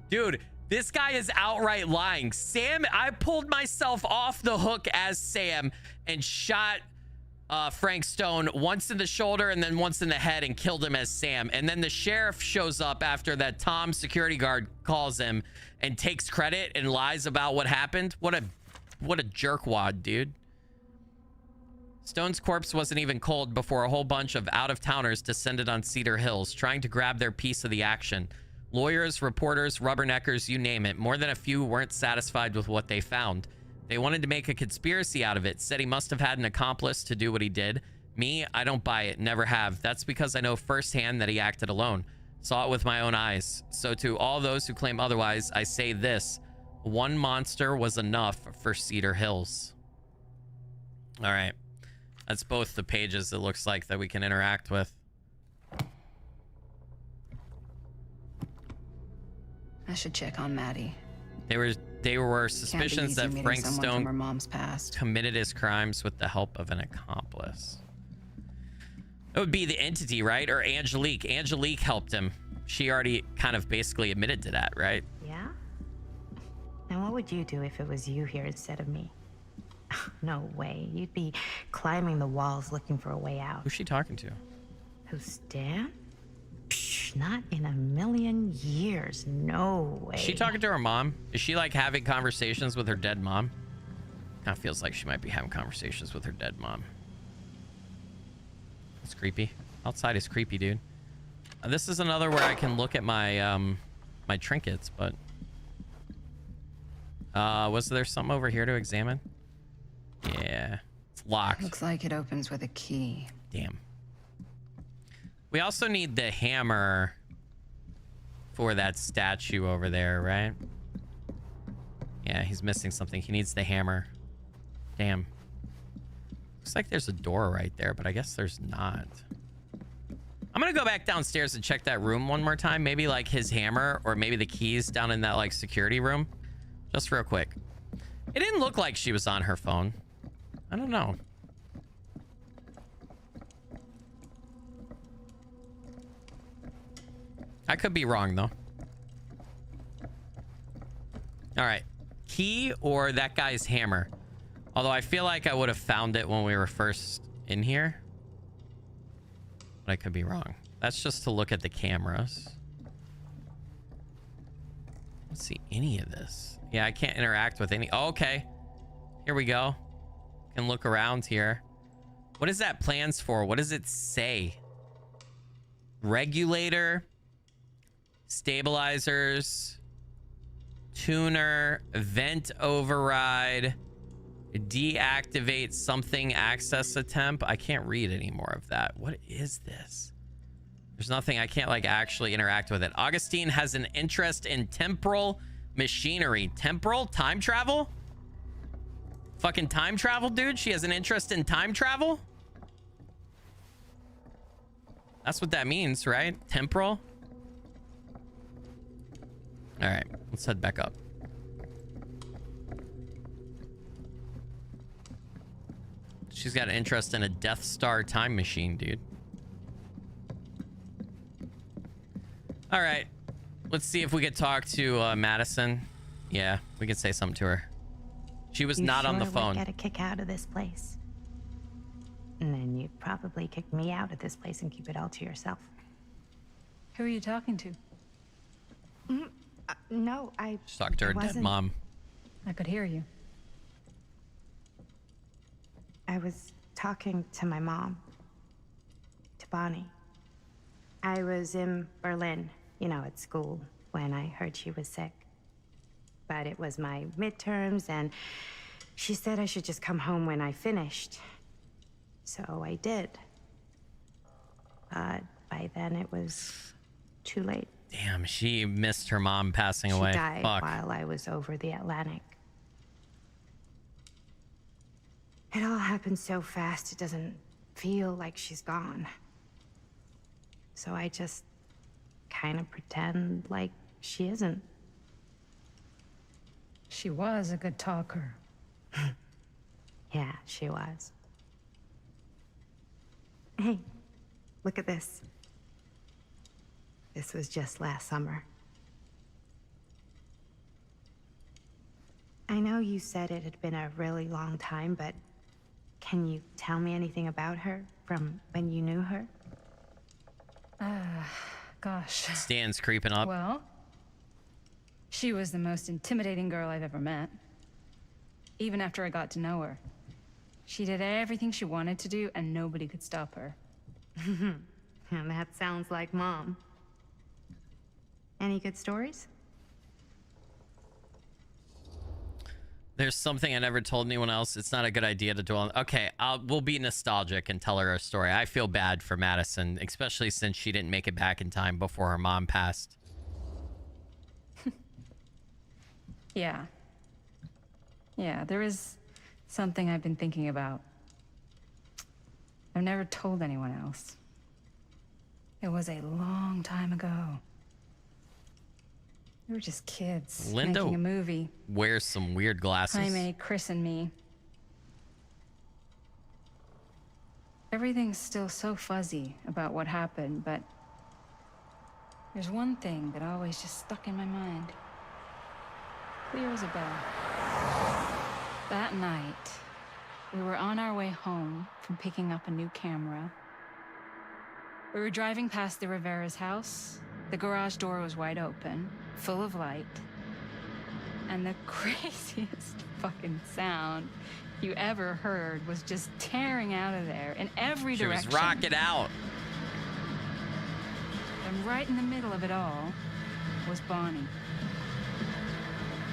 Dude, this guy is outright lying. Sam, I pulled myself off the hook as Sam and shot Frank Stone once in the shoulder and then once in the head and killed him as Sam. And then the sheriff shows up after that Tom security guard calls him and takes credit and lies about what happened. What a jerkwad, dude. Stone's corpse wasn't even cold before a whole bunch of out-of-towners descended on Cedar Hills, trying to grab their piece of the action. Lawyers, reporters, rubberneckers, you name it. More than a few weren't satisfied with what they found. They wanted to make a conspiracy out of it, said he must have had an accomplice to do what he did. Me, I don't buy it, never have. That's because I know firsthand that he acted alone. Saw it with my own eyes. So to all those who claim otherwise, I say this. One monster was enough for Cedar Hills. All right. That's both the pages, it looks like, that we can interact with. I should check on Maddie. There were suspicions that Frank Stone her mom's past committed his crimes with the help of an accomplice. It would be the entity, right? Or Angelique. Angelique helped him. She already kind of basically admitted to that, right? Yeah? And what would you do if it was you here instead of me? No way. You'd be climbing the walls looking for a way out. Who's she talking to? Who's Stan? Psh, not in a million years. No way. Is she talking to her mom? Is she like having conversations with her dead mom? Kind of feels like she might be having conversations with her dead mom. It's creepy. Outside is creepy, dude. This is another where I can look at my my trinkets, but was there something over here to examine? Yeah, it's locked. Looks like it opens with a key. Damn. We also need the hammer for that statue over there, right? Yeah, he's missing something. He needs the hammer. Damn. Looks like there's a door right there, but I guess there's not. I'm gonna go back downstairs and check that room one more time. Maybe like his hammer or maybe the keys down in that like security room. Just real quick. It didn't look like she was on her phone. I don't know. I could be wrong though. All right. Key or that guy's hammer. Although I feel like I would have found it when we were first in here. But I could be wrong. That's just to look at the cameras. don't see any of this. Yeah, I can't interact with any. Oh, okay. Here we go. Can look around here. What is that plans for? What does it say? Regulator, stabilizers, tuner, vent override, deactivate something access attempt. I can't read any more of that. What is this? There's nothing. I can't like actually interact with it. Augustine has an interest in temporal machinery. Temporal? Time travel? Fucking time travel, dude? She has an interest in time travel? That's what that means, right? Temporal? All right, let's head back up. She's got an interest in a Death Star time machine, dude. All right, let's see if we could talk to Madison. Yeah, we can say something to her. She was not on the phone. You get a kick out of this place. And then you'd probably kick me out of this place and keep it all to yourself. Who are you talking to? No, She's talking to her dead mom. I could hear you. I was talking to my mom. To Bonnie. I was in Berlin, you know, at school, when I heard she was sick. But it was my midterms, and she said I should just come home when I finished. So I did. But by then it was too late. Damn, she missed her mom passing away. She died Fuck. while I was over the Atlantic. It all happened so fast, it doesn't feel like she's gone. So I just kind of pretend like she isn't. She was a good talker. Yeah, she was. Hey, look at this. This was just last summer. I know you said it had been a really long time, but can you tell me anything about her from when you knew her? Gosh. Stan's creeping up. Well, she was the most intimidating girl I've ever met. Even after I got to know her. She did everything she wanted to do, and nobody could stop her. And that sounds like Mom. Any good stories? There's something I never told anyone else. It's not a good idea to dwell on. Okay, we'll be nostalgic and tell her a story. I feel bad for Madison, especially since she didn't make it back in time before her mom passed. Yeah. Yeah, there is something I've been thinking about. I've never told anyone else. It was a long time ago. We were just kids Linda making a movie. Wears some weird glasses. Jaime, Chris, and me. Everything's still so fuzzy about what happened, but there's one thing that always just stuck in my mind. Clear as a bell. That night, we were on our way home from picking up a new camera. We were driving past the Rivera's house. The garage door was wide open, full of light. And the craziest fucking sound you ever heard was just tearing out of there in every direction. She was rocking out. And right in the middle of it all was Bonnie.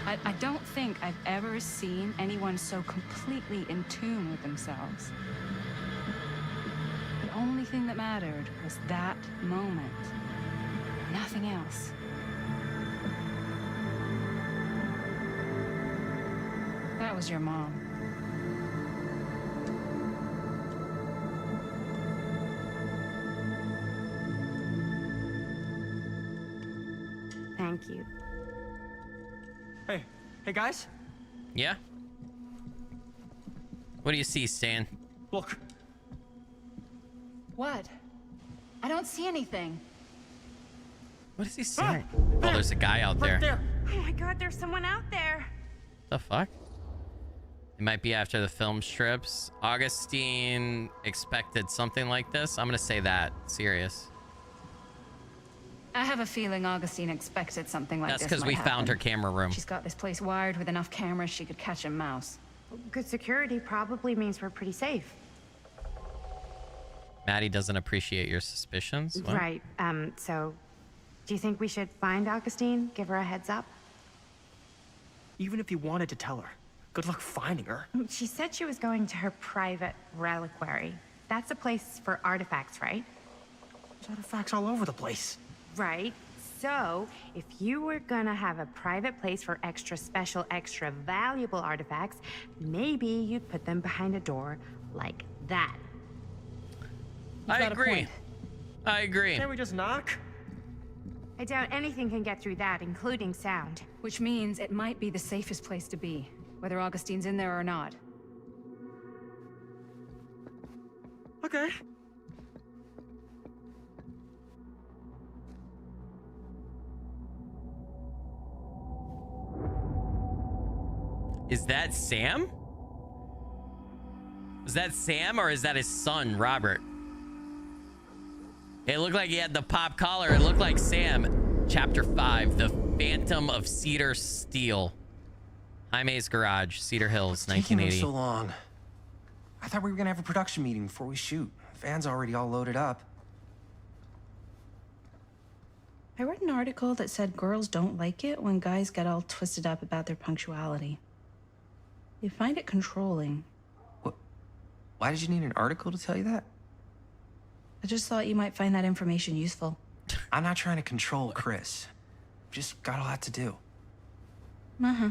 I don't think I've ever seen anyone so completely in tune with themselves. The only thing that mattered was that moment. Nothing else. That was your mom. Thank you. Hey guys? Yeah? What do you see, Stan? Look. What? I don't see anything. What is he saying? Oh, there's a guy out there. Oh my god, there's someone out there. The fuck? It might be after the film strips. Augustine expected something like this. I'm gonna say that. Serious. I have a feeling Augustine expected something like That's this. because we found her happen. camera room. She's got this place wired with enough cameras she could catch a mouse. Good security probably means we're pretty safe. Maddie doesn't appreciate your suspicions. What? Right. So, do you think we should find Augustine? Give her a heads up? Even if you wanted to tell her, good luck finding her. She said she was going to her private reliquary. That's a place for artifacts, right? There's artifacts all over the place. Right. So, if you were gonna have a private place for extra special, extra valuable artifacts, maybe you'd put them behind a door like that. I agree. I agree. Can't we just knock? I doubt anything can get through that, including sound. Which means it might be the safest place to be, whether Augustine's in there or not. Okay. Is that Sam? Is that Sam or is that his son, Robert? It looked like he had the pop collar. It looked like Sam. Chapter 5, The Phantom of Cedar Steel. Jaime's Garage, Cedar Hills, 1980. So long. I thought we were gonna have a production meeting before we shoot. Van's already all loaded up. I read an article that said girls don't like it when guys get all twisted up about their punctuality. They find it controlling. What? Why did you need an article to tell you that? I just thought you might find that information useful. I'm not trying to control Chris. Just got a lot to do. Uh-huh.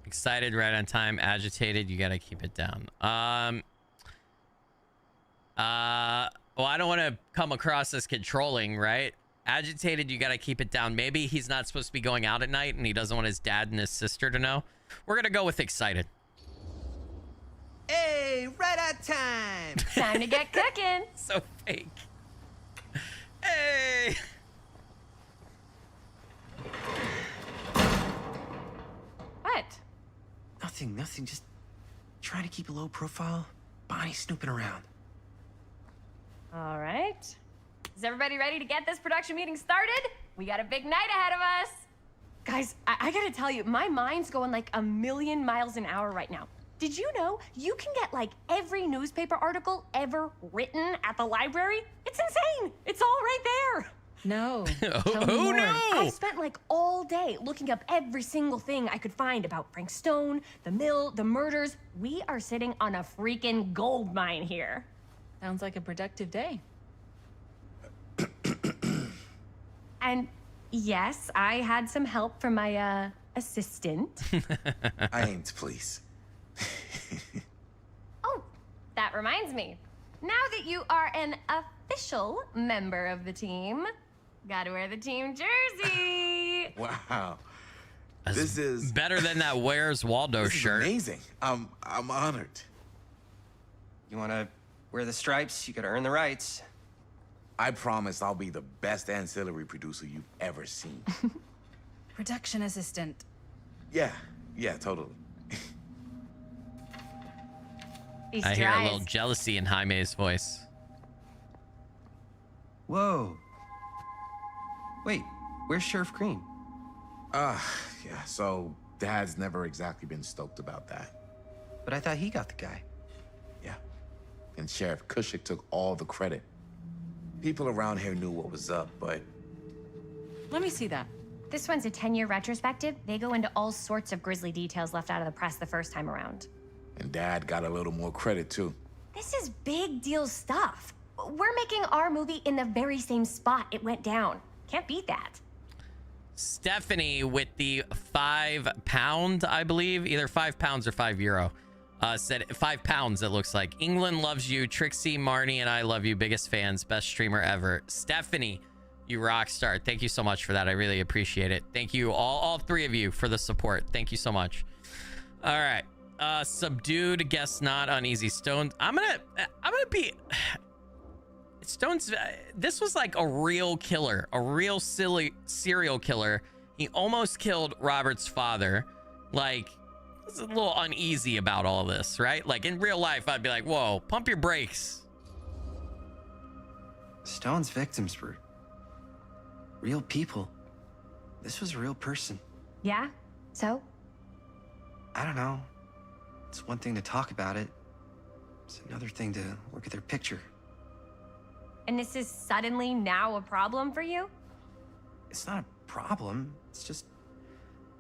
Excited, right on time, agitated, you gotta keep it down. Well, I don't want to come across as controlling, right? Agitated, you gotta keep it down. Maybe he's not supposed to be going out at night and he doesn't want his dad and his sister to know. We're gonna go with excited. Hey, right on time. Time to get cooking. So fake. Hey. What? Nothing. Just trying to keep a low profile. Bonnie snooping around. All right. Is everybody ready to get this production meeting started? We got a big night ahead of us. Guys, I gotta tell you, my mind's going like a million miles an hour right now. Did you know you can get like every newspaper article ever written at the library? It's insane. It's all right there. No. Who knew? I spent like all day looking up every single thing I could find about Frank Stone, the mill, the murders. We are sitting on a freaking gold mine here. Sounds like a productive day. And yes, I had some help from my assistant. I ain't please. Oh, that reminds me. Now that you are an official member of the team, gotta wear the team jersey. Wow. That's this is better than that Where's Waldo shirt. Amazing. I'm honored. You wanna wear the stripes? You gotta earn the rights. I promise I'll be the best ancillary producer you've ever seen. Production assistant. Yeah, totally. I hear a little jealousy in Jaime's voice. Whoa. Wait, where's Sheriff Green? Yeah, so Dad's never exactly been stoked about that. But I thought he got the guy. Yeah, and Sheriff Cushik took all the credit. People around here knew what was up, but... Let me see that. This one's a 10-year retrospective. They go into all sorts of grisly details left out of the press the first time around. And Dad got a little more credit, too. This is big deal stuff. We're making our movie in the very same spot it went down. Can't beat that. Stephanie with the £5, I believe, either £5 or €5, said £5, it looks like. England loves you. Trixie, Marnie, and I love you. Biggest fans. Best streamer ever. Stephanie, you rock star. Thank you so much for that. I really appreciate it. Thank you, all three of you, for the support. Thank you so much. All right. Subdued, guess not, uneasy. Stones. I'm gonna be Stones. This was like a real killer, a real silly serial killer. He almost killed Robert's father. Like, I was a little uneasy about all this, right? Like in real life, I'd be like, whoa, pump your brakes. Stone's victims were real people. This was a real person. Yeah? So? I don't know. It's one thing to talk about it. It's another thing to look at their picture. And this is suddenly now a problem for you? It's not a problem. It's just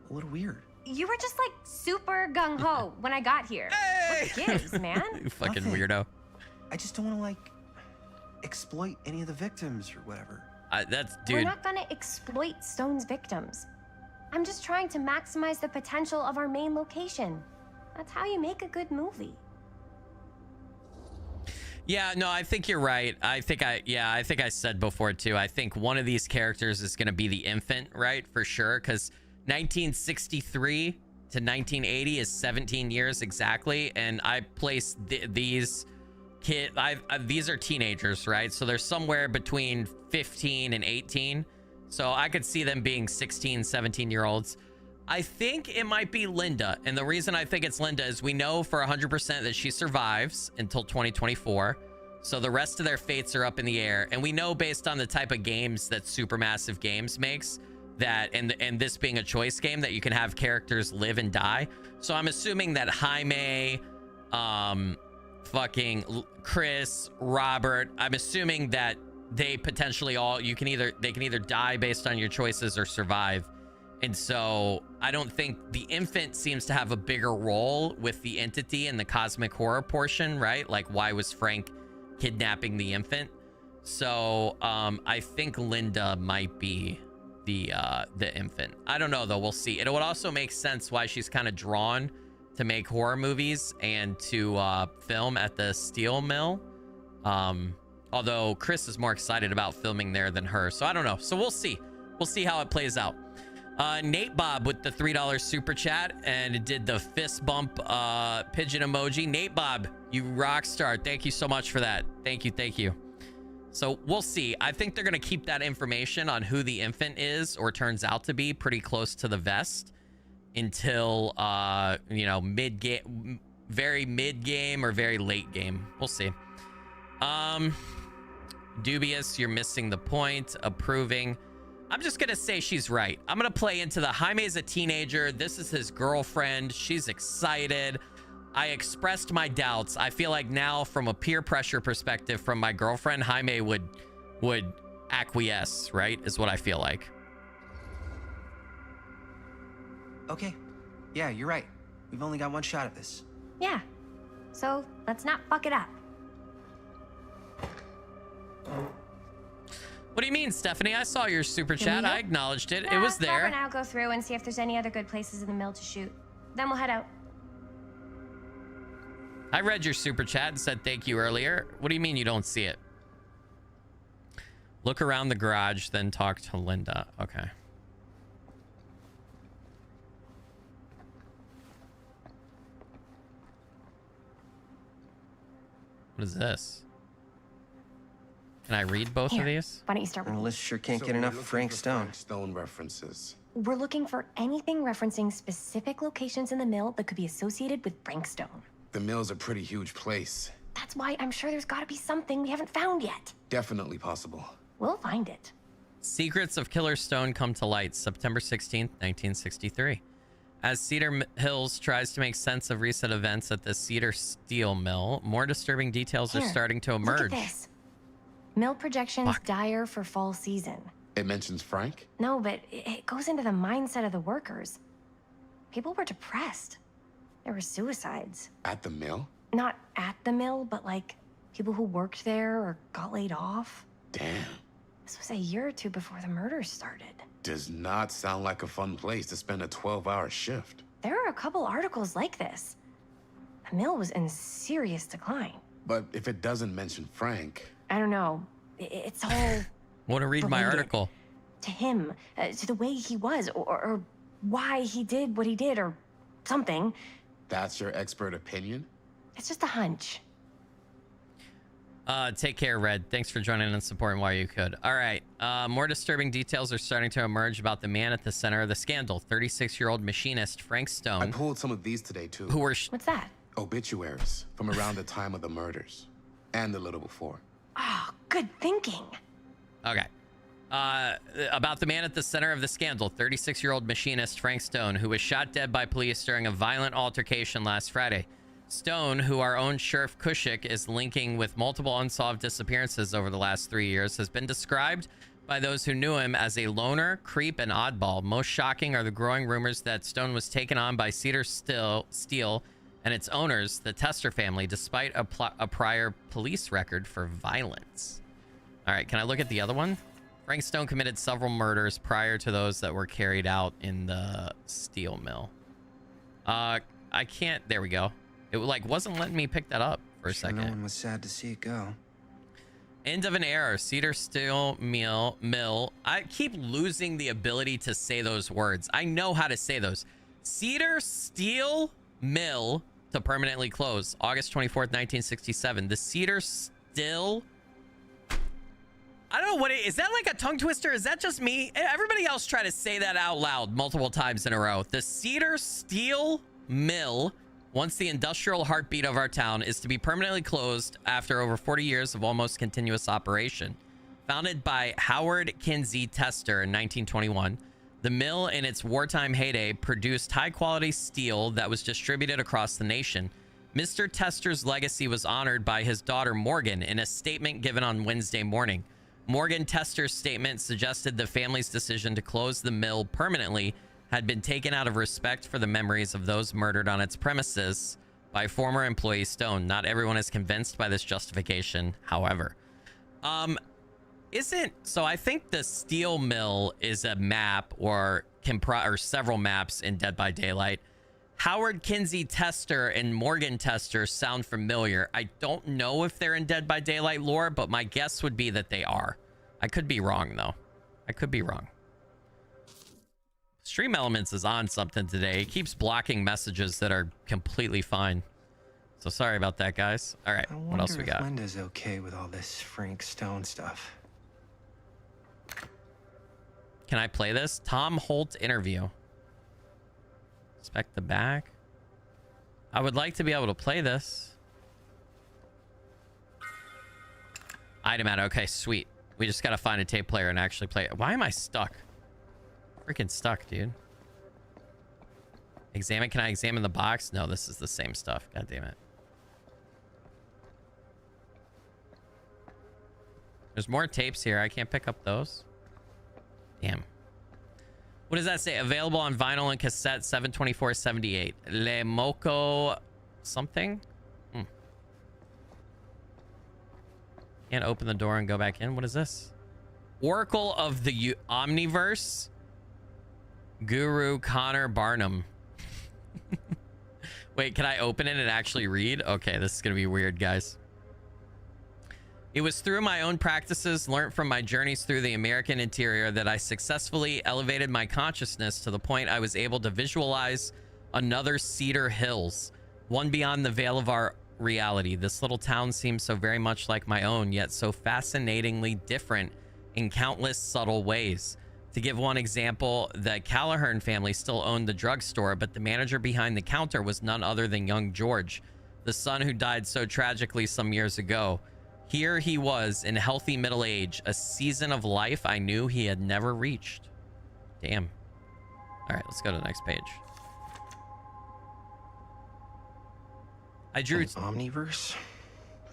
a little weird. You were just like super gung-ho when I got here. What gives, man? You fucking Nothing. weirdo. I just don't want to, like, exploit any of the victims or whatever. That's, We're dude. not gonna exploit Stone's victims. I'm just trying to maximize the potential of our main location. That's how you make a good movie. Yeah, no, I think you're right. I think I said before too. I think one of these characters is going to be the infant, right? For sure, because 1963 to 1980 is 17 years exactly, and I place these kids. These are teenagers, right? So they're somewhere between 15 and 18. So I could see them being 16, 17-year-olds. I think it might be Linda. And the reason I think it's Linda is we know for 100% that she survives until 2024. So the rest of their fates are up in the air. And we know based on the type of games that Supermassive Games makes that, and this being a choice game, that you can have characters live and die. So I'm assuming that Jaime, fucking Chris, Robert, I'm assuming that they potentially all, they can either die based on your choices or survive. And so I don't think the infant seems to have a bigger role with the entity and the cosmic horror portion, right? Like, why was Frank kidnapping the infant? So I think Linda might be the infant. I don't know though, we'll see. It would also make sense why she's kind of drawn to make horror movies and to film at the steel mill. Although Chris is more excited about filming there than her. So I don't know. So we'll see. We'll see how it plays out. Nate Bob with the $3 super chat and did the fist bump pigeon emoji. Nate Bob, you rock star. Thank you so much for that. Thank you. Thank you. So we'll see. I think they're going to keep that information on who the infant is or turns out to be pretty close to the vest until, you know, mid-game, very mid-game or very late game. We'll see. Dubious, you're missing the point. Approving. I'm just gonna say she's right. I'm gonna play into the Jaime's a teenager. This is his girlfriend. She's excited. I expressed my doubts. I feel like now, from a peer pressure perspective, from my girlfriend, Jaime would acquiesce, right? Is what I feel like. Okay. Yeah, you're right. We've only got one shot at this. Yeah. So let's not fuck it up. What do you mean, Stephanie? I saw your super chat. I acknowledged it. It was there. For now, go through and see if there's any other good places in the mill to shoot. Then we'll head out. I read your super chat and said thank you earlier. What do you mean you don't see it? Look around the garage, then talk to Linda. Okay. What is this? Can I read both of these? Why don't you start with Well, Liz sure can't get enough of Frank Stone. Stone references. We're looking for anything referencing specific locations in the mill that could be associated with Frank Stone. The mill's a pretty huge place. That's why I'm sure there's got to be something we haven't found yet. Definitely possible. We'll find it. Secrets of Killer Stone come to light September 16th, 1963. As Cedar Hills tries to make sense of recent events at the Cedar Steel Mill, more disturbing details are starting to emerge. Look at this. Mill projections dire for fall season. It mentions Frank? No, but it goes into the mindset of the workers. People were depressed. There were suicides. At the mill? Not at the mill, but like people who worked there or got laid off. Damn. This was a year or two before the murders started. Does not sound like a fun place to spend a 12-hour shift. There are a couple articles like this. The mill was in serious decline. But if it doesn't mention Frank... I don't know. It's all... Want to read my related article? To him, to the way he was, or why he did what he did, or something. That's your expert opinion? It's just a hunch. Take care, Red. Thanks for joining and supporting while you could. All right. More disturbing details are starting to emerge about the man at the center of the scandal, 36-year-old machinist Frank Stone. I pulled some of these today, too. Who were... What's that? Obituaries from around the time of the murders. And a little before. Oh, good thinking. Okay. About the man at the center of the scandal, 36-year-old machinist Frank Stone, who was shot dead by police during a violent altercation last Friday. Stone, who our own Sheriff Kushik is linking with multiple unsolved disappearances over the last 3 years, has been described by those who knew him as a loner, creep, and oddball. Most shocking are the growing rumors that Stone was taken on by Cedar Steel and its owners, the Tester family, despite a prior police record for violence. All right, can I look at the other one? Frank Stone committed several murders prior to those that were carried out in the steel mill. I can't. There we go. It wasn't letting me pick that up for a second. No one was sad to see it go. End of an era. Cedar Steel Mill. I keep losing the ability to say those words. I know how to say those. Cedar Steel Mill to permanently close. August 24th, 1967. The Cedar Steel... I don't know what it is. That like a tongue twister? Is that just me? Everybody else try to say that out loud multiple times in a row. The Cedar Steel Mill, once the industrial heartbeat of our town, is to be permanently closed after over 40 years of almost continuous operation. Founded by Howard Kinsey Tester in 1921, the mill in its wartime heyday produced high-quality steel that was distributed across the nation. Mr. Tester's legacy was honored by his daughter Morgan in a statement given on Wednesday morning. Morgan Tester's statement suggested the family's decision to close the mill permanently had been taken out of respect for the memories of those murdered on its premises by former employee Stone. Not everyone is convinced by this justification, however. So I think the steel mill is a map or several maps in Dead by Daylight. Howard Kinsey Tester and Morgan Tester sound familiar. I don't know if they're in Dead by Daylight lore, but my guess would be that they are. I could be wrong, though. I could be wrong. Stream Elements is on something today. It keeps blocking messages that are completely fine. So sorry about that, guys. All right, what else we got? Linda's okay with all this Frank Stone stuff. Can I play this? Tom Holt interview. Inspect the back. I would like to be able to play this. Item out. Okay, sweet. We just got to find a tape player and actually play it. Why am I stuck? Freaking stuck, dude. Examine. Can I examine the box? No, this is the same stuff. God damn it. There's more tapes here. I can't pick up those. Damn. What does that say? Available on vinyl and cassette, 7/24/78. Le Moco something? Can't open the door and go back in. What is this? Oracle of the Omniverse. Guru Connor Barnum. Wait, can I open it and actually read? Okay, this is going to be weird, guys. It was through my own practices, learned from my journeys through the American interior, that I successfully elevated my consciousness to the point I was able to visualize another Cedar Hills, one beyond the veil of our reality. This little town seems so very much like my own, yet so fascinatingly different in countless subtle ways. To give one example, the Callahern family still owned the drugstore, but the manager behind the counter was none other than young George, the son who died so tragically some years ago. Here he was in healthy middle age, a season of life I knew he had never reached. Damn. All right, let's go to the next page. I drew an Omniverse?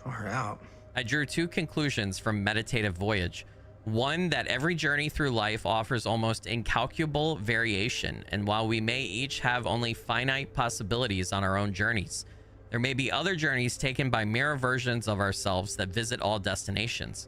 Far out. I drew two conclusions from Meditative Voyage. One, that every journey through life offers almost incalculable variation, and while we may each have only finite possibilities on our own journeys, there may be other journeys taken by mirror versions of ourselves that visit all destinations.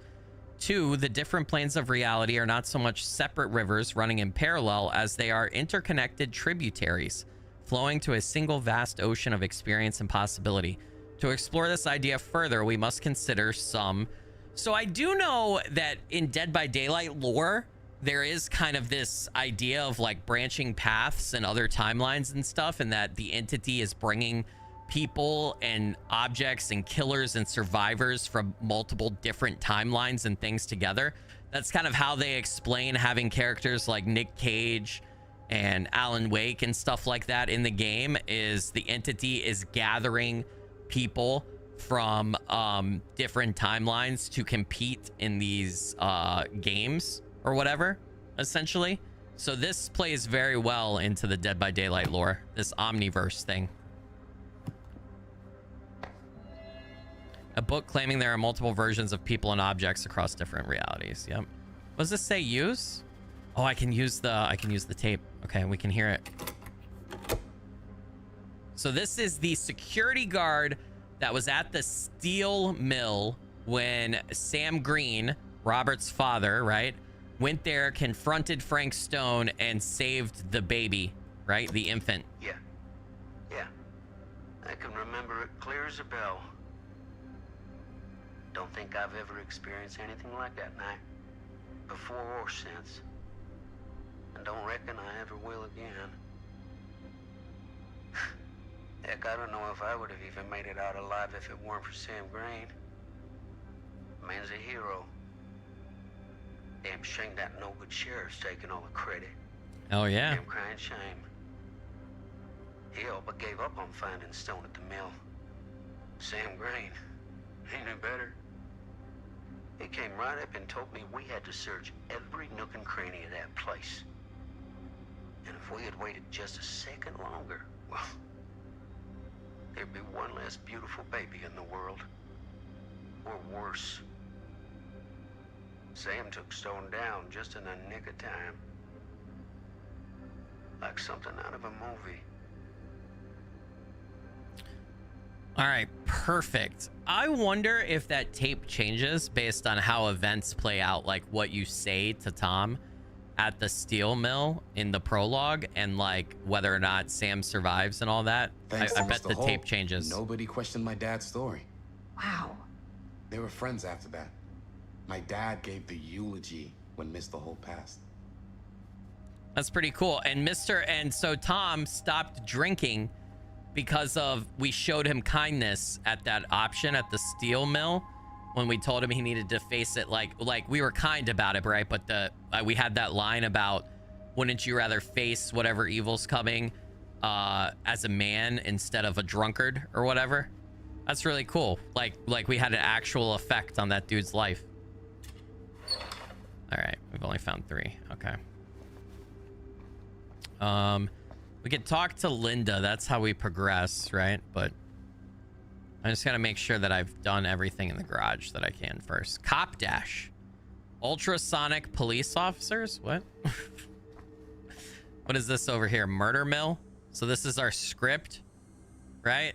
Two, the different planes of reality are not so much separate rivers running in parallel as they are interconnected tributaries, flowing to a single vast ocean of experience and possibility. To explore this idea further, we must consider some... So I do know that in Dead by Daylight lore, there is kind of this idea of like branching paths and other timelines and stuff, and that the entity is bringing people and objects and killers and survivors from multiple different timelines and things together. That's kind of how they explain having characters like Nick Cage and Alan Wake and stuff like that in the game, is the entity is gathering people from different timelines to compete in these games or whatever, essentially. So this plays very well into the Dead by Daylight lore, this omniverse thing. A book claiming there are multiple versions of people and objects across different realities. Yep. What does this say? Use? Oh, I can use the tape. Okay, we can hear it. So this is the security guard that was at the steel mill when Sam Green, Robert's father, right, went there, confronted Frank Stone, and saved the baby, right? The infant. Yeah. I can remember it clear as a bell. Don't think I've ever experienced anything like that night, before or since. And don't reckon I ever will again. Heck, I don't know if I would have even made it out alive if it weren't for Sam Green. Man's a hero. Damn shame that no-good sheriff's taking all the credit. Oh, yeah. Damn crying shame. He all but gave up on finding Stone at the mill. Sam Green. He knew better. He came right up and told me we had to search every nook and cranny of that place. And if we had waited just a second longer, well, there'd be one less beautiful baby in the world. Or worse. Sam took Stone down just in the nick of time. Like something out of a movie. All right, perfect. I wonder if that tape changes based on how events play out, like what you say to Tom at the steel mill in the prologue, and like whether or not Sam survives and all that. I bet the tape changes. Nobody questioned my dad's story. Wow. They were friends after that. My dad gave the eulogy when Mr. Holt passed. That's pretty cool. And so Tom stopped drinking because of, we showed him kindness at that option at the steel mill when we told him he needed to face it. Like we were kind about it, right? But we had that line about, wouldn't you rather face whatever evil's coming as a man instead of a drunkard or whatever? That's really cool. Like we had an actual effect on that dude's life. All right, we've only found 3. Okay. We could talk to Linda. That's how we progress, right? But I just gotta make sure that I've done everything in the garage that I can first. Cop dash. Ultrasonic police officers? What? What is this over here? Murder mill? So this is our script, right?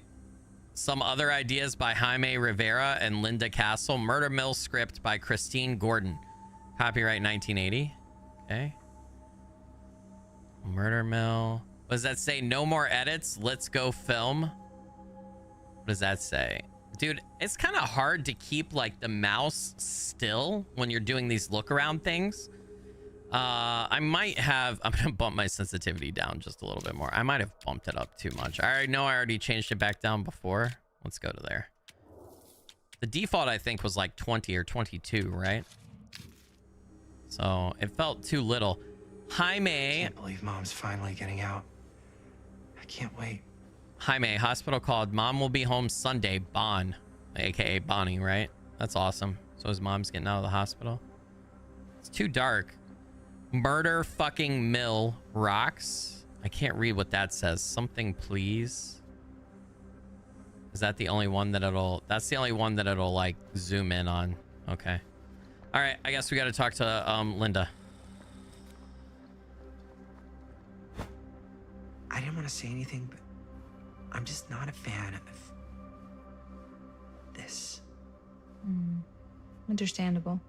Some other ideas by Jaime Rivera and Linda Castle. Murder mill script by Christine Gordon. Copyright 1980. Okay. Murder mill. What does that say? No more edits. Let's go film. What does that say? Dude, it's kind of hard to keep like the mouse still when you're doing these look around things. I'm gonna bump my sensitivity down just a little bit more. I might have bumped it up too much. I know I already changed it back down before. Let's go to there. The default, I think, was like 20 or 22, right? So it felt too little. Jaime. I can't believe Mom's finally getting out. I can't wait. Jaime, hospital called. Mom will be home Sunday. Bon, aka Bonnie, right? That's awesome. So his mom's getting out of the hospital. It's too dark. Murder fucking mill rocks. I can't read what that says. Something, please. Is that the only one that it'll... That's the only one that it'll like zoom in on. Okay. All right. I guess we got to talk to Linda. I didn't want to say anything, but I'm just not a fan of this. Understandable.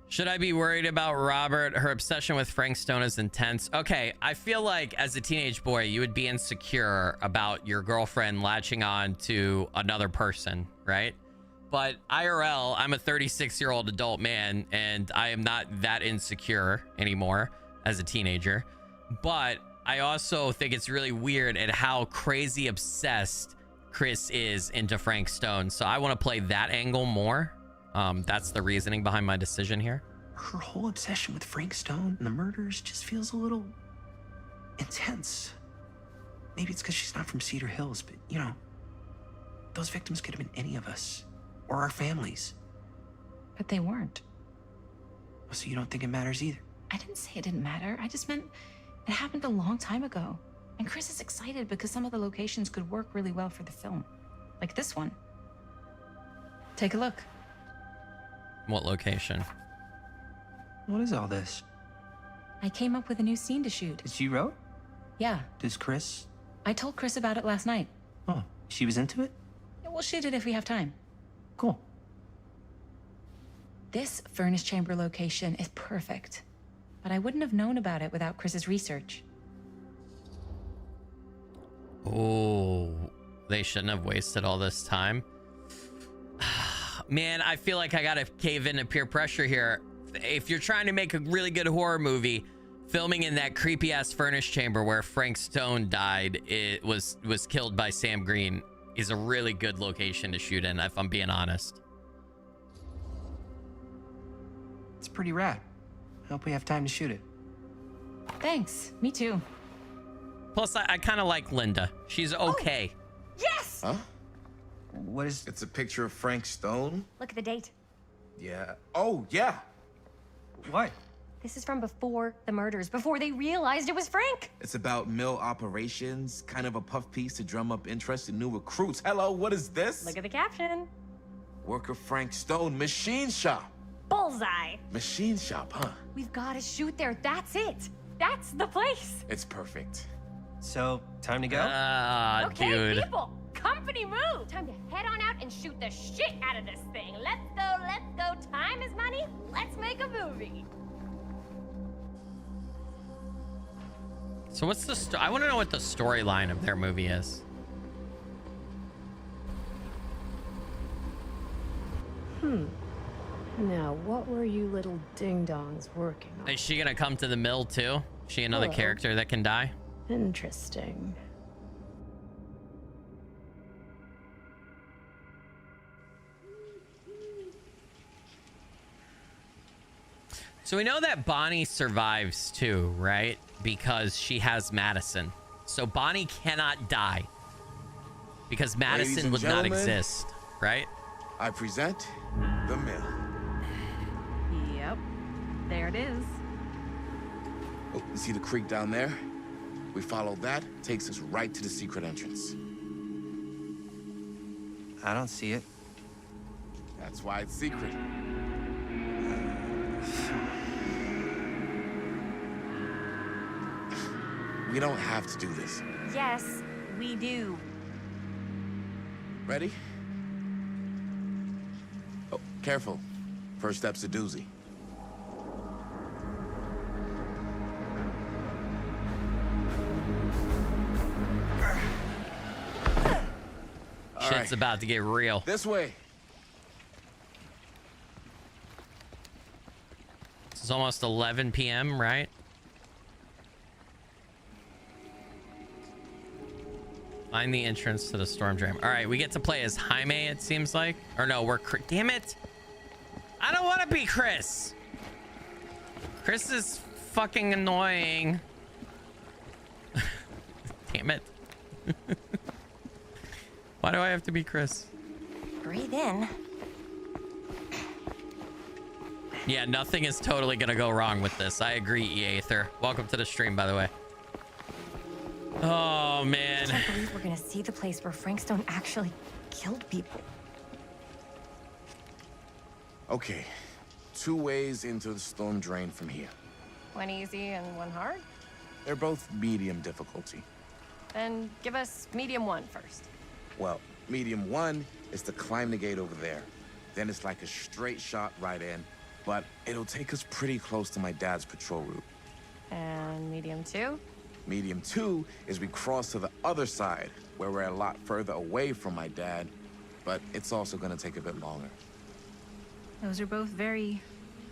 Should I be worried about Robert? Her obsession with Frank Stone is intense. Okay, I feel like as a teenage boy, you would be insecure about your girlfriend latching on to another person, right? But IRL, I'm a 36-year-old adult man, and I am not that insecure anymore as a teenager. But I also think it's really weird at how crazy obsessed Chris is into Frank Stone. So I want to play that angle more. That's the reasoning behind my decision here. Her whole obsession with Frank Stone and the murders just feels a little intense. Maybe it's because she's not from Cedar Hills, but you know, those victims could have been any of us. Or our families. But they weren't. So you don't think it matters either? I didn't say it didn't matter. I just meant it happened a long time ago. And Chris is excited because some of the locations could work really well for the film. Like this one. Take a look. What location? What is all this? I came up with a new scene to shoot. That you wrote? Yeah. Does Chris? I told Chris about it last night. Oh, she was into it? Yeah, we'll shoot it if we have time. Cool. This furnace chamber location is perfect. But I wouldn't have known about it without Chris's research. Oh, they shouldn't have wasted all this time. Man, I feel like I gotta cave into peer pressure here. If you're trying to make a really good horror movie, filming in that creepy ass furnace chamber where Frank Stone died, it was killed by Sam Green, is a really good location to shoot in, if I'm being honest. It's pretty rad. I hope we have time to shoot it. Thanks. Me too. Plus, I kind of like Linda. She's okay. Yes! Huh? What is... It's a picture of Frank Stone? Look at the date. Yeah. Oh, yeah. What? This is from before the murders, before they realized it was Frank. It's about mill operations, kind of a puff piece to drum up interest in new recruits. Hello, what is this? Look at the caption. Worker Frank Stone, machine shop. Bullseye. Machine shop, huh? We've got to shoot there. That's it. That's the place. It's perfect. So, time to go? Okay, dude. people. Company move. Time to head on out and shoot the shit out of this thing. Let's go, let's go. Time is money. Let's make a movie. So what's the I want to know what the storyline of their movie is. Now, what were you little ding-dongs working on? Is she gonna come to the mill too? Is she another Hello. character that can die? Interesting. So we know that Bonnie survives too, right? Because she has Madison. So Bonnie cannot die. Because Madison and would not gentlemen, exist, right? I present the mill. Yep. There it is. Oh, you see the creek down there? We follow that, takes us right to the secret entrance. I don't see it. That's why it's secret. We don't have to do this. Yes, we do. Ready? Oh, careful. First step's a doozy. Shit's about to get real. This way. It's almost 11 p.m., right? Find the entrance to the storm drain. All right, we get to play as Jaime, it seems like. Or no, we're... Damn it! I don't want to be Chris! Chris is fucking annoying. Damn it. Why do I have to be Chris? Breathe in. Yeah, nothing is totally gonna go wrong with this. I agree, Aether. Welcome to the stream, by the way. Oh, man. I can't believe we're gonna see the place where Frank Stone actually killed people. Okay. 2 ways into the storm drain from here. One easy and one hard? They're both medium difficulty. Then give us medium one first. Well, medium 1 is to climb the gate over there. Then it's like a straight shot right in, but it'll take us pretty close to my dad's patrol route. And medium two? Medium 2 is we cross to the other side, where we're a lot further away from my dad, but it's also gonna take a bit longer. Those are both very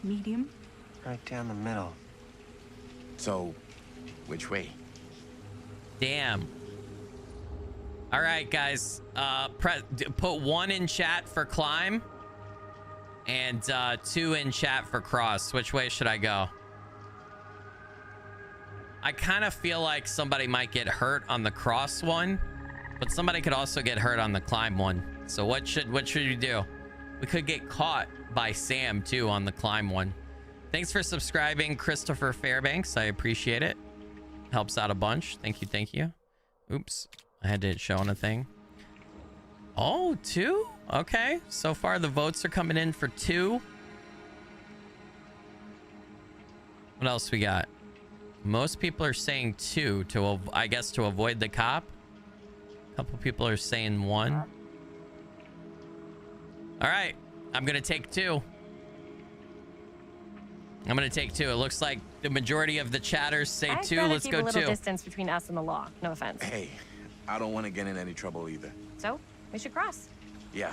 medium. Right down the middle. So, which way? Damn. All right, guys. Put 1 in chat for climb and 2 in chat for cross. Which way should I go? I kind of feel like somebody might get hurt on the cross one, but somebody could also get hurt on the climb one. So what should we do? We could get caught by Sam too on the climb one. Thanks for subscribing, Christopher Fairbanks. I appreciate it. Helps out a bunch. Thank you, thank you. Oops, I had to show on a thing. Oh, 2? Okay, so far the votes are coming in for 2. What else we got? Most people are saying 2 to, I guess, to avoid the cop. A couple people are saying 1. All right, I'm gonna take 2. I'm gonna take 2. It looks like the majority of the chatters say 2. Let's go 2. Keep a little distance between us and the law. No offense. Hey, I don't want to get in any trouble either. So we should cross. Yeah.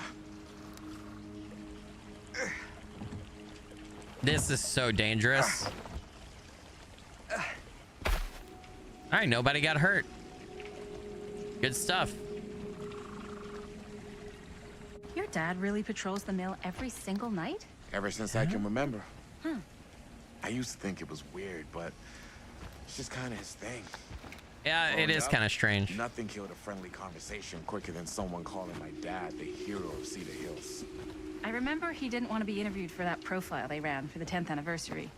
This is so dangerous. All right, nobody got hurt. Good stuff. Your dad really patrols the mill every single night? Ever since I can remember. Huh. I used to think it was weird, but it's just kind of his thing. Yeah, it is kind of strange. Nothing killed a friendly conversation quicker than someone calling my dad the hero of Cedar Hills. I remember he didn't want to be interviewed for that profile they ran for the 10th anniversary.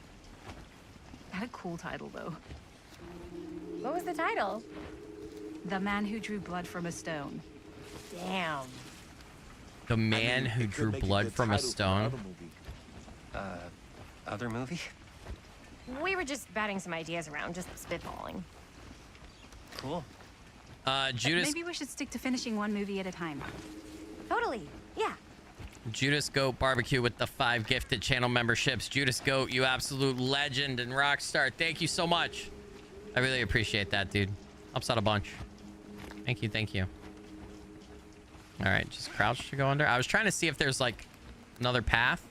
Had a cool title, though. What was the title? The Man Who Drew Blood from a Stone. Damn. The man who drew blood from a stone. Other movie? We were just batting some ideas around, just spitballing. Cool. Judas. Maybe we should stick to finishing one movie at a time. Totally. Yeah. Judas Goat Barbecue with the 5 gifted channel memberships. Judas Goat, you absolute legend and rock star. Thank you so much. I really appreciate that, dude. Helps out a bunch. Thank you, thank you. All right, just crouch to go under. I was trying to see if there's like another path.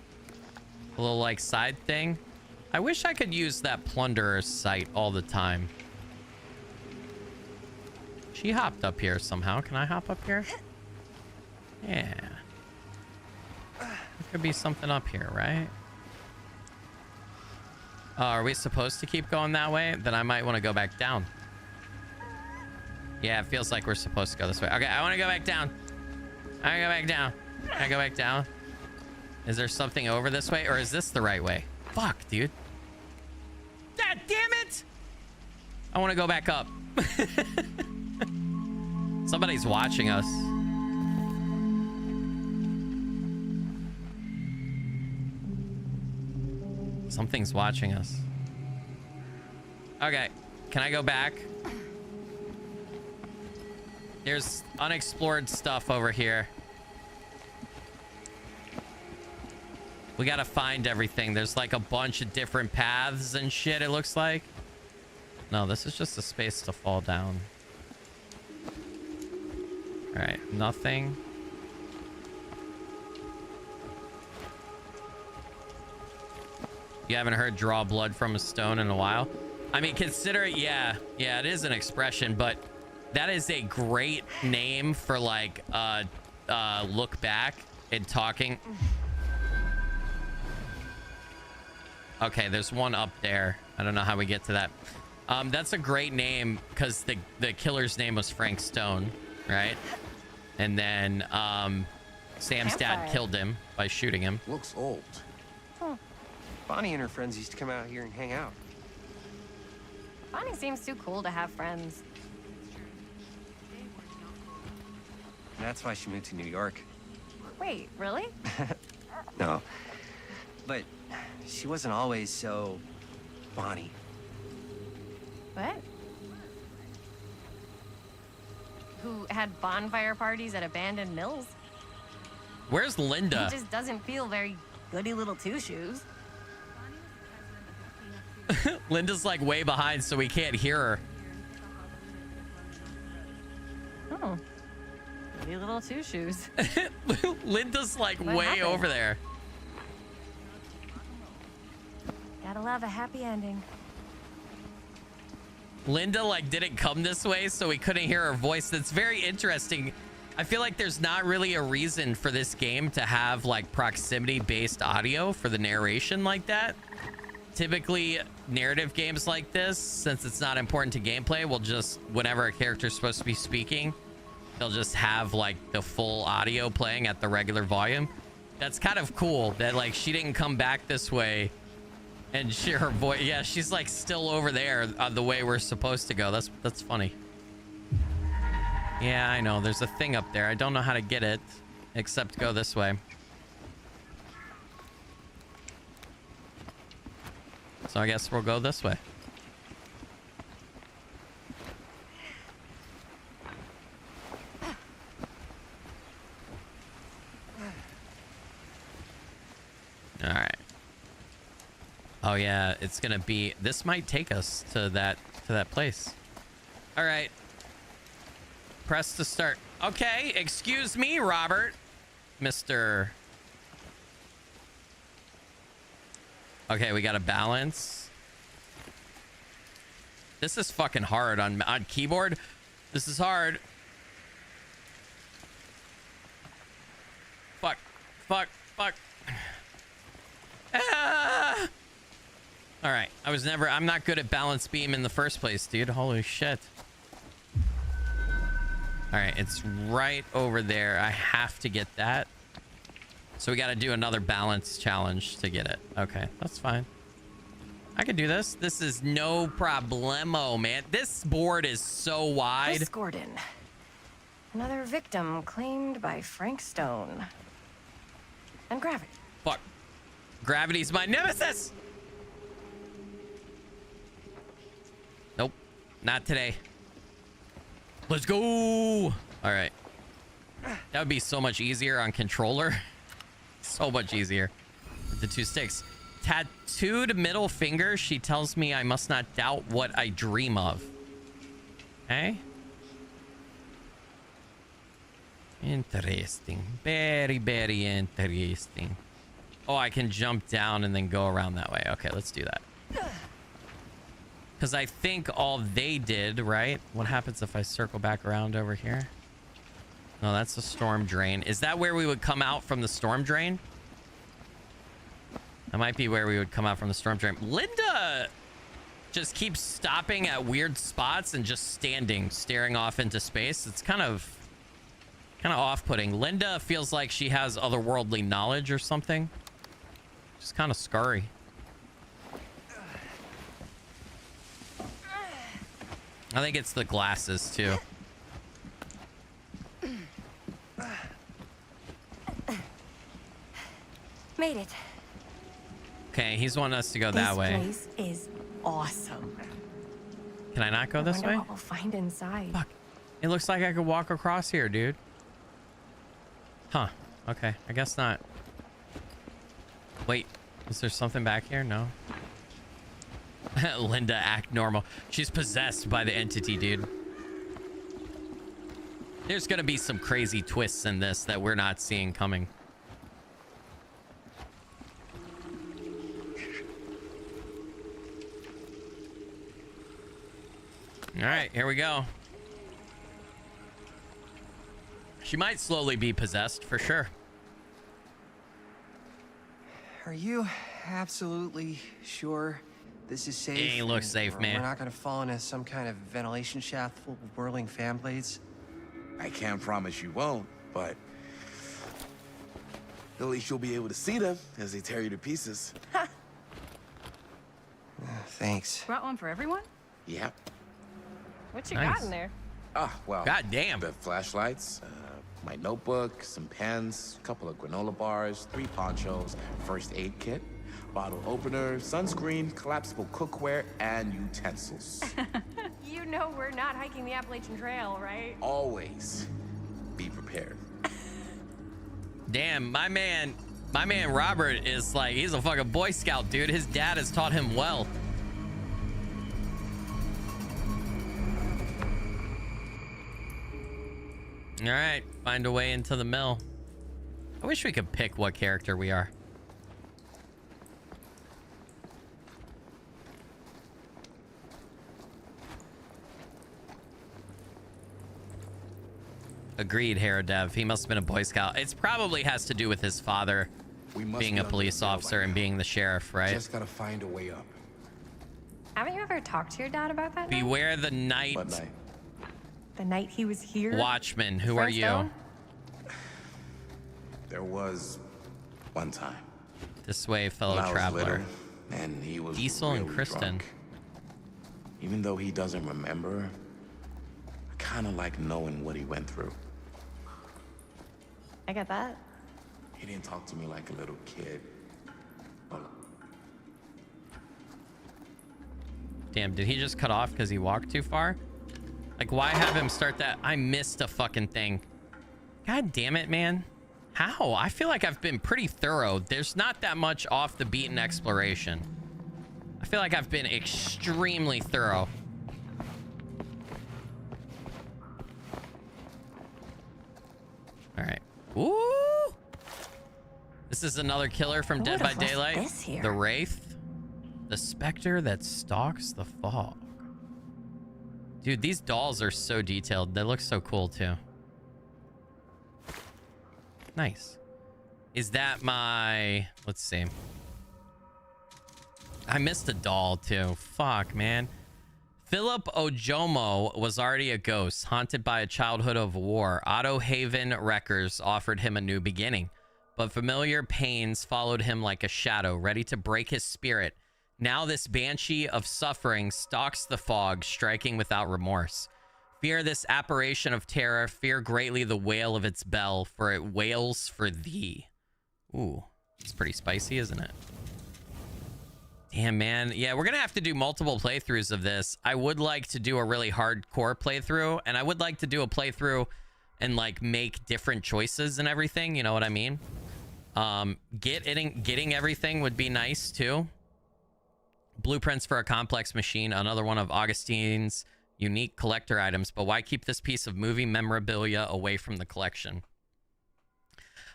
A little like side thing. I wish I could use that plunderer's sight all the time. She hopped up here somehow. Can I hop up here? Yeah. There could be something up here, right? Are we supposed to keep going that way? Then I might want to go back down. Yeah, it feels like we're supposed to go this way. Okay, I want to go back down. I go back down. I go back down. Is there something over this way, or is this the right way? Fuck, dude. God damn it! I want to go back up. Somebody's watching us. Something's watching us. Okay, can I go back? There's unexplored stuff over here. We gotta find everything. There's like a bunch of different paths and shit, it looks like. No, this is just a space to fall down. All right, nothing. You haven't heard draw blood from a stone in a while? I mean, consider it, yeah, it is an expression, but that is a great name for like look back and talking. Okay, there's one up there. I don't know how we get to that. That's a great name because the killer's name was Frank Stone, right? And then Sam's dad killed him by shooting him. Looks old. Huh. Bonnie and her friends used to come out here and hang out. Bonnie seems too cool to have friends. And that's why she moved to New York. Wait, really? No. But she wasn't always so Bonnie. What? Who had bonfire parties at abandoned mills? Where's Linda? He just doesn't feel very goody little two-shoes. Linda's like way behind, so we can't hear her. Oh. Goody little two-shoes. Linda's like What way happened? over there. Gotta love a happy ending. Linda like didn't come this way, so we couldn't hear her voice. That's very interesting. I feel like there's not really a reason for this game to have like proximity based audio for the narration like that. Typically narrative games like this, since it's not important to gameplay, will just, whenever a character's supposed to be speaking, they'll just have like the full audio playing at the regular volume. That's kind of cool that like she didn't come back this way and her voice, yeah, she's like still over there the way we're supposed to go. That's funny. Yeah, I know there's a thing up there. I don't know how to get it except go this way. So I guess we'll go this way. All right. Oh yeah, it's gonna be. This might take us to that place. All right. Press to start. Okay, excuse me, Robert, Mr. Okay, we got to balance. This is fucking hard on keyboard. This is hard. Fuck. Ah! All right, I'm not good at balance beam in the first place, dude. Holy shit. All right, it's right over there. I have to get that. So we got to do another balance challenge to get it. Okay, that's fine. I can do this. This is no problemo, man. This board is so wide. Chris Gordon. Another victim claimed by Frank Stone. And gravity. Fuck. Gravity's my nemesis. Nope, not today. Let's go. All right. That would be so much easier on controller. So much easier with the two sticks. Tattooed middle finger. She tells me I must not doubt what I dream of. Okay. Interesting. Very, very interesting. Oh, I can jump down and then go around that way. Okay, let's do that. Because I think all they did, right? What happens if I circle back around over here? No, that's the storm drain. Is that where we would come out from the storm drain? That might be where we would come out from the storm drain. Linda just keeps stopping at weird spots and just standing, staring off into space. It's kind of off-putting. Linda feels like she has otherworldly knowledge or something. Just kind of scary. I think it's the glasses too. Made it. Okay, he's wanting us to go that way. This place is awesome. Can I not go this way? What we'll find inside. Fuck. It looks like I could walk across here, dude. Huh. Okay, I guess not. Wait, is there something back here? No. Linda, act normal. She's possessed by the entity, dude. There's gonna be some crazy twists in this that we're not seeing coming. All right, here we go. She might slowly be possessed for sure. Are you absolutely sure this is safe? It ain't look safe, man. We're not gonna fall into some kind of ventilation shaft full of whirling fan blades? I can't promise you won't, but at least you'll be able to see them as they tear you to pieces. Thanks. Brought one for everyone? Yep. What you got in there? Ah, well. God damn. The flashlights, my notebook, some pens, a couple of granola bars, 3 ponchos, first aid kit, bottle opener, sunscreen, collapsible cookware, and utensils. You know we're not hiking the Appalachian Trail, right? Always be prepared. Damn, my man Robert is like, he's a fucking Boy Scout, dude. His dad has taught him well. All right, find a way into the mill. I wish we could pick what character we are. Agreed, Heradev. He must have been a Boy Scout. It probably has to do with his father being a police officer and being the sheriff, right? Just gotta find a way up. Haven't you ever talked to your dad about that? Beware the night. What night? The night he was here? Watchman, who are you? There was one time. This way, fellow when I was traveler. little, and he was Diesel really and Kristen. drunk. Even though he doesn't remember, I kind of like knowing what he went through. I get that. He didn't talk to me like a little kid. Damn, did he just cut off because he walked too far? Like, why have him start that? I missed a fucking thing. God damn it, man. How? I feel like I've been pretty thorough. There's not that much off the beaten exploration. I feel like I've been extremely thorough. All right. Ooh! This is another killer from Dead by Daylight. This here? The Wraith. The specter that stalks the fog. Dude, these dolls are so detailed. They look so cool, too. Nice. Is that my... Let's see. I missed a doll, too. Fuck, man. Philip Ojomo was already a ghost, haunted by a childhood of war. Otto Haven Wreckers offered him a new beginning, but familiar pains followed him like a shadow, ready to break his spirit. Now this banshee of suffering stalks the fog, striking without remorse. Fear this apparition of terror, fear greatly the wail of its bell, for it wails for thee. Ooh, it's pretty spicy, isn't it? Damn, man. Yeah, we're gonna have to do multiple playthroughs of this. I would like to do a really hardcore playthrough, and I would like to do a playthrough and like make different choices and everything, you know what I mean? Getting everything would be nice too. Blueprints for a complex machine, another one of Augustine's unique collector items, but why keep this piece of movie memorabilia away from the collection?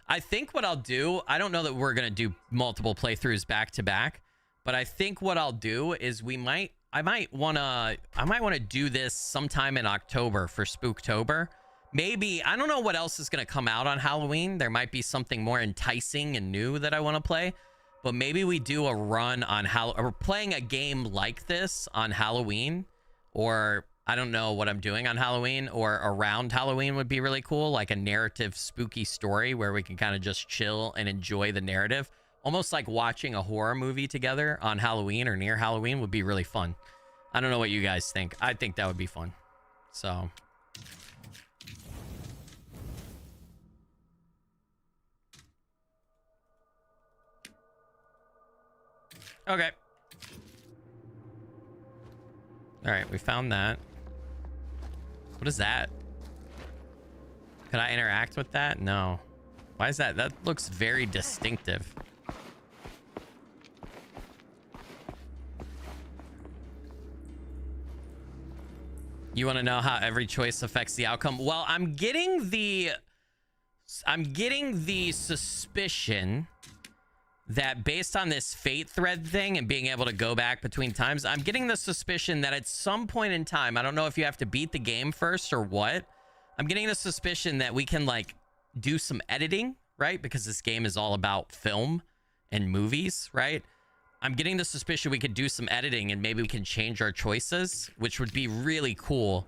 I think what I'll do, I don't know that we're gonna do multiple playthroughs back to back, but I think what I'll do is I might wanna do this sometime in October for Spooktober. Maybe, I don't know what else is gonna come out on Halloween. There might be something more enticing and new that I want to play, but maybe we do a run on or playing a game like this on Halloween, or I don't know what I'm doing on Halloween or around Halloween would be really cool, like a narrative spooky story where we can kind of just chill and enjoy the narrative. Almost like watching a horror movie together on Halloween or near Halloween would be really fun. I don't know what you guys think. I think that would be fun. So. Okay. All right, we found that. What is that? Could I interact with that? No. Why is that? That looks very distinctive. You want to know how every choice affects the outcome? Well, I'm getting the suspicion that based on this fate thread thing and being able to go back between times, I'm getting the suspicion that at some point in time, I don't know if you have to beat the game first or what, I'm getting the suspicion that we can like do some editing, right? Because this game is all about film and movies, right? I'm getting the suspicion we could do some editing and maybe we can change our choices, which would be really cool.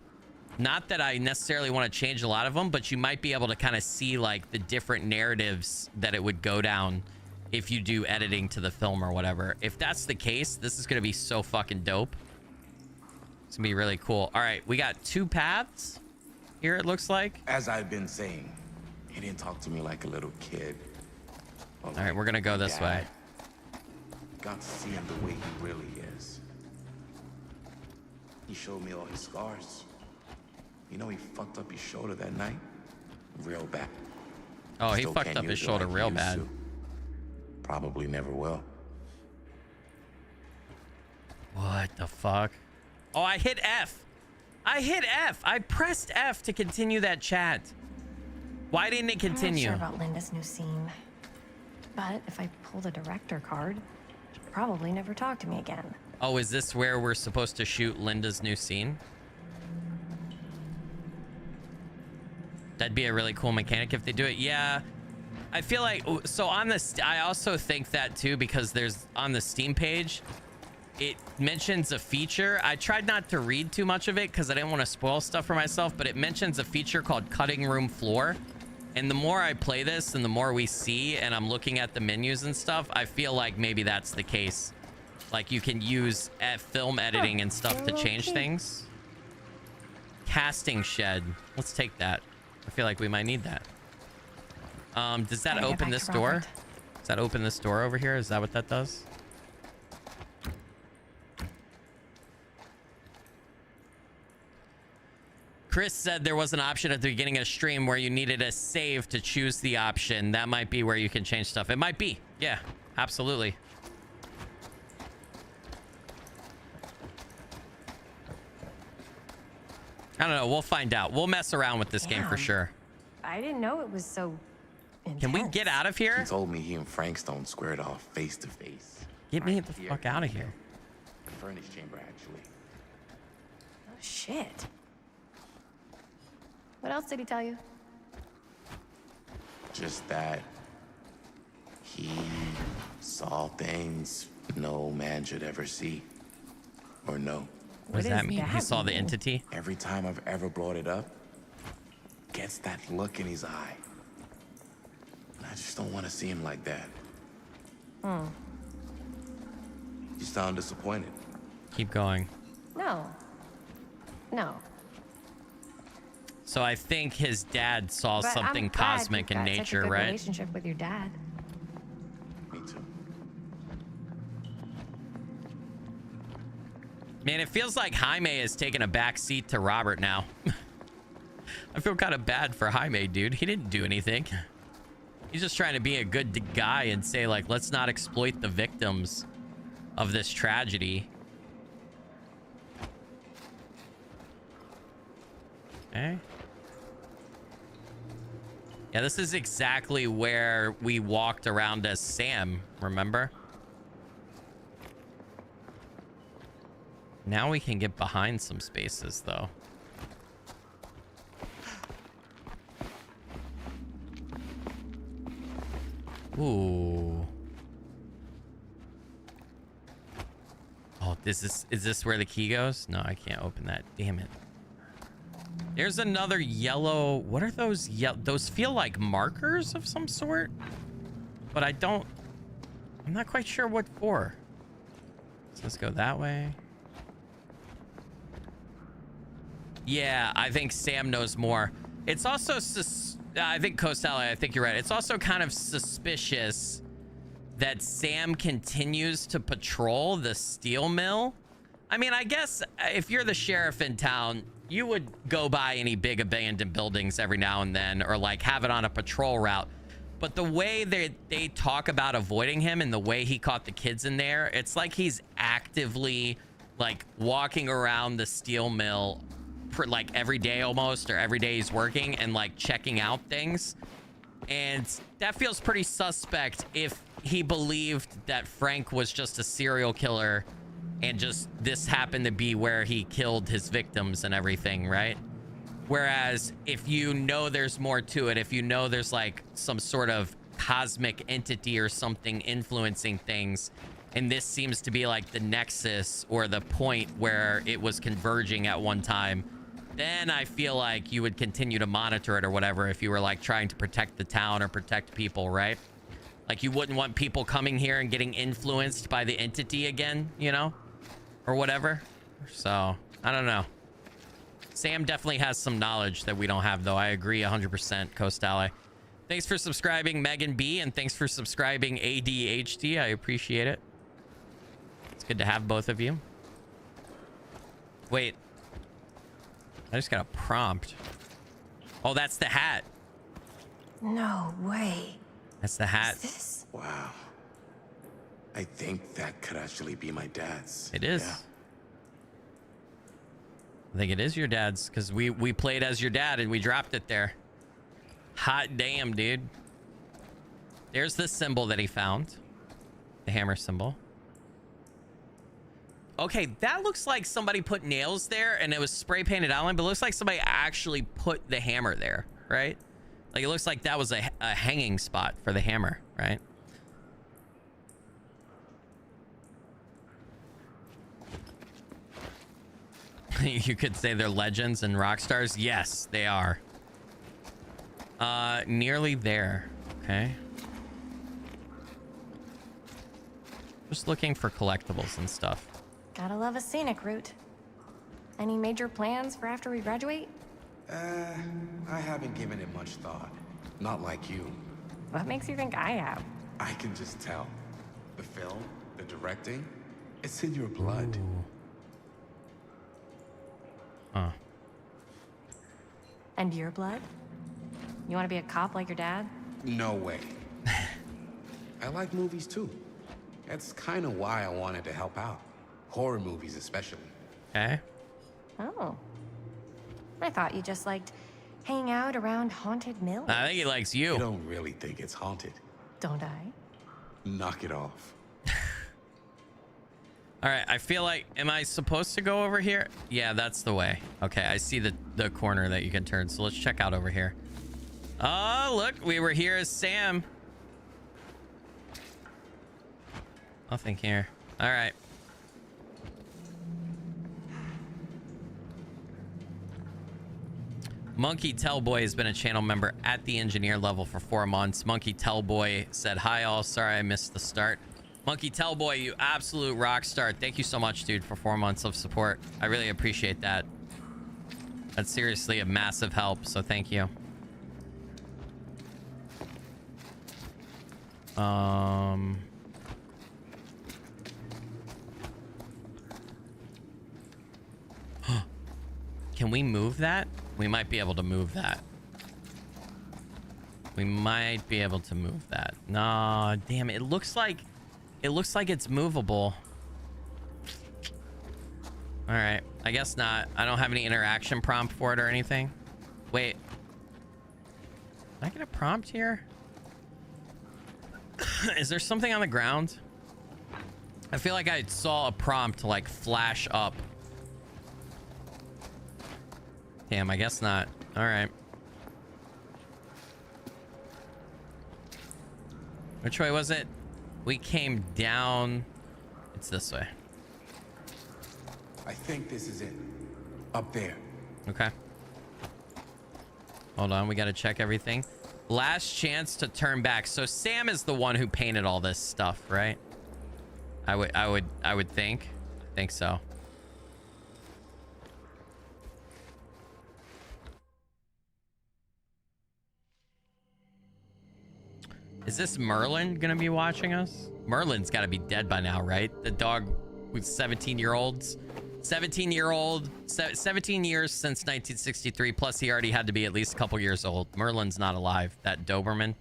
Not that I necessarily want to change a lot of them, but you might be able to kind of see like the different narratives that it would go down if you do editing to the film or whatever. If that's the case, this is going to be so fucking dope. It's going to be really cool. All right, we got 2 paths here, it looks like. As I've been saying, he didn't talk to me like a little kid. All right, we're going to go this way. Got to see him the way he really is. He showed me all his scars. You know he fucked up his shoulder that night? Real bad. Oh, he fucked up his shoulder real bad. Probably never will. What the fuck? Oh, I hit F. I hit F. I pressed F to continue that chat. Why didn't it continue? I'm not sure about Linda's new scene. But if I pull the director card, she'll probably never talk to me again. Oh, is this where we're supposed to shoot Linda's new scene? That'd be a really cool mechanic if they do it. Yeah. I feel like, so on this, I also think that too, because there's on the Steam page, it mentions a feature. I tried not to read too much of it because I didn't want to spoil stuff for myself, but it mentions a feature called cutting room floor. And the more I play this and the more we see and I'm looking at the menus and stuff, I feel like maybe that's the case. Like you can use film editing and stuff to change things. Casting shed. Let's take that. I feel like we might need that. Does that open this door? Does that open this door over here? Is that what that does? Chris said there was an option at the beginning of the stream where you needed a save to choose the option. That might be where you can change stuff. It might be. Yeah, absolutely. I don't know. We'll find out. We'll mess around with this game for sure. I didn't know it was so intense. Can we get out of here? He told me he and Frankstone squared off face to face. Get me the fuck out of here. The furnace chamber, actually. Oh, shit. What else did he tell you? Just that he saw things no man should ever see or know. What does that mean? He saw the entity? Every time I've ever brought it up, gets that look in his eye. And I just don't want to see him like that. You sound disappointed. Keep going. No. No. So I think his dad saw But something I'm glad cosmic you've in got such a nature, good right? Relationship with your dad. Me too. Man, it feels like Jaime is taking a back seat to Robert now. I feel kind of bad for Jaime, dude. He didn't do anything. He's just trying to be a good guy and say, like, let's not exploit the victims of this tragedy. Okay. Yeah, this is exactly where we walked around as Sam, remember? Now we can get behind some spaces, though. Ooh. Oh, is this where the key goes? No, I can't open that. Damn it. There's another yellow. What are those? Those feel like markers of some sort, but I'm not quite sure what for. So let's go that way. Yeah, I think Sam knows more. It's also, I think Costale, I think you're right. It's also kind of suspicious that Sam continues to patrol the steel mill. I mean, I guess if you're the sheriff in town, you would go by any big abandoned buildings every now and then, or like have it on a patrol route. But the way they talk about avoiding him and the way he caught the kids in there, it's like he's actively like walking around the steel mill like every day almost, or every day he's working and like checking out things. And that feels pretty suspect if he believed that Frank was just a serial killer and just this happened to be where he killed his victims and everything, right? Whereas if you know there's more to it, if you know there's like some sort of cosmic entity or something influencing things, and this seems to be like the nexus or the point where it was converging at one time, then I feel like you would continue to monitor it or whatever if you were like trying to protect the town or protect people, right? Like you wouldn't want people coming here and getting influenced by the entity again, you know, or whatever. So I don't know. Sam definitely has some knowledge that we don't have, though. I agree 100%, Costale. Thanks for subscribing, Megan B, and thanks for subscribing, ADHD. I appreciate it. It's good to have both of you. Wait. I just got a prompt. Oh, that's the hat. No way. That's the hat. Wow. I think that could actually be my dad's. It is. Yeah. I think it is your dad's, because we played as your dad and we dropped it there. Hot damn, dude. There's the symbol that he found. The hammer symbol. Okay, that looks like somebody put nails there and it was spray painted outline, but it looks like somebody actually put the hammer there, right? Like it looks like that was a hanging spot for the hammer, right? You could say they're legends and rock stars. Yes, they are. Nearly there. Okay. Just looking for collectibles and stuff. Gotta love a scenic route. Any major plans for after we graduate? I haven't given it much thought. Not like you. What makes you think I have? I can just tell. The film, the directing, it's in your blood. Ooh. Huh. And your blood? You want to be a cop like your dad? No way. I like movies too. That's kind of why I wanted to help out. Horror movies especially. Okay. Oh. I thought you just liked hanging out around haunted mills. I think he likes you. You don't really think it's haunted. Don't I? Knock it off. All right, I feel like, am I supposed to go over here? Yeah, that's the way. Okay, I see the corner that you can turn, so let's check out over here. Oh, look, we were here as Sam. Nothing here. All right. Monkey Tellboy has been a channel member at the engineer level for 4 months. Monkey Tellboy said, hi all, sorry I missed the start. Monkey Tellboy, you absolute rock star. Thank you so much, dude, for 4 months of support. I really appreciate that. That's seriously a massive help, so thank you. Can we move that? We might be able to move that. We might be able to move that. No, damn it. It looks like it's movable. All right. I guess not. I don't have any interaction prompt for it or anything. Wait. Can I get a prompt here? Is there something on the ground? I feel like I saw a prompt like flash up. Damn, I guess not. All right. Which way was it? We came down. It's this way. I think this is it. Up there. Okay. Hold on, we got to check everything. Last chance to turn back. So Sam is the one who painted all this stuff, right? I would think. Think so. Is this Merlin gonna be watching us? Merlin's got to be dead by now, right? The dog with 17-year-olds. 17 years since 1963, plus he already had to be at least a couple years old. Merlin's not alive. That Doberman.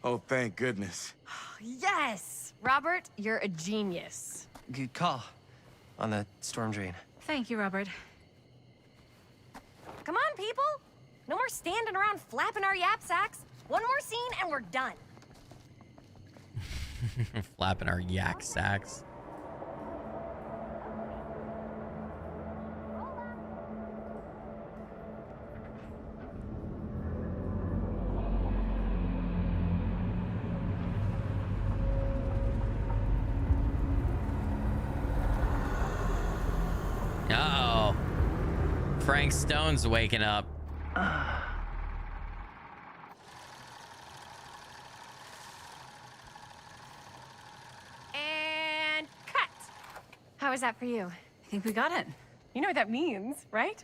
Oh, thank goodness. Yes! Robert, you're a genius. Good call on the storm drain. Thank you, Robert. Come on, people. No more standing around flapping our yap sacks. One more scene and we're done. Flapping our yak sacks. Uh-oh. Frank Stone's waking up. And cut. How was that for you? I think we got it. You know what that means, right?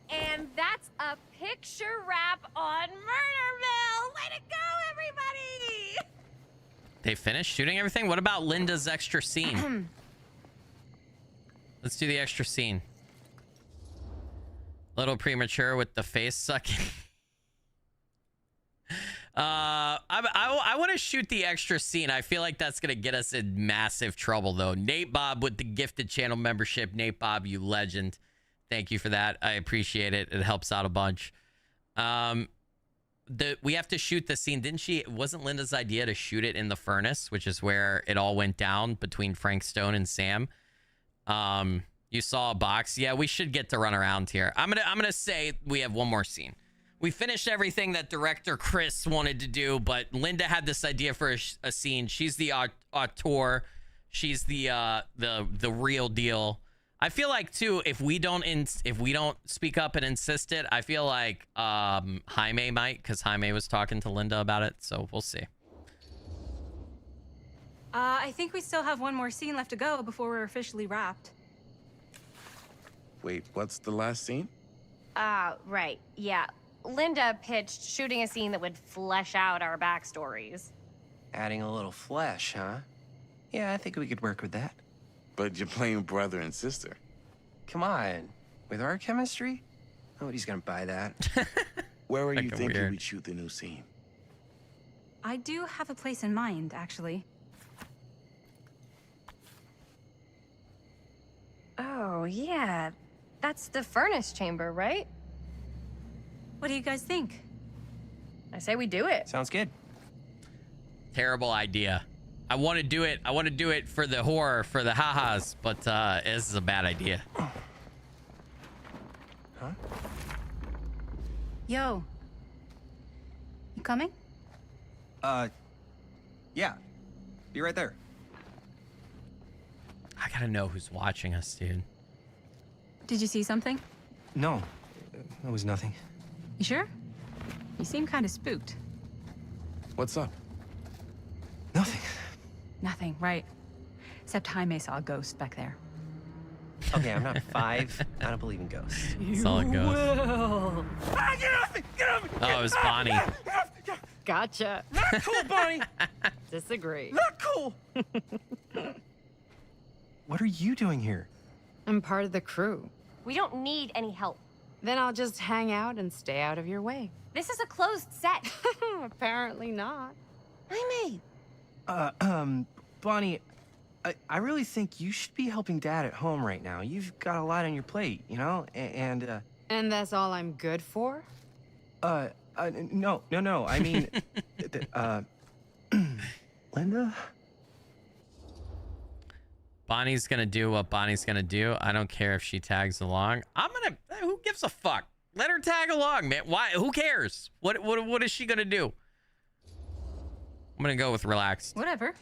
And that's a picture wrap on Murder Mill. Way to go, everybody! They finished shooting everything? What about Linda's extra scene? Let's do the extra scene. Little premature with the face sucking. I want to shoot the extra scene. I feel like that's going to get us in massive trouble, though. Nate Bob with the gifted channel membership. Nate Bob, you legend. Thank you for that. I appreciate it. It helps out a bunch. We have to shoot the scene. Wasn't Linda's idea to shoot it in the furnace, which is where it all went down between Frank Stone and Sam? You saw a box. Yeah, we should get to run around here. I'm gonna say we have one more scene. We finished everything that director Chris wanted to do, but Linda had this idea for a scene. She's the auteur. She's the real deal. I feel like too, if we don't speak up and insist it, I feel like Jaime might, because Jaime was talking to Linda about it. So we'll see. I think we still have one more scene left to go before we're officially wrapped. Wait, what's the last scene? Right. Yeah. Linda pitched shooting a scene that would flesh out our backstories. Adding a little flesh, huh? Yeah, I think we could work with that. But you're playing brother and sister. Come on. With our chemistry? Nobody's gonna buy that. Where are you Fucking thinking weird. we'd shoot the new scene? I do have a place in mind, actually. Oh, yeah. That's the furnace chamber, right? What do you guys think? I say we do it. Sounds good. Terrible idea. I want to do it. I want to do it for the horror, for the ha-has, but this is a bad idea. Huh? Yo. You coming? Yeah. Be right there. I gotta know who's watching us, dude. Did you see something? No, that was nothing. You sure? You seem kind of spooked. What's up? Nothing. Nothing, right. Except Jaime saw a ghost back there. Okay, I'm not 5. I don't believe in ghosts. Saw a ghost. Will. Ah, get off me! Get off me! Oh, it was Bonnie. Gotcha. Not cool, Bonnie. Disagree. Not cool. What are you doing here? I'm part of the crew. We don't need any help. Then I'll just hang out and stay out of your way. This is a closed set. Apparently not. Jaime. Bonnie, I really think you should be helping Dad at home right now. You've got a lot on your plate, you know? And that's all I'm good for? No. I mean, Linda? Bonnie's gonna do what Bonnie's gonna do. I don't care if she tags along. Who gives a fuck? Let her tag along, man. Why? Who cares? What is she gonna do? I'm gonna go with relaxed. Whatever.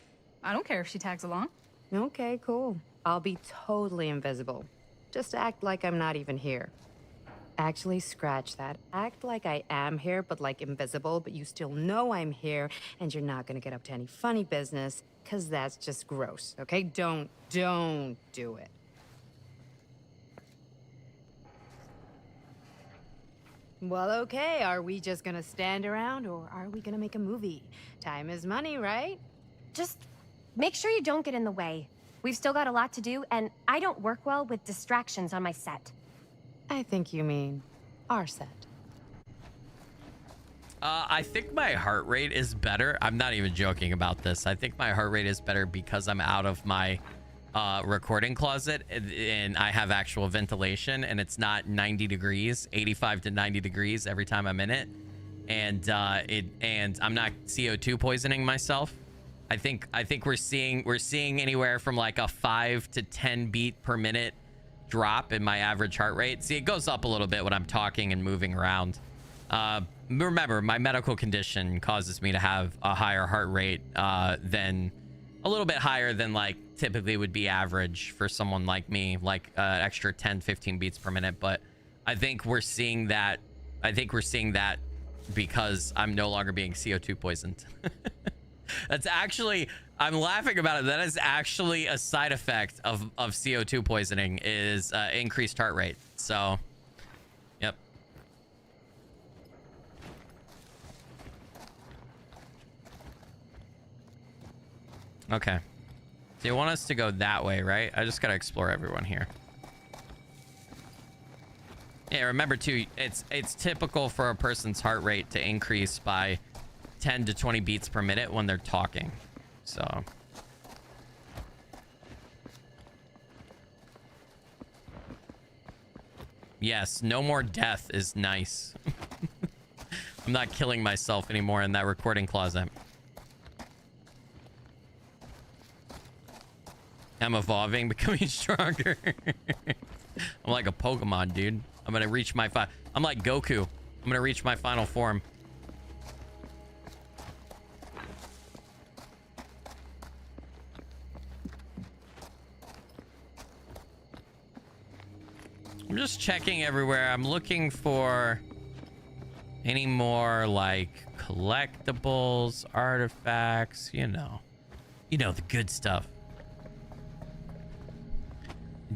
I don't care if she tags along. Okay, cool. I'll be totally invisible. Just act like I'm not even here. Actually, scratch that. Act like I am here, but like invisible, but you still know I'm here, and you're not gonna get up to any funny business, because that's just gross, okay? Don't do it. Well, okay, are we just gonna stand around, or are we gonna make a movie? Time is money, right? Just make sure you don't get in the way. We've still got a lot to do, and I don't work well with distractions on my set. I think you mean our set. I think my heart rate is better. I'm not even joking about this. I think my heart rate is better because I'm out of my recording closet and I have actual ventilation, and it's not 90 degrees, 85 to 90 degrees every time I'm in it. And I'm not CO2 poisoning myself. I think we're seeing anywhere from like a 5 to 10 beat per minute drop in my average heart rate. See, it goes up a little bit when I'm talking and moving around. Remember, my medical condition causes me to have a higher heart rate than a little bit higher than like typically would be average for someone like me, like extra 10-15 beats per minute. But I think we're seeing that because I'm no longer being CO2 poisoned. That's actually, I'm laughing about it. That is actually a side effect of CO2 poisoning, is increased heart rate. So, yep. Okay. So you want us to go that way, right? I just got to explore everyone here. Yeah, remember too, it's typical for a person's heart rate to increase by 10 to 20 beats per minute when they're talking. So yes, no more death is nice. I'm not killing myself anymore in that recording closet. I'm evolving, becoming stronger. I'm like a Pokemon, dude. I'm gonna reach my I'm like Goku. I'm gonna reach my final form. I'm just checking everywhere. I'm looking for any more like collectibles, artifacts, you know, the good stuff.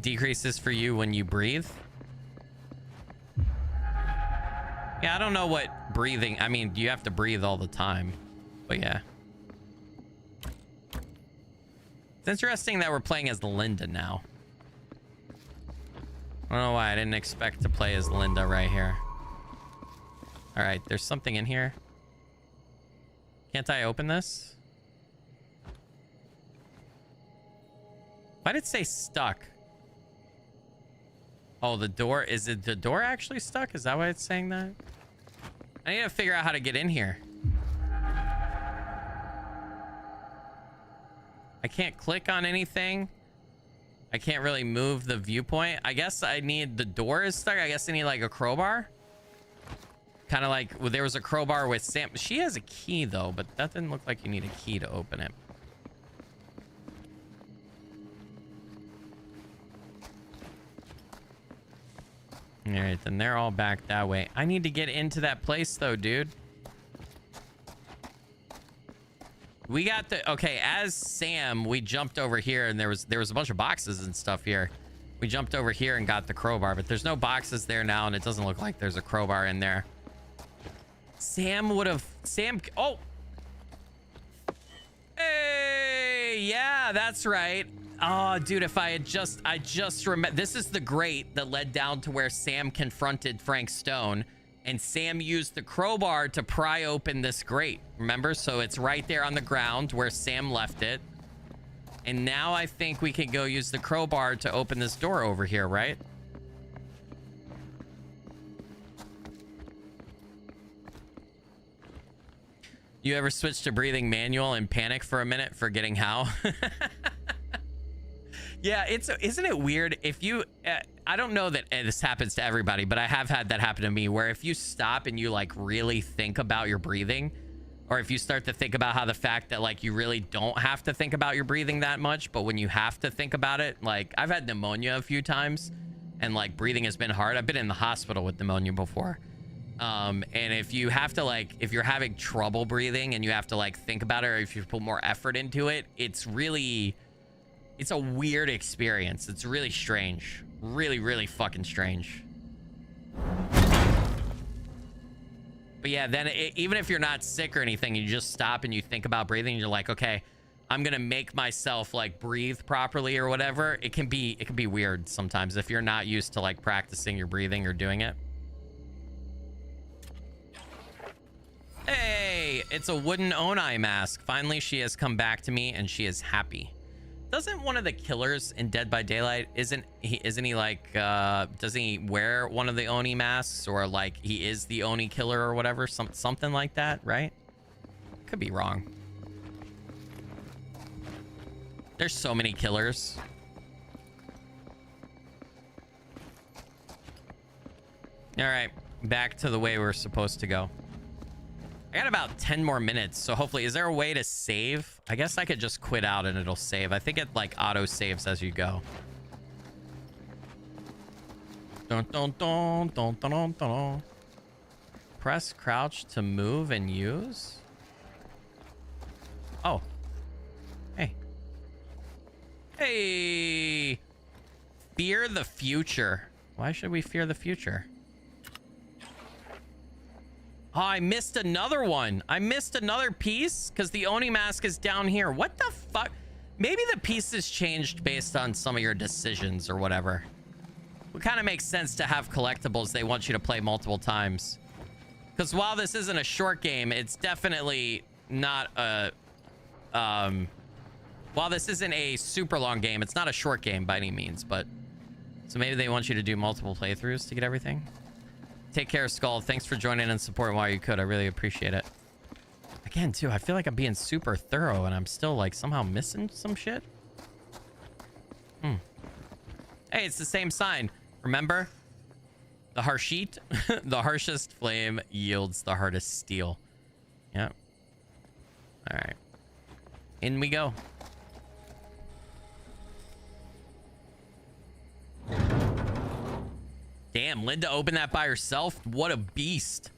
Decreases for you when you breathe. Yeah, I don't know what breathing, I mean, you have to breathe all the time, but yeah. It's interesting that we're playing as Linda now. I don't know why I didn't expect to play as Linda right here. All right, there's something in here. Can't I open this? Why did it say stuck? Oh, the door. Is it the door actually stuck? Is that why it's saying that? I need to figure out how to get in here. I can't click on anything. I can't really move the viewpoint. I guess I need, the door is stuck. I guess I need like a crowbar. Kind of like, well, there was a crowbar with Sam. She has a key though, but that didn't look like you need a key to open it. All right, then they're all back that way. I need to get into that place though, dude. We got the, okay, as Sam, we jumped over here and there was a bunch of boxes and stuff here. We jumped over here and got the crowbar, but there's no boxes there now and it doesn't look like there's a crowbar in there. Sam would have, oh. Hey, yeah, that's right. Oh, dude, if I just remember, this is the grate that led down to where Sam confronted Frank Stone. And Sam used the crowbar to pry open this grate. Remember? So it's right there on the ground where Sam left it. And now I think we can go use the crowbar to open this door over here, right? You ever switch to breathing manual and panic for a minute, forgetting how? Yeah, isn't it weird if you I don't know that this happens to everybody, but I have had that happen to me, where if you stop and you like really think about your breathing, or if you start to think about how the fact that like you really don't have to think about your breathing that much, but when you have to think about it, like I've had pneumonia a few times and like breathing has been hard. I've been in the hospital with pneumonia before. And if you have to like, if you're having trouble breathing and you have to like think about it, or if you put more effort into it, it's a weird experience. It's really strange. Really, really fucking strange. But yeah, then even if you're not sick or anything, you just stop and you think about breathing. And you're like, okay, I'm gonna make myself like breathe properly or whatever. It can be weird sometimes if you're not used to like practicing your breathing or doing it. Hey, it's a wooden Onai mask. Finally, she has come back to me and she is happy. Doesn't one of the killers in Dead by Daylight, isn't he like, doesn't he wear one of the Oni masks, or like he is the Oni killer or whatever? Something like that, right? Could be wrong. There's so many killers. All right, back to the way we're supposed to go. I got about 10 more minutes, so hopefully, is there a way to save? I guess I could just quit out and it'll save. I think it like auto saves as you go. Dun, dun, dun, dun, dun, dun, dun. Press crouch to move and use. Oh. Hey. Hey. Fear the future. Why should we fear the future? Oh, I missed another one. I missed another piece because the Oni mask is down here. What the fuck? Maybe the pieces changed based on some of your decisions or whatever. It kind of makes sense to have collectibles they want you to play multiple times. Because while this isn't a short game, it's definitely not a... while this isn't a super long game, it's not a short game by any means, but... So maybe they want you to do multiple playthroughs to get everything. Take care, Skull. Thanks for joining and supporting while you could. I really appreciate it. Again, too, I feel like I'm being super thorough and I'm still like somehow missing some shit. Hey, it's the same sign. Remember? The harshit, the harshest flame yields the hardest steel. Yep. All right. In we go. Damn, Linda opened that by herself. What a beast.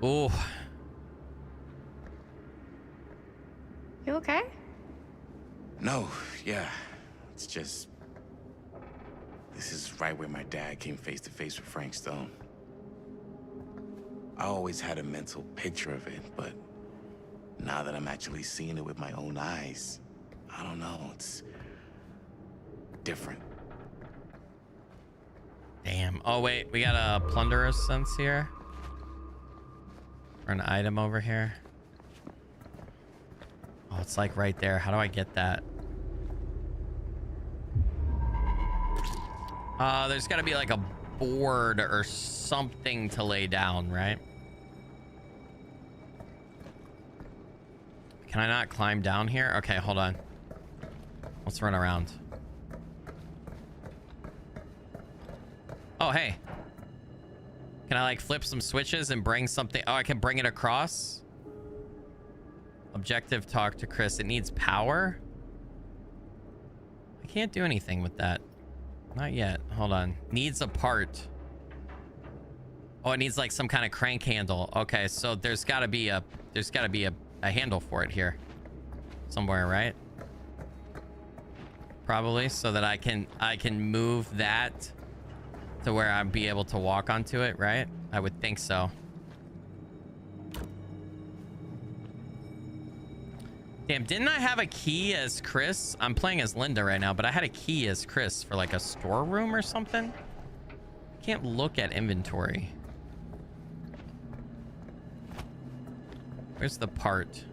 Oh. You okay? No, yeah. It's just... This is right where my dad came face to face with Frank Stone. I always had a mental picture of it, but now that I'm actually seeing it with my own eyes, I don't know, it's different. Damn. Oh, wait. We got a plunderer's sense here. Or an item over here. Oh, it's like right there. How do I get that? There's got to be like a board or something to lay down, right? Can I not climb down here? Okay, hold on. Let's run around. Oh, hey. Can I like flip some switches and bring something? Oh, I can bring it across. Objective, talk to Chris. It needs power. I can't do anything with that. Not yet. Hold on. Needs a part. Oh, it needs like some kind of crank handle. Okay, so there's got to be a handle for it here somewhere, right? Probably, so that I can move that to where I'd be able to walk onto it, right? I would think so. Damn, didn't I have a key as Chris? I'm playing as Linda right now, but I had a key as Chris for like a storeroom or something. Can't look at inventory. Where's the part?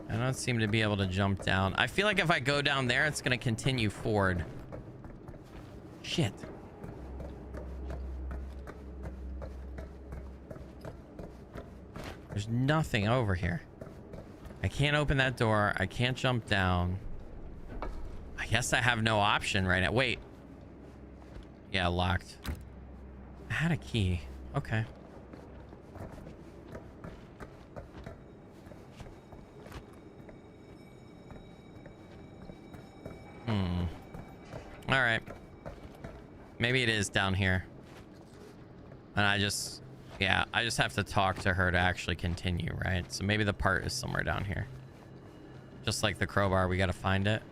I don't seem to be able to jump down. I feel like if I go down there, it's going to continue forward. Shit. There's nothing over here. I can't open that door. I can't jump down. I guess I have no option right now. Wait. Yeah, locked. I had a key. Okay. All right. Maybe it is down here. And I just have to talk to her to actually continue, right? So maybe the part is somewhere down here. Just like the crowbar, we got to find it.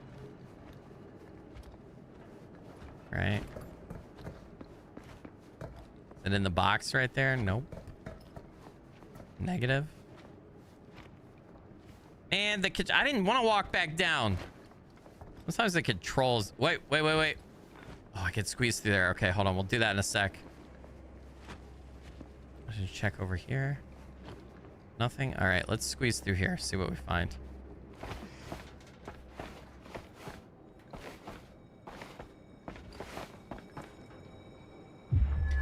Right? Is it in the box right there? Nope. Negative. And I didn't want to walk back down. Sometimes the controls... Wait. Oh, I can squeeze through there. Okay, hold on. We'll do that in a sec. Let's just check over here. Nothing? All right, let's squeeze through here. See what we find.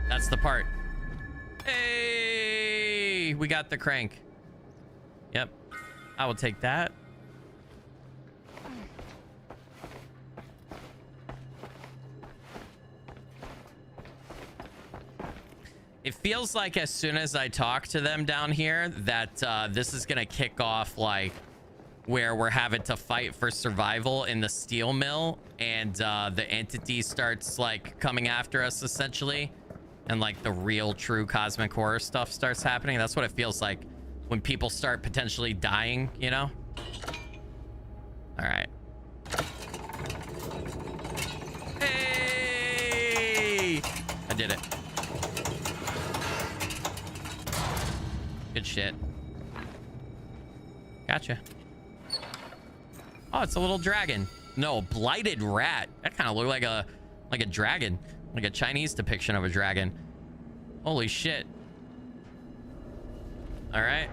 That's the part. Hey! We got the crank. Yep. I will take that. It feels like as soon as I talk to them down here that this is going to kick off like where we're having to fight for survival in the steel mill and the entity starts like coming after us essentially and like the real true cosmic horror stuff starts happening. That's what it feels like when people start potentially dying, you know? All right. Hey! I did it. Good shit. Gotcha. Oh, it's a little dragon. No, a blighted rat. That kind of looked like a dragon, like a Chinese depiction of a dragon. Holy shit. All right.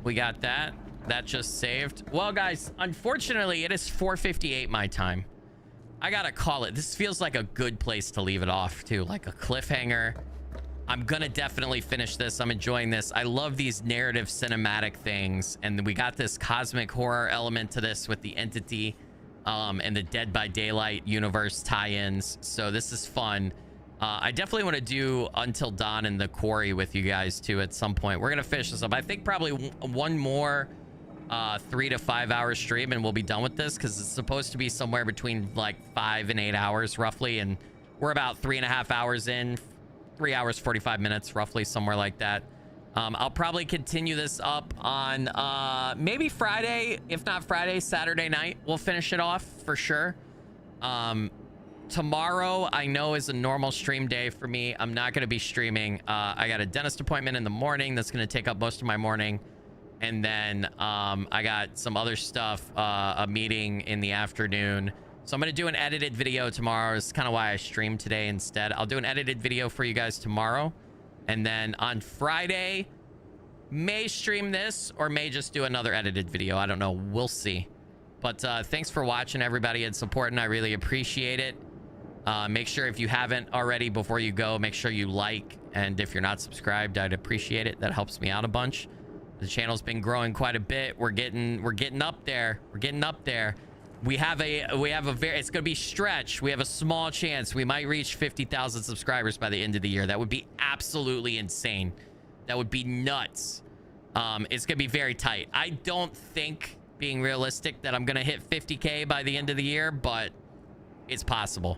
We got that. That just saved. Well, guys, unfortunately, it is 4:58 my time. I gotta call it. This feels like a good place to leave it off, too. Like a cliffhanger. I'm gonna definitely finish this. I'm enjoying this. I love these narrative cinematic things. And we got this cosmic horror element to this with the entity. and the Dead by Daylight universe tie-ins. So this is fun. I definitely want to do Until Dawn and the Quarry with you guys too at some point. We're gonna finish this up. I think probably one more 3 to 5 hour stream and we'll be done with this, because it's supposed to be somewhere between like 5 and 8 hours roughly, and we're about 3.5 hours in, 3 hours 45 minutes roughly, somewhere like that. I'll probably continue this up on maybe Friday. If not Friday, Saturday night we'll finish it off for sure. Tomorrow I know is a normal stream day for me. I'm not going to be streaming. I got a dentist appointment in the morning that's going to take up most of my morning, and then I got some other stuff, a meeting in the afternoon. So I'm going to do an edited video tomorrow. It's kind of why I streamed today instead. I'll do an edited video for you guys tomorrow, and then on Friday may stream this or may just do another edited video. I don't know, we'll see. But thanks for watching, everybody, and supporting. I really appreciate it. Make sure, if you haven't already, before you go, make sure you like, and if you're not subscribed, I'd appreciate it. That helps me out a bunch. The channel's been growing quite a bit. We're getting up there. We're getting up there. We have a very, it's gonna be stretch. We have a small chance we might reach 50,000 subscribers by the end of the year. That would be absolutely insane. That would be nuts. It's gonna be very tight. I don't think, being realistic, that I'm gonna hit 50K by the end of the year, but it's possible.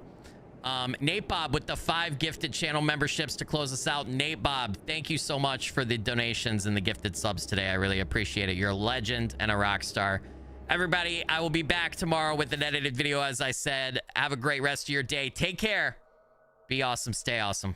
Nate Bob with the 5 gifted channel memberships to close us out. Nate Bob, thank you so much for the donations and the gifted subs today. I really appreciate it. You're a legend and a rock star. Everybody, I will be back tomorrow with an edited video, as I said. Have a great rest of your day. Take care. Be awesome. Stay awesome.